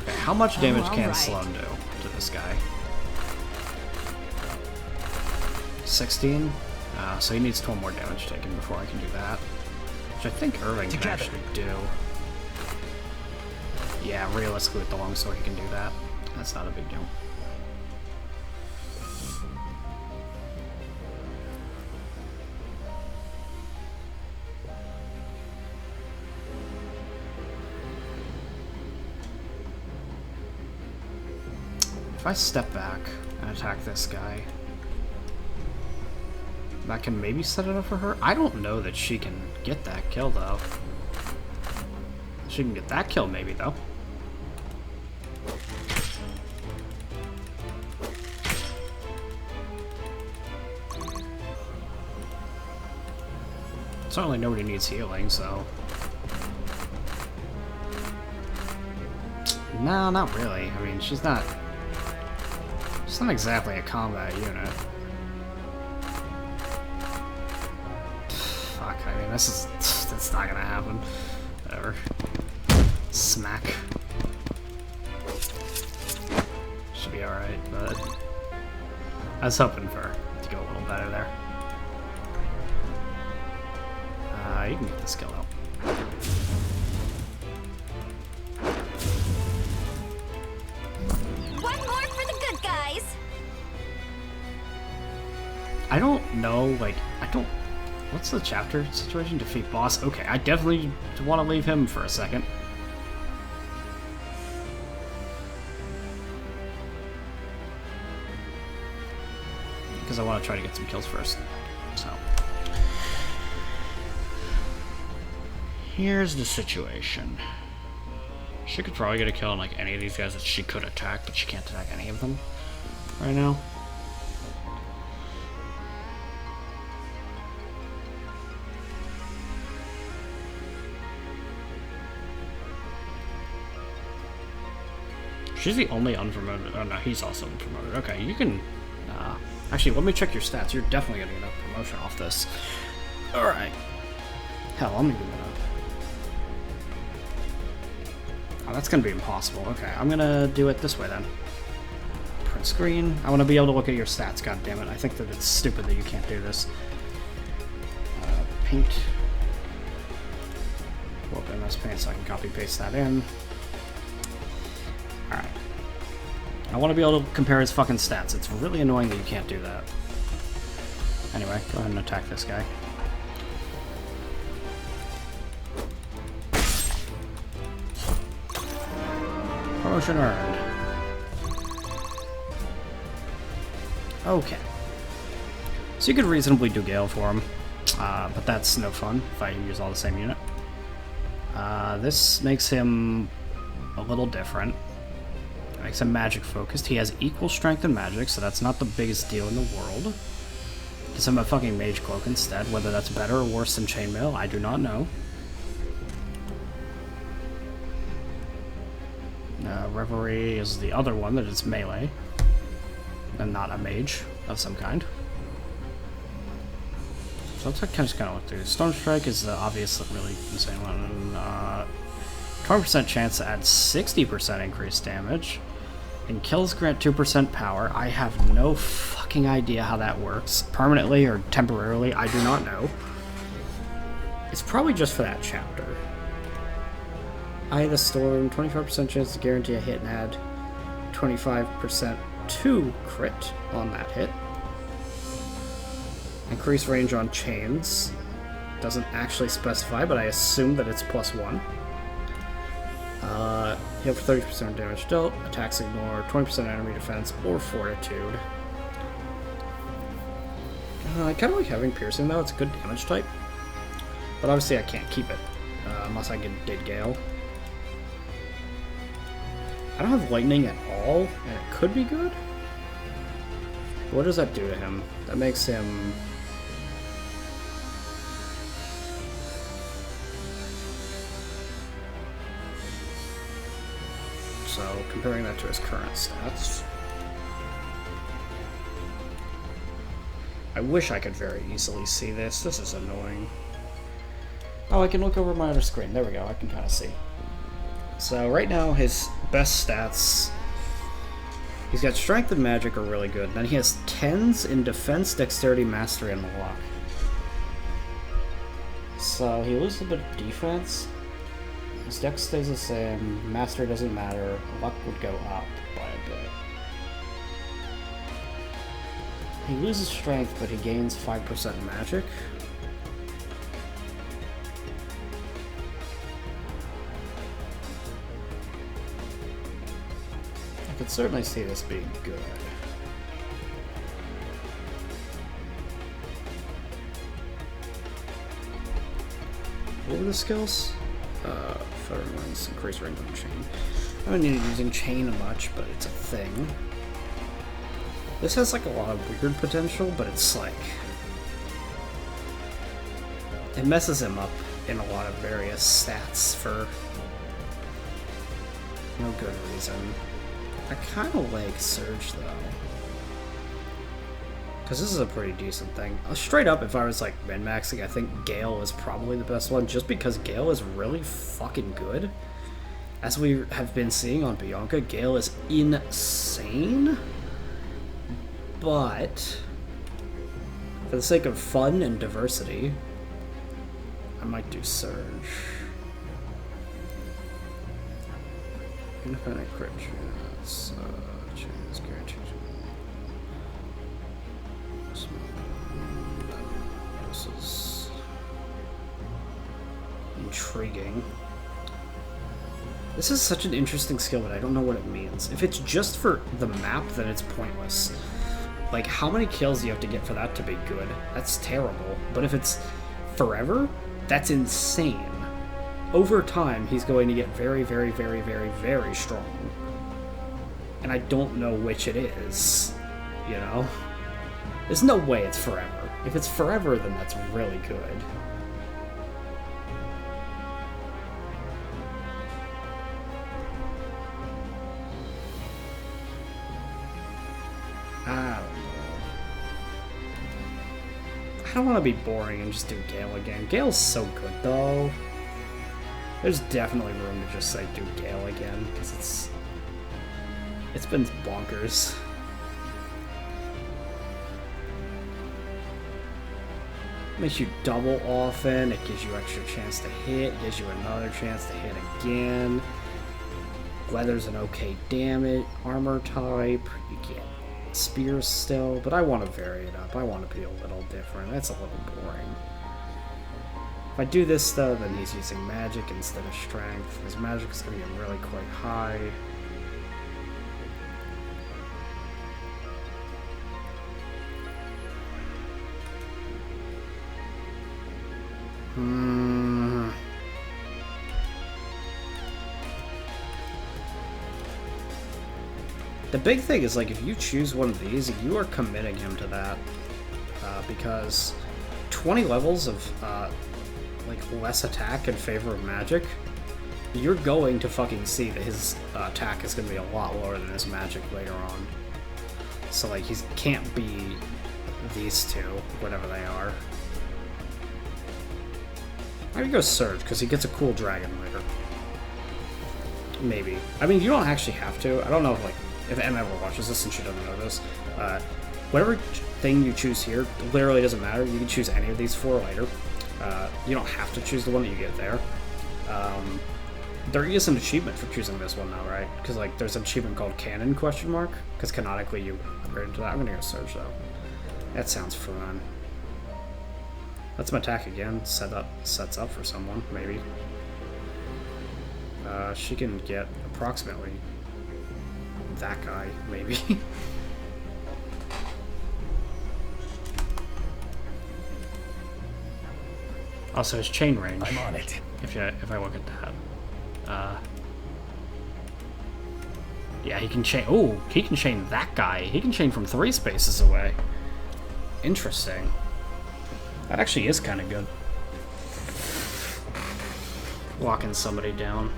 Okay, how much damage can Sloan do to this guy? 16? So he needs 12 more damage taken before I can do that. Which I think Irving can actually do. Yeah, realistically with the longsword he can do that. That's not a big deal. If I step back and attack this guy, that can maybe set it up for her? I don't know that she can get that kill, though. She can get that kill, maybe, though. Certainly nobody needs healing, so... No, not really. I mean, she's not It's not exactly a combat unit. Fuck, I mean, that's not gonna happen. Whatever. Smack. Should be alright, but I was hoping for it to go a little better there. You can get the skill out. One more for the good guys. I don't know, like, what's the chapter situation? Defeat boss? Okay, I definitely want to leave him for a second. Because I want to try to get some kills first. So. Here's the situation. She could probably get a kill on like any of these guys that she could attack, but she can't attack any of them right now. She's the only unpromoted. Oh no, he's also unpromoted. Okay, you can. Actually, let me check your stats. You're definitely getting enough promotion off this. Alright. Hell, I'm even gonna. Oh, that's gonna be impossible. Okay, I'm gonna do it this way then. Print screen. I want to be able to look at your stats, god damn it. I think that it's stupid that you can't do this. Paint. Pull up MS Paint so I can copy paste that in. Alright. I want to be able to compare his fucking stats. It's really annoying that you can't do that. Anyway, go ahead and attack this guy. Promotion earned. Okay. So you could reasonably do Gale for him, but that's no fun if I use all the same unit. This makes him a little different. It makes him magic focused. He has equal strength and magic, so that's not the biggest deal in the world. Gives him a fucking mage cloak instead. Whether that's better or worse than chainmail, I do not know. Reverie is the other one that is melee, and not a mage of some kind. So let's kind of look through. Stone Strike is the obvious, really insane one. 20% chance to add 60% increased damage, and kills grant 2% power. I have no fucking idea how that works, permanently or temporarily. I do not know. It's probably just for that chapter. Eye of the Storm, 25% chance to guarantee a hit and add 25% to crit on that hit. Increase range on chains. Doesn't actually specify, but I assume that it's +1. Heal for 30% damage dealt. Attacks ignore 20% enemy defense or fortitude. I kind of like having piercing though. It's a good damage type. But obviously I can't keep it unless I did Gale. I don't have lightning at all, and it could be good. What does that do to him? That makes him... So, comparing that to his current stats... I wish I could very easily see this. This is annoying. Oh, I can look over my other screen. There we go. I can kind of see. So right now, his best stats, he's got strength and magic are really good. Then he has 10s in defense, dexterity, mastery, and luck. So he loses a bit of defense. His dex stays the same. Mastery doesn't matter. Luck would go up by a bit. He loses strength, but he gains 5% magic. I could certainly see this being good. What were the skills? Fire runs, increase range on chain. I haven't been using chain much, but it's a thing. This has like a lot of weird potential, but it's like... it messes him up in a lot of various stats for no good reason. I kind of like Surge, though. Because this is a pretty decent thing. Straight up, if I was, like, min-maxing, I think Gale is probably the best one, just because Gale is really fucking good. As we have been seeing on Bianca, Gale is insane. But, for the sake of fun and diversity, I might do Surge. Independent crit chance, chance guaranteed. This is intriguing. This is such an interesting skill, but I don't know what it means. If it's just for the map, then it's pointless. Like, how many kills do you have to get for that to be good? That's terrible. But if it's forever, that's insane. Over time, he's going to get very, very, very, very, very strong. And I don't know which it is, you know? There's no way it's forever. If it's forever, then that's really good. I don't want to be boring and just do Gale again. Gale's so good, though. There's definitely room to just, like, do Gale again, because it's been bonkers. Makes you double often, it gives you extra chance to hit, gives you another chance to hit again. Weather's an okay damage, armor type, you get spears still, but I want to vary it up. I want to be a little different. That's a little boring. If I do this though, then he's using magic instead of strength. His magic is going to get really quite high. The big thing is, like, if you choose one of these, you are committing him to that. Because 20 levels of, like, less attack in favor of magic, you're going to fucking see that his attack is going to be a lot lower than his magic later on. So, like, he can't be these two, whatever they are. Maybe go Surge, because he gets a cool dragon later. Maybe. I mean, you don't actually have to. I don't know if, like, if Em ever watches this and she doesn't know this. Whatever thing you choose here literally doesn't matter. You can choose any of these four later. You don't have to choose the one that you get there. There is an achievement for choosing this one now, right? Because, like, there's an achievement called Canon ? Because canonically you upgrade into that. I'm gonna go Surge though. That sounds fun. Let's him attack again. Sets up for someone, maybe. She can get approximately that guy, maybe. Also, his chain range. I'm on it. If I look at that, yeah, he can chain. Oh, he can chain that guy. He can chain from 3 spaces away. Interesting. That actually is kind of good. Locking somebody down.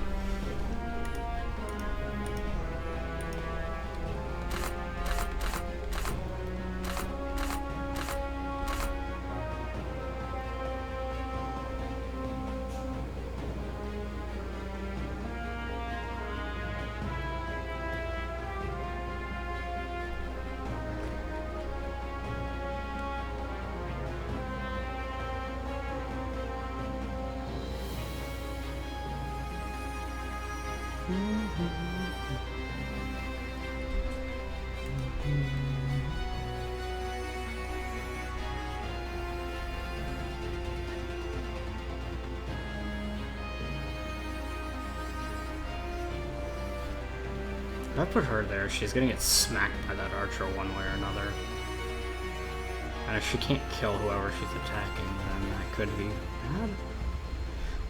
If I put her there, she's gonna get smacked by that archer one way or another. And if she can't kill whoever she's attacking, then that could be bad.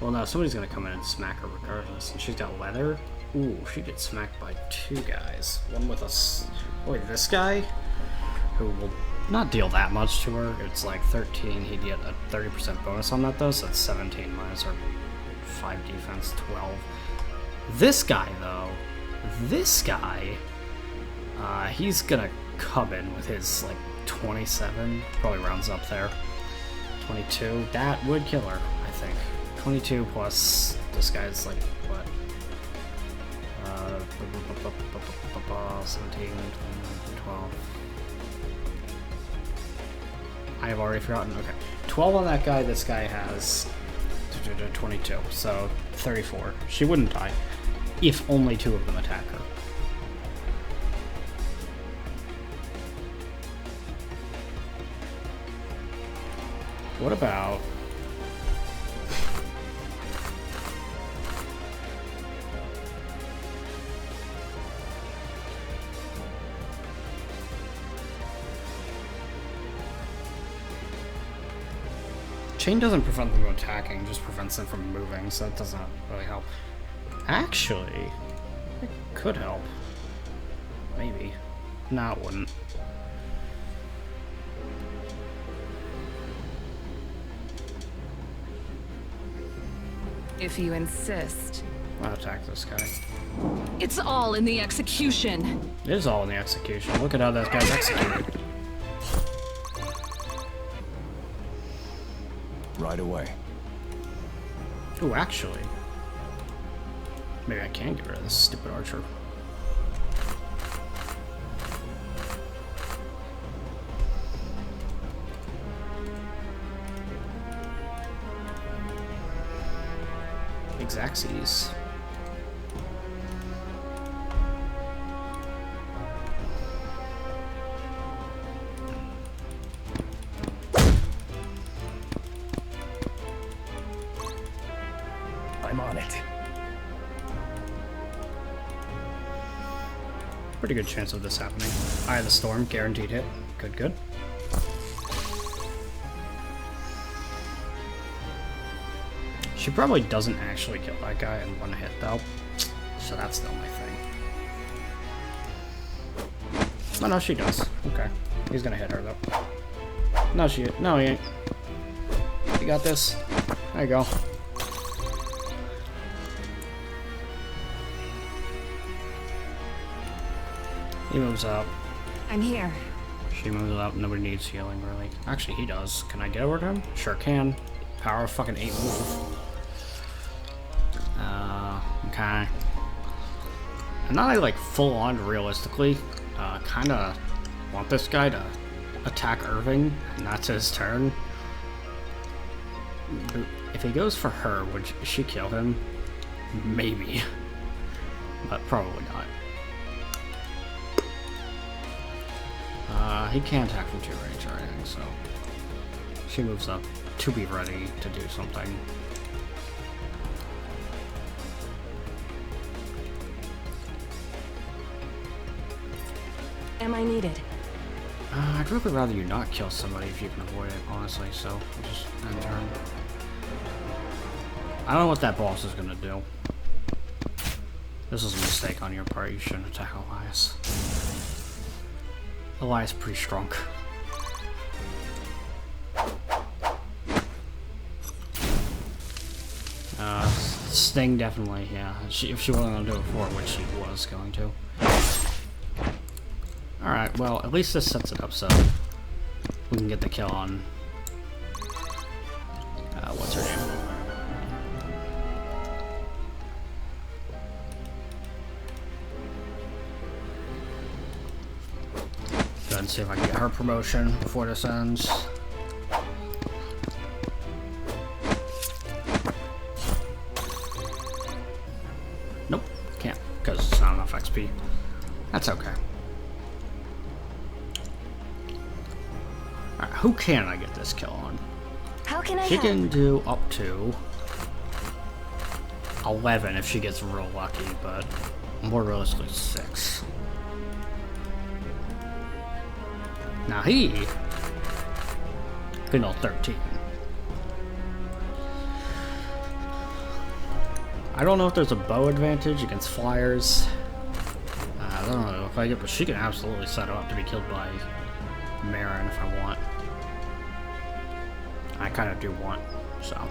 Well, no, somebody's gonna come in and smack her regardless. And she's got leather. Ooh, she gets smacked by 2 guys. One with us. Wait, this guy? Who will not deal that much to her. It's like 13. He'd get a 30% bonus on that though, so that's 17 minus her 5 defense, 12. This guy, though. This guy He's gonna come in with his, like, 27. Probably rounds up there. 22. That would kill her, I think. 22 plus this guy's, like, what? 17, 12. I have already forgotten. Okay. 12 on that guy. This guy has 22. So 34. She wouldn't die if only 2 of them attack her. What about... Chain doesn't prevent them from attacking, just prevents them from moving, so that doesn't really help. Actually, it could help. Maybe. No, it wouldn't. If you insist. I'll attack this guy. It's all in the execution. It is all in the execution. Look at how that guy's executed. Right away. Ooh, actually. Maybe I can get rid of this stupid archer. Xaxes. I'm on it. Pretty good chance of this happening. Eye of the Storm, guaranteed hit. Good, good. She probably doesn't actually kill that guy in one hit, though. So that's the only thing. Oh, no, she does. Okay. He's gonna hit her, though. No, no, he ain't. You got this. There you go. He moves up. I'm here. She moves up. Nobody needs healing, really. Actually, he does. Can I get over to him? Sure can. Power of fucking 8 move. Okay. And now I, like, full on realistically, kinda want this guy to attack Irving, and that's his turn. If he goes for her, would she kill him? Maybe. But probably not. He can't attack from 2 range or anything, so she moves up to be ready to do something. Am I needed? I'd really rather you not kill somebody if you can avoid it, honestly, so I'll just end turn. I don't know what that boss is gonna do. This was a mistake on your part. You shouldn't attack Elias. Elias is pretty strong. Sting definitely, yeah. If she wasn't gonna do it before, which she was going to. Alright, well, at least this sets it up so we can get the kill on... what's her name? Go ahead and see if I can get her promotion before this ends. Nope, can't, because it's not enough XP. That's okay. Alright, who can I get this kill on? How can I She help? can do up to 11 if she gets real lucky, but more realistically 6. Now he can know 13. I don't know if there's a bow advantage against flyers. I don't know if I get, but she can absolutely set her up to be killed by Marin if I want. I kind of do want, so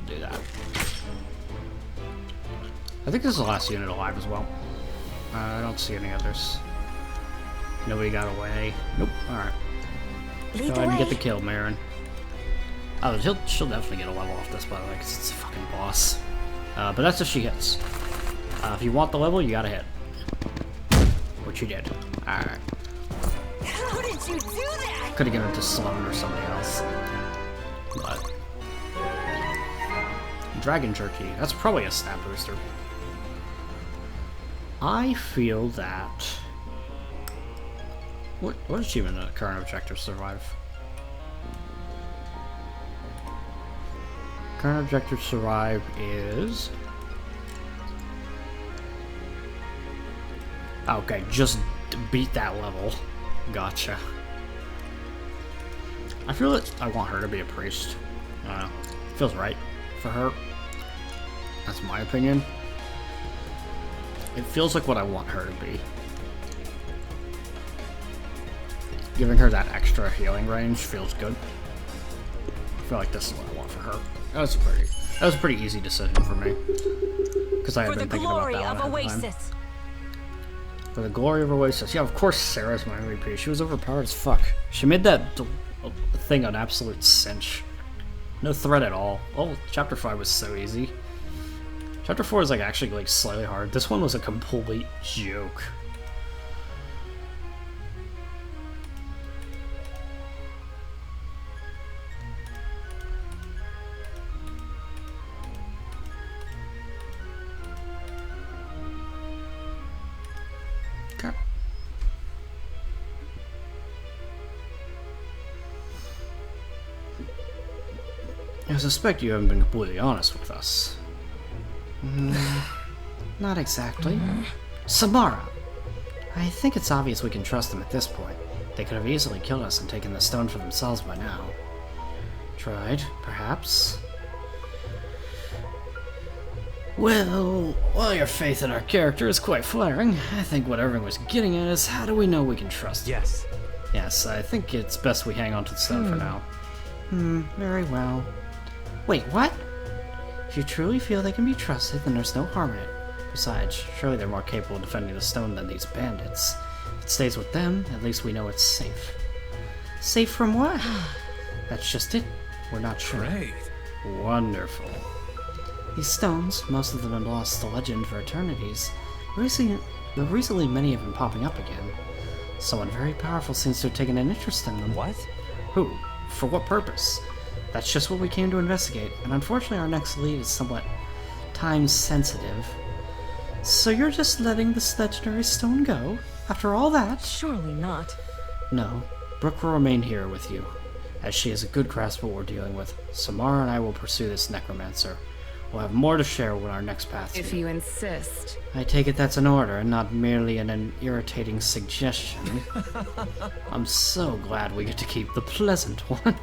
do that. I think this is the last unit alive as well. I don't see any others. Nobody got away. Nope. Alright. Go Lead ahead the and way. get the kill, Marin. Oh, she'll definitely get a level off this, by the way, because it's a fucking boss. But that's what she gets. If you want the level, you gotta hit. Which you did. Alright. How did you do that? Could've given it to Sloan or somebody else. But... Dragon Jerky. That's probably a stat booster. I feel that... What achievement did current objective survive? Current objective survive is... Okay, just beat that level. Gotcha. I feel that I want her to be a priest. I don't know. Feels right for her. That's my opinion. It feels like what I want her to be. Giving her that extra healing range feels good. I feel like this is what I want for her. That was a pretty easy decision for me. Because I had been thinking about that one ahead of time. For the glory of Oasis. Yeah, of course Sarah's my MVP. She was overpowered as fuck. She made that thing an absolute cinch. No threat at all. Oh, chapter 5 was so easy. Chapter 4 is like actually like slightly hard. This one was a complete joke. Okay. I suspect you haven't been completely honest with us. Not exactly. Samara! I think it's obvious we can trust them at this point. They could have easily killed us and taken the stone for themselves by now. Tried, perhaps? Well, while your faith in our character is quite flattering, I think what everyone was getting at is how do we know we can trust you? Yes. Yes, I think it's best we hang on to the stone for now. Very well. Wait, what? If you truly feel they can be trusted, then there's no harm in it. Besides, surely they're more capable of defending the stone than these bandits. If it stays with them, at least we know it's safe. Safe from what? That's just it. We're not sure. Great. Wonderful. These stones, most of them have lost to legend for eternities. Recently many have been popping up again. Someone very powerful seems to have taken an interest in them. What? Who? For what purpose? That's just what we came to investigate, and unfortunately our next lead is somewhat time-sensitive. So you're just letting this legendary stone go? After all that? Surely not. No. Brooke will remain here with you, as she has a good grasp of what we're dealing with. Samara and I will pursue this necromancer. We'll have more to share when our next paths If meet. you insist. I take it that's an order, and not merely an irritating suggestion. I'm so glad we get to keep the pleasant one.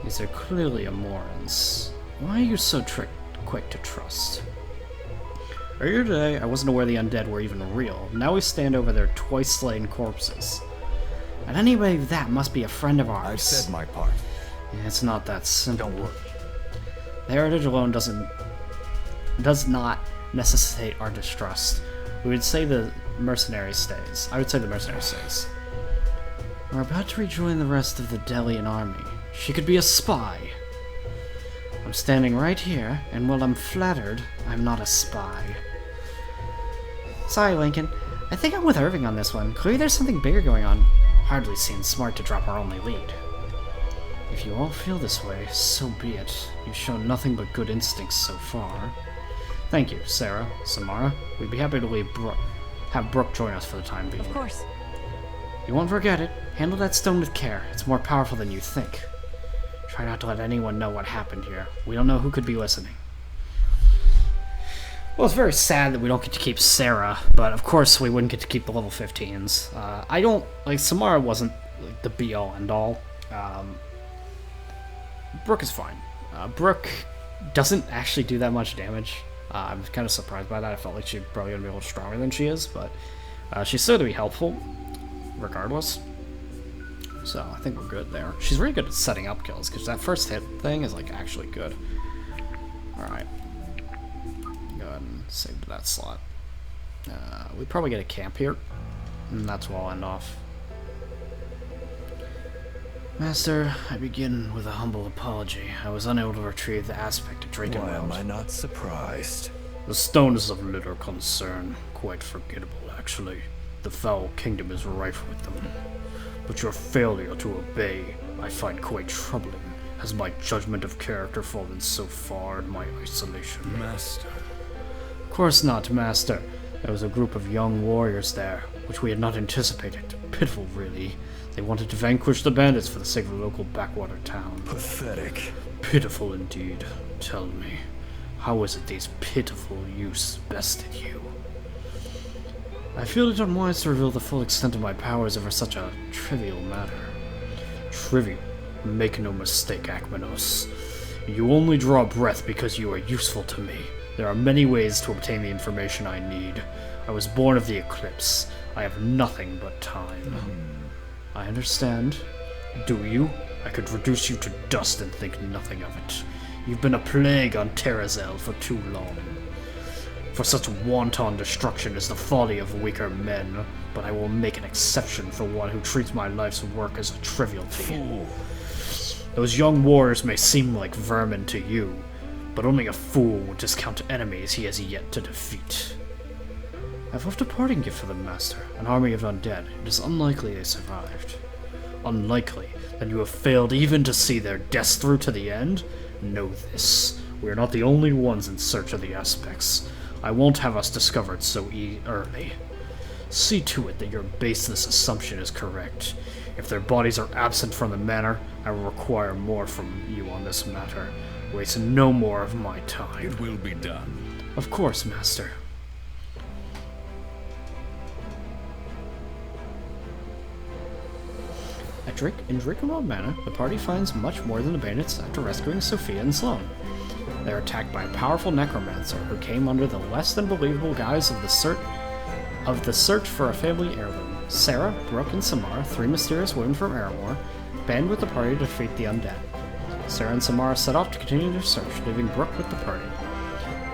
These are clearly Amorans. Why are you so quick to trust? Earlier today, I wasn't aware the undead were even real. Now we stand over their twice-slain corpses. And anybody that must be a friend of ours. I've said my part. Yeah, it's not that simple. Don't worry. The heritage alone does not necessitate our distrust. We would say the mercenary stays. I would say the mercenary stays. We're about to rejoin the rest of the Delian army. She could be a spy. I'm standing right here, and while I'm flattered, I'm not a spy. Sorry, Lincoln. I think I'm with Irving on this one. Clearly there's something bigger going on. Hardly seems smart to drop our only lead. If you all feel this way, so be it. You've shown nothing but good instincts so far. Thank you, Sarah, Samara. We'd be happy to have Brooke join us for the time being. Of course. You won't forget it. Handle that stone with care. It's more powerful than you think. Try not to let anyone know what happened here. We don't know who could be listening. Well, it's very sad that we don't get to keep Sarah, but of course we wouldn't get to keep the level 15s. I don't... Like, Samara wasn't like, the be-all, end-all. Brooke is fine. Brooke doesn't actually do that much damage. I'm kind of surprised by that. I felt like she'd probably gonna be a little stronger than she is, but she's still to be helpful, regardless. So I think we're good there. She's really good at setting up kills, because that first hit thing is like actually good. Alright. Go ahead and save that slot. We probably get a camp here. And that's where I'll end off. Master, I begin with a humble apology. I was unable to retrieve the aspect of Draken Why am World. I not surprised? The stone is of little concern. Quite forgettable, actually. The foul kingdom is rife with them. But your failure to obey, I find quite troubling. Has my judgment of character fallen so far in my isolation? Master. Of course not, Master. There was a group of young warriors there, which we had not anticipated. Pitiful, really. They wanted to vanquish the bandits for the sake of the local backwater town. Pathetic. Pitiful indeed. Tell me, how is it these pitiful youths bested you? I feel it unwise to reveal the full extent of my powers over such a trivial matter. Trivial? Make no mistake, Akmenos. You only draw breath because you are useful to me. There are many ways to obtain the information I need. I was born of the eclipse. I have nothing but time. I understand. Do you? I could reduce you to dust and think nothing of it. You've been a plague on Terrazel for too long. For such wanton destruction is the folly of weaker men, but I will make an exception for one who treats my life's work as a trivialty. Fool. Those young warriors may seem like vermin to you, but only a fool would discount enemies he has yet to defeat. I've left a parting gift for them, Master, an army of undead. It is unlikely they survived. Unlikely that you have failed even to see their deaths through to the end? Know this. We are not the only ones in search of the aspects. I won't have us discovered so early. See to it that your baseless assumption is correct. If their bodies are absent from the manor, I will require more from you on this matter. Waste no more of my time. It will be done. Of course, Master. In Drakenwald Manor, the party finds much more than the bandits after rescuing Sophia and Sloane. They are attacked by a powerful necromancer who came under the less than believable guise of the search for a family heirloom. Sarah, Brooke, and Samara, three mysterious women from Aramore, band with the party to defeat the undead. Sarah and Samara set off to continue their search, leaving Brooke with the party.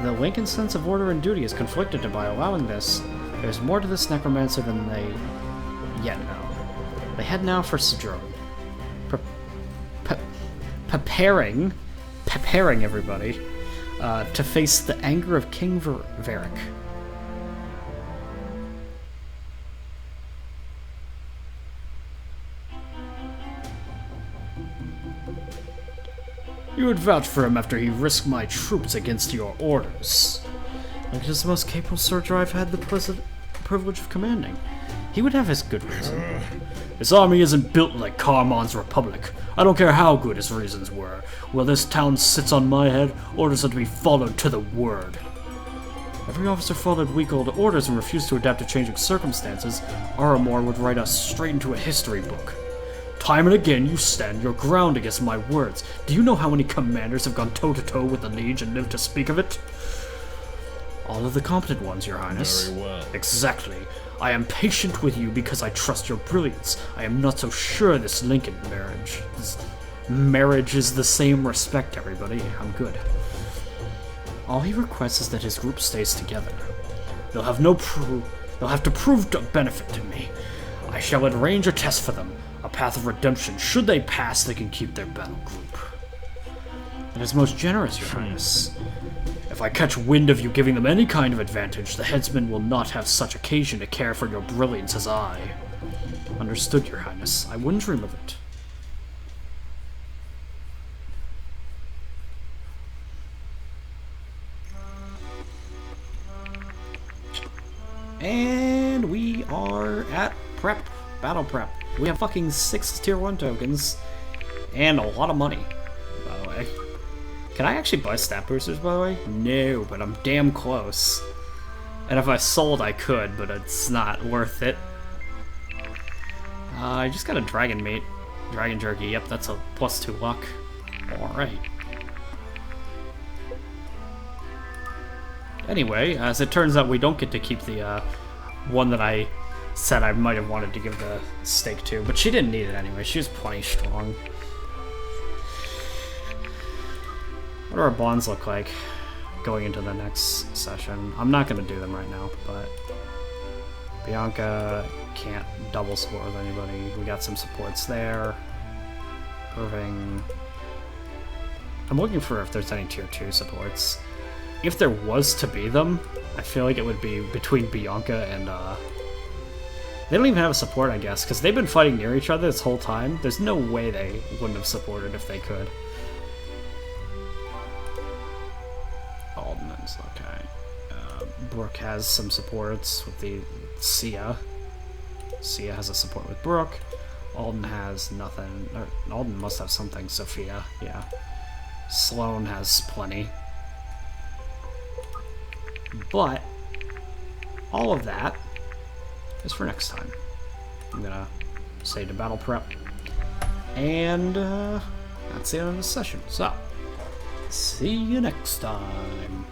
The Lincoln's sense of order and duty is conflicted, and by allowing this, there's more to this necromancer than they yet know. They head now for Sojourn, preparing everybody to face the anger of King Varric. You would vouch for him after he risked my troops against your orders. Like it is the most capable soldier I've had the privilege of commanding. He would have his good reason. His army isn't built like Carmon's Republic. I don't care how good his reasons were. While this town sits on my head, orders are to be followed to the word. Every officer followed weak-old orders and refused to adapt to changing circumstances, Aramore would write us straight into a history book. Time and again you stand your ground against my words. Do you know how many commanders have gone toe-to-toe with the Liege and lived to speak of it? All of the competent ones, Your Highness. Very well. Exactly. I am patient with you because I trust your brilliance. I am not so sure this Lincoln marriage. This marriage is the same respect, everybody. I'm good. All he requests is that his group stays together. They'll have to prove a benefit to me. I shall arrange a test for them, a path of redemption. Should they pass, they can keep their battle group. It is most generous, Your Highness. If I catch wind of you giving them any kind of advantage, the headsman will not have such occasion to care for your brilliance as I. Understood, Your Highness. I wouldn't dream of it. And we are at prep. Battle prep. We have fucking 6 tier 1 tokens. And a lot of money, by the way. Can I actually buy stat boosters, by the way? No, but I'm damn close. And if I sold, I could, but it's not worth it. I just got a dragon meat. Dragon jerky, yep, that's a +2 luck. Alright. Anyway, as it turns out, we don't get to keep the one that I said I might have wanted to give the steak to, but she didn't need it anyway. She was plenty strong. What do our bonds look like going into the next session? I'm not going to do them right now, but Bianca, can't double support with anybody. We got some supports there. Irving. I'm looking for if there's any tier 2 supports. If there was to be them, I feel like it would be between Bianca and, they don't even have a support, I guess, because they've been fighting near each other this whole time. There's no way they wouldn't have supported if they could. Alden's okay. Brooke has some supports with the Sia. Sia has a support with Brooke. Alden has nothing. Or, Alden must have something. Sophia, yeah. Sloane has plenty. But all of that is for next time. I'm gonna save to battle prep. And that's the end of the session. So, see you next time.